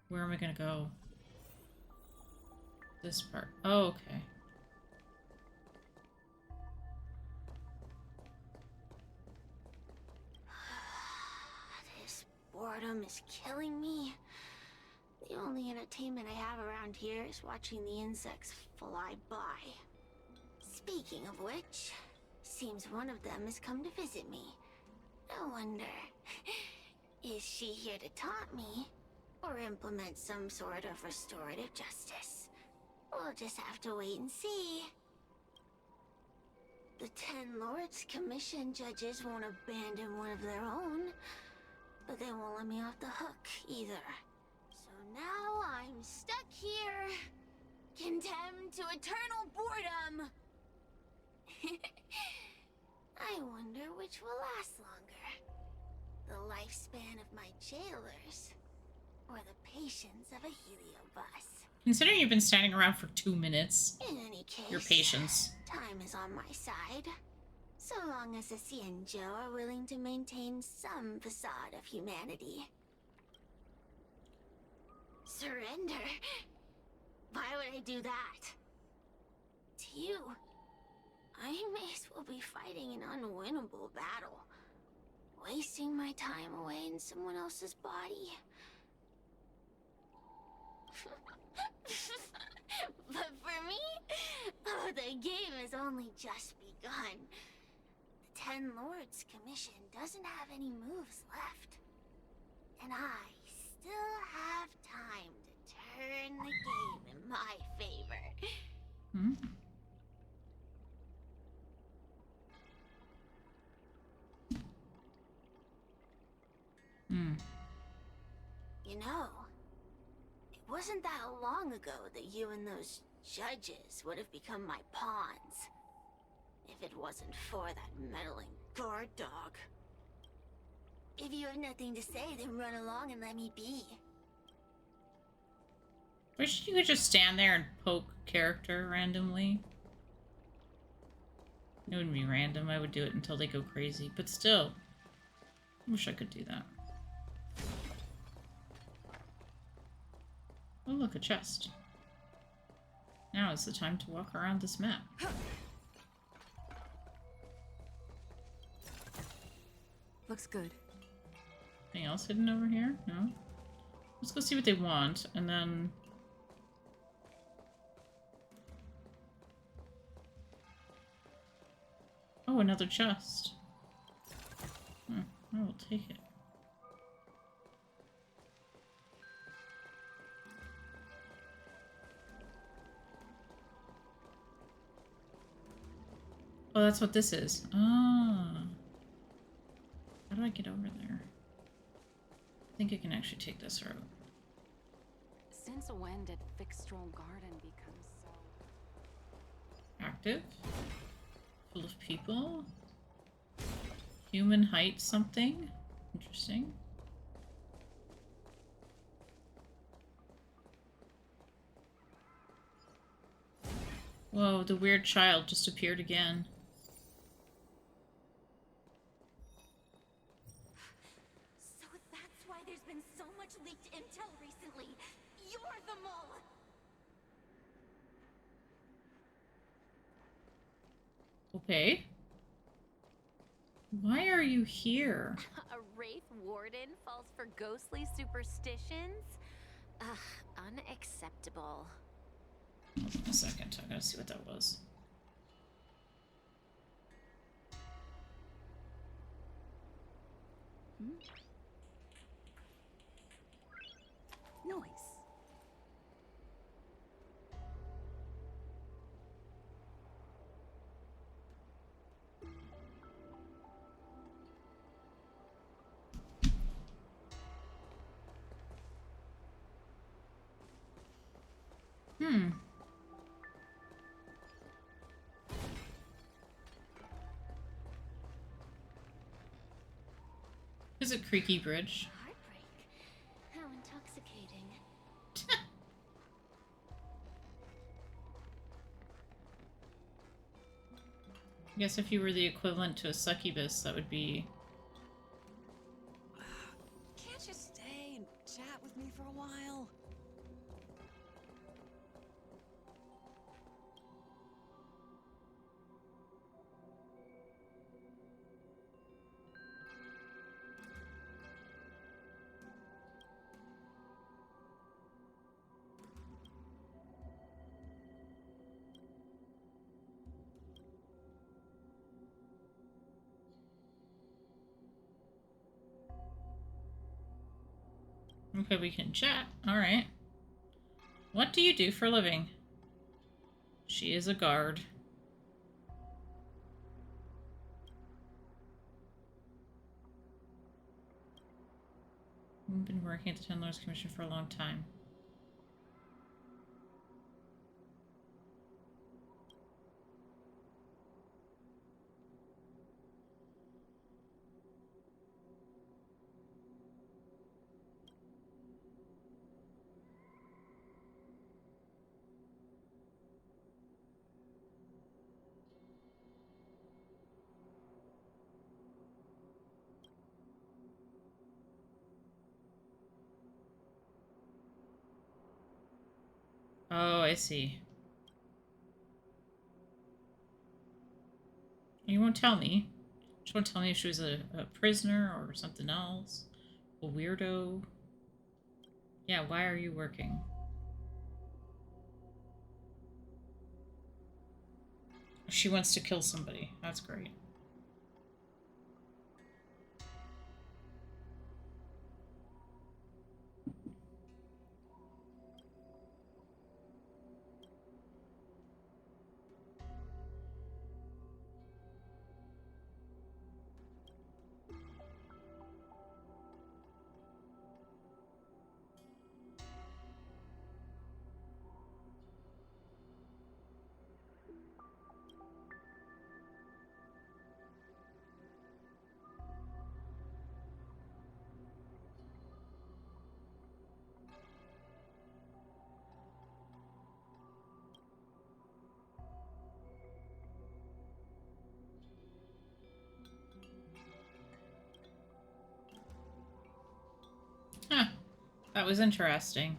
Speaker 1: Where am I gonna go? This part. Oh, okay.
Speaker 7: This boredom is killing me. The only entertainment I have around here is watching the insects fly by. Speaking of which, seems one of them has come to visit me. I wonder, is she here to taunt me? Or implement some sort of restorative justice? We'll just have to wait and see. The Ten Lords Commission judges won't abandon one of their own, but they won't let me off the hook either. So now I'm stuck here, condemned to eternal boredom. I wonder which will last longer. The lifespan of my jailers, or the patience of a heliobus.
Speaker 1: Considering you've been standing around for 2 minutes,
Speaker 7: In any case,
Speaker 1: your patience.
Speaker 7: time is on my side. So long as the Xianzhou are willing to maintain some facade of humanity. Surrender? Why would I do that? To you, I may as well be fighting an unwinnable battle. Wasting my time away in someone else's body. But for me, oh, the game has only just begun. The Ten Lords Commission doesn't have any moves left. And I still have time to turn the game in my favor.
Speaker 1: Hmm. Hmm.
Speaker 7: You know, it wasn't that long ago that you and those judges would have become my pawns. If it wasn't for that meddling guard dog. If you have nothing to say, then run along and let me be.
Speaker 1: Wish you could just stand there and poke character randomly. It wouldn't be random. I would do it until they go crazy. But still, I wish I could do that. Oh, look, a chest. Now is the time to walk around this map.
Speaker 13: Looks good.
Speaker 1: Anything else hidden over here? No? Let's go see what they want, and then... Oh, another chest. I will take it. Oh, that's what this is. Ah. How do I get over there? I think I can actually take this route.
Speaker 13: Since when did Fixstrol Garden become so...
Speaker 1: Active? Full of people? Human height something? Interesting. Whoa, the weird child just appeared again.
Speaker 12: So that's why there's been so much leaked intel recently. You're the mole!
Speaker 1: Okay. Why are you here?
Speaker 15: A Wraith Warden falls for ghostly superstitions? Ugh, unacceptable.
Speaker 1: Hold on a second. I gotta see what that was.
Speaker 4: Noise.
Speaker 1: Hmm. Is it Creaky Bridge?
Speaker 5: Heartbreak. How intoxicating.
Speaker 1: I guess if you were the equivalent to a succubus, that would be...
Speaker 16: Can't you stay and chat with me for a while?
Speaker 1: Okay, we can chat. Alright. What do you do for a living? She is a guard. I've been working at the Ten Lords Commission for a long time. Oh, I see. You won't tell me. She won't tell me if she was a prisoner or something else. A weirdo. Yeah, why are you working? She wants to kill somebody. That's great. Huh. That was interesting.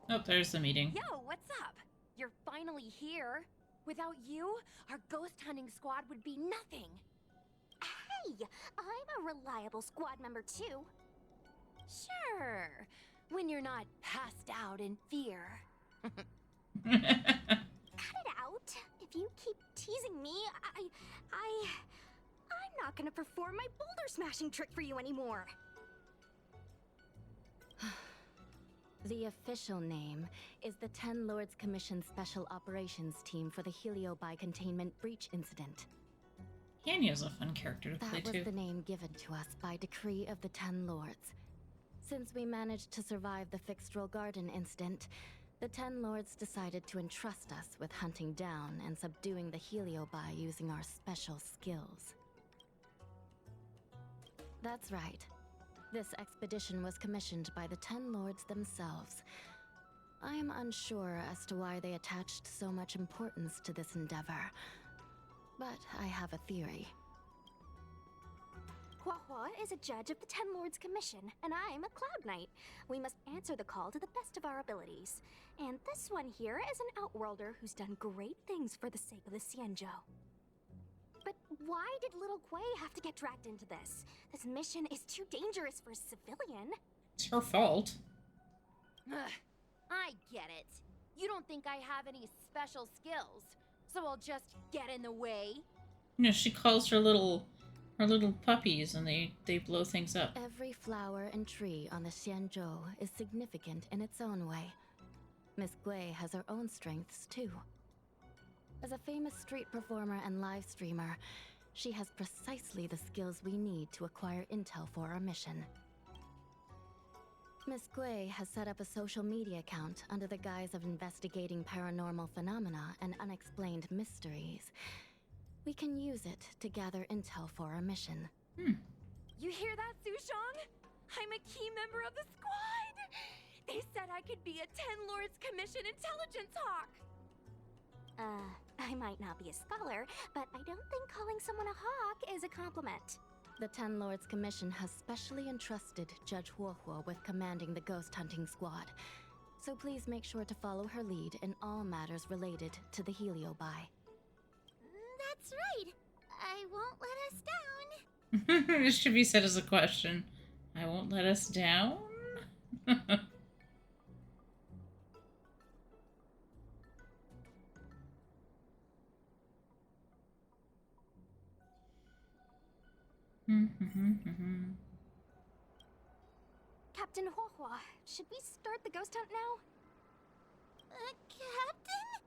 Speaker 1: Oh, there's the meeting.
Speaker 11: Yo, what's up? You're finally here. Without you, our ghost hunting squad would be nothing.
Speaker 14: Hey, I'm a reliable squad member too.
Speaker 11: Sure, when you're not passed out in fear.
Speaker 14: Cut it out. If you keep teasing me, I'm not gonna perform my boulder smashing trick for you anymore.
Speaker 15: The official name is the Ten Lords Commission Special Operations Team for the Heliobi Containment Breach Incident.
Speaker 1: Anya's a fun character to play
Speaker 15: That was
Speaker 1: too.
Speaker 15: the name given to us by decree of the Ten Lords. Since we managed to survive the Fixtral Garden incident, the Ten Lords decided to entrust us with hunting down and subduing the Heliobi using our special skills. That's right. This expedition was commissioned by the Ten Lords themselves. I am unsure as to why they attached so much importance to this endeavor, but I have a theory.
Speaker 14: Huahua is a judge of the Ten Lords Commission, and I'm a Cloud Knight. We must answer the call to the best of our abilities. And this one here is an Outworlder who's done great things for the sake of the Xianzhou. But why did little Gui have to get dragged into this? This mission is too dangerous for a civilian.
Speaker 1: It's her fault.
Speaker 17: Ugh, I get it. You don't think I have any special skills, so I'll just get in the way?
Speaker 1: You know, she calls her little puppies and they blow things up.
Speaker 15: Every flower and tree on the Xianzhou is significant in its own way. Miss Gui has her own strengths, too. As a famous street performer and live streamer, she has precisely the skills we need to acquire intel for our mission. Miss Gui has set up a social media account under the guise of investigating paranormal phenomena and unexplained mysteries. We can use it to gather intel for our mission.
Speaker 17: You hear that, Sushong? I'm a key member of the squad! They said I could be a Ten Lords Commission intelligence hawk!
Speaker 14: I might not be a scholar, but I don't think calling someone a hawk is a compliment.
Speaker 15: The Ten Lords Commission has specially entrusted Judge Huohuo with commanding the ghost hunting squad. So please make sure to follow her lead in all matters related to the Heliobi.
Speaker 7: That's right. I won't let us down.
Speaker 1: This should be said as a question. I won't let us down?
Speaker 14: Captain Huohua, should we start the ghost hunt now?
Speaker 7: Captain?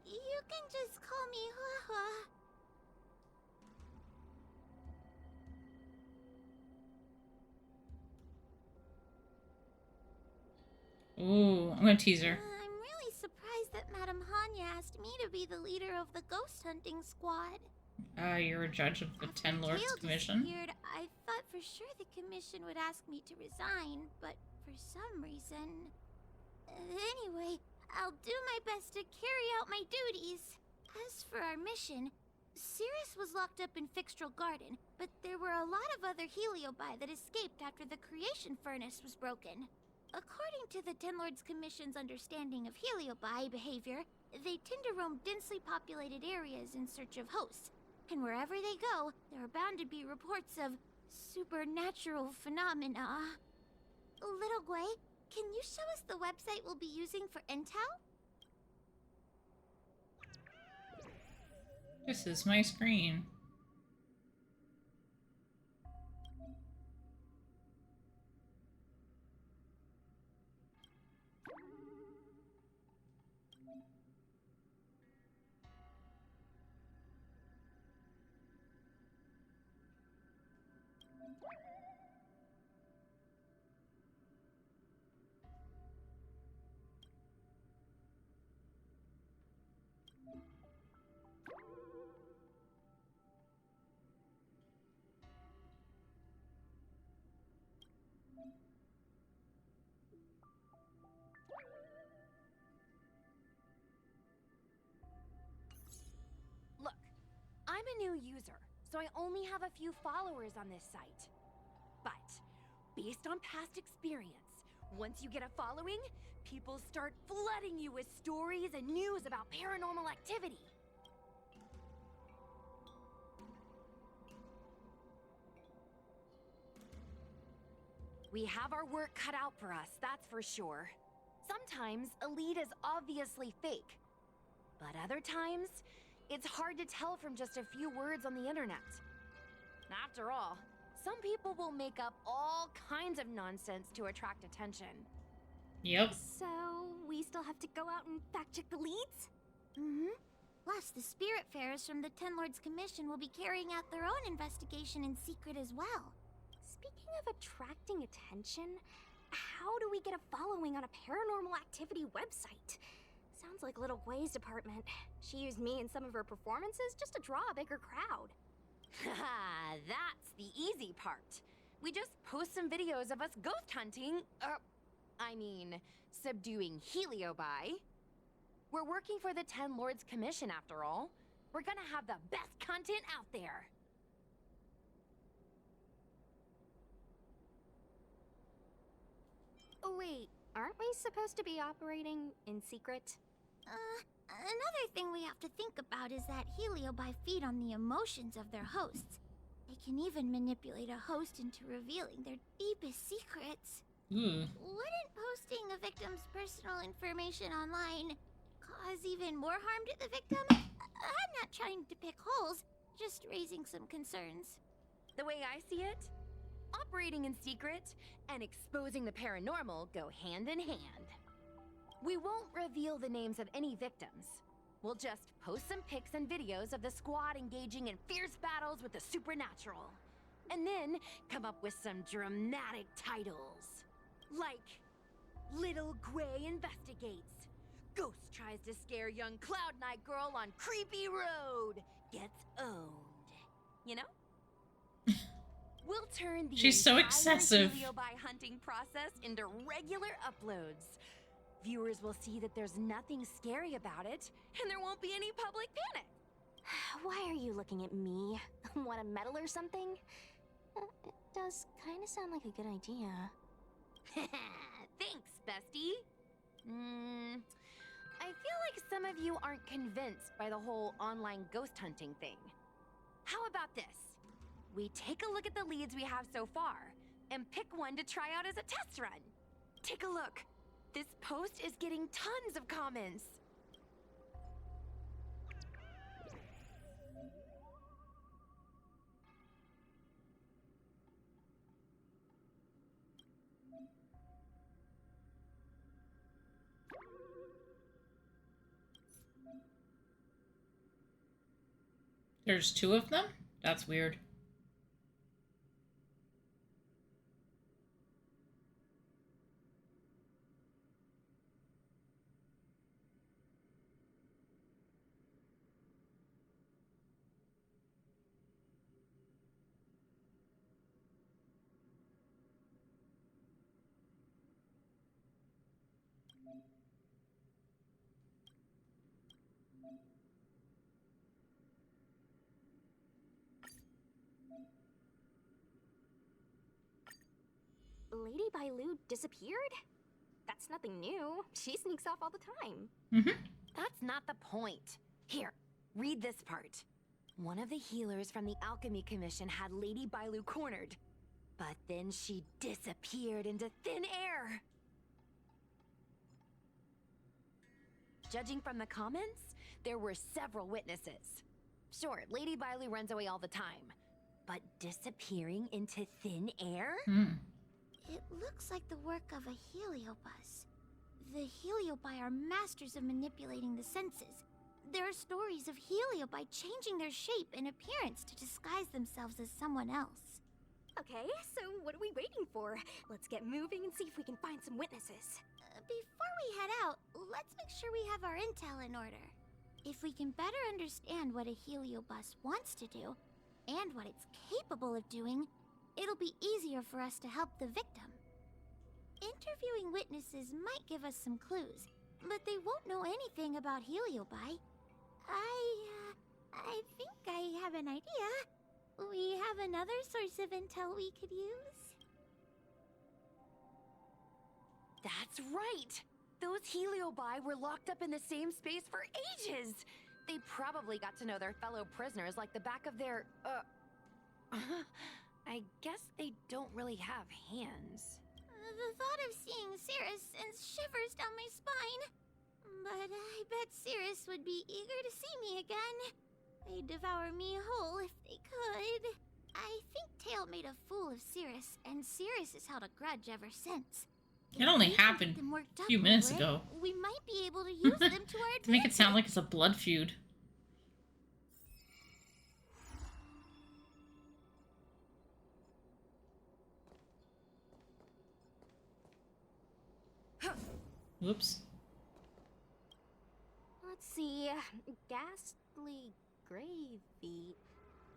Speaker 7: You can just call me Huahua.
Speaker 1: Ooh, I'm gonna tease her.
Speaker 7: I'm really surprised that Madame Hanya asked me to be the leader of the ghost hunting squad.
Speaker 1: You're a judge of the Ten Lords
Speaker 7: Gale
Speaker 1: Commission?
Speaker 7: disappeared, I thought for sure the commission would ask me to resign, but for some reason... Anyway, I'll do my best to carry out my duties. As for our mission, Cirrus was locked up in Fixtral Garden, but there were a lot of other Heliobi that escaped after the creation furnace was broken. According to the Ten Lords Commission's understanding of Heliobi behavior, they tend to roam densely populated areas in search of hosts. And wherever they go, there are bound to be reports of supernatural phenomena. Little Gui, can you show us the website we'll be using for intel?
Speaker 1: This is my screen.
Speaker 17: Look, I'm a new user, so I only have a few followers on this site. But, based on past experience, once you get a following, people start flooding you with stories and news about paranormal activity. We have our work cut out for us, that's for sure. Sometimes Elite is obviously fake. But other times, it's hard to tell from just a few words on the internet. After all, some people will make up all kinds of nonsense to attract attention.
Speaker 1: Yep.
Speaker 14: So, we still have to go out and fact-check the leads?
Speaker 7: Mm-hmm. Plus, the Spiritfarers from the Ten Lords Commission will be carrying out their own investigation in secret as well.
Speaker 14: Speaking of attracting attention, how do we get a following on a paranormal activity website? Sounds like Little Gui's department. She used me in some of her performances just to draw a bigger crowd.
Speaker 17: Haha, that's the easy part. We just post some videos of us ghost hunting, subduing Heliobi. We're working for the Ten Lords Commission after all. We're gonna have the best content out there.
Speaker 14: Oh wait, aren't we supposed to be operating in secret?
Speaker 7: Another thing we have to think about is that Heliobi feed on the emotions of their hosts. They can even manipulate a host into revealing their deepest secrets. Wouldn't posting a victim's personal information online cause even more harm to the victim? I'm not trying to pick holes, just raising some concerns.
Speaker 17: The way I see it, operating in secret and exposing the paranormal go hand in hand. We won't reveal the names of any victims. We'll just post some pics and videos of the squad engaging in fierce battles with the supernatural. And then come up with some dramatic titles. Like, Little Gray Investigates. Ghost tries to scare young Cloud Knight girl on creepy road. Gets owned. You know? We'll turn the
Speaker 1: She's so excessive.
Speaker 17: Heliobi hunting process into regular uploads. Viewers will see that there's nothing scary about it, and there won't be any public panic.
Speaker 14: Why are you looking at me? Want a medal or something? It does kind of sound like a good idea.
Speaker 17: Thanks, bestie. I feel like some of you aren't convinced by the whole online ghost hunting thing. How about this? We take a look at the leads we have so far, and pick one to try out as a test run. Take a look. This post is getting tons of comments.
Speaker 1: There's two of them? That's weird.
Speaker 14: Lady Bailu disappeared? That's nothing new. She sneaks off all the time.
Speaker 17: That's not the point. Here, read this part. One of the healers from the Alchemy Commission had Lady Bailu cornered, but then she disappeared into thin air. Judging from the comments, there were several witnesses. Sure, Lady Bailu runs away all the time, but disappearing into thin air?
Speaker 7: It looks like the work of a heliobus. The heliobi are masters of manipulating the senses. There are stories of heliobi changing their shape and appearance to disguise themselves as someone else.
Speaker 14: Okay, so what are we waiting for? Let's get moving and see if we can find some witnesses.
Speaker 7: Before we head out, let's make sure we have our intel in order. If we can better understand what a heliobus wants to do, and what it's capable of doing, it'll be easier for us to help the victim. Interviewing witnesses might give us some clues, but they won't know anything about heliobi. I think I have an idea. We have another source of intel we could use.
Speaker 17: That's right! Those heliobi were locked up in the same space for ages! They probably got to know their fellow prisoners like the back of their, I guess they don't really have hands.
Speaker 7: The thought of seeing Cirrus sends shivers down my spine. But I bet Cirrus would be eager to see me again. They'd devour me whole if they could. I think Tail made a fool of Cirrus, and Cirrus has held a grudge ever since.
Speaker 1: It only happened a few minutes ago.
Speaker 7: We might be able to use them to our advantage.
Speaker 1: To make it sound like it's a blood feud. Whoops.
Speaker 14: Let's see. Ghastly Gravy.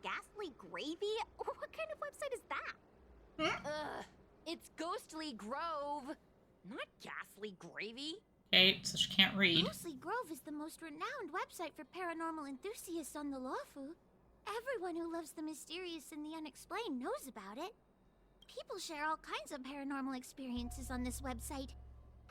Speaker 14: Ghastly Gravy? What kind of website is that?
Speaker 17: Ugh, it's Ghostly Grove, not Ghastly Gravy.
Speaker 1: Okay, so she can't read.
Speaker 7: Ghostly Grove is the most renowned website for paranormal enthusiasts on the Lawfu. Everyone who loves the mysterious and the unexplained knows about it. People share all kinds of paranormal experiences on this website.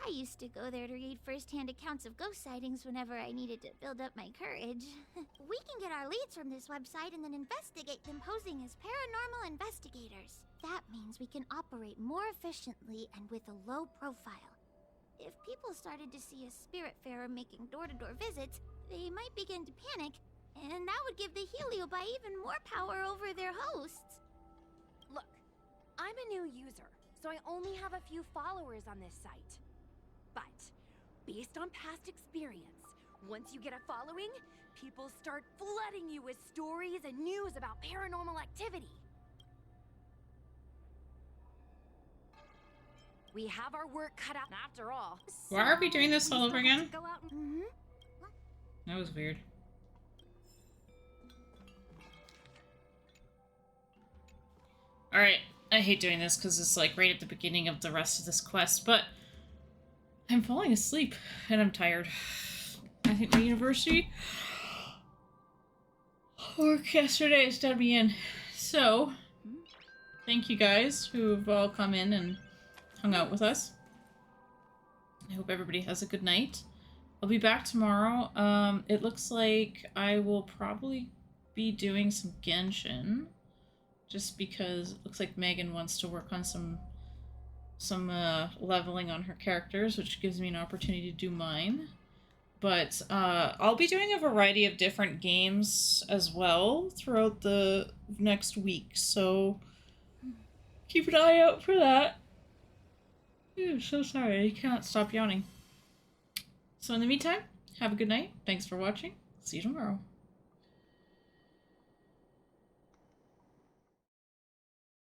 Speaker 7: I used to go there to read first-hand accounts of ghost sightings whenever I needed to build up my courage. We can get our leads from this website and then investigate them posing as paranormal investigators. That means we can operate more efficiently and with a low profile. If people started to see a spiritfarer making door-to-door visits, they might begin to panic, and that would give the Heliobi even more power over their hosts.
Speaker 17: Look, I'm a new user, so I only have a few followers on this site. But, based on past experience, once you get a following, people start flooding you with stories and news about paranormal activity. We have our work cut out after all.
Speaker 1: Why are we doing this all over again?
Speaker 17: Go out and...
Speaker 1: That was weird. Alright, I hate doing this because it's like right at the beginning of the rest of this quest, but I'm falling asleep and I'm tired. I think my university work yesterday has done me in. So, thank you guys who've all come in and hung out with us. I hope everybody has a good night. I'll be back tomorrow. It looks like I will probably be doing some Genshin. Just because it looks like Megan wants to work on some leveling on her characters, which gives me an opportunity to do mine. But I'll be doing a variety of different games as well throughout the next week, so keep an eye out for that. I'm so sorry, I can't stop yawning. So in the meantime, have a good night. Thanks for watching. See you tomorrow.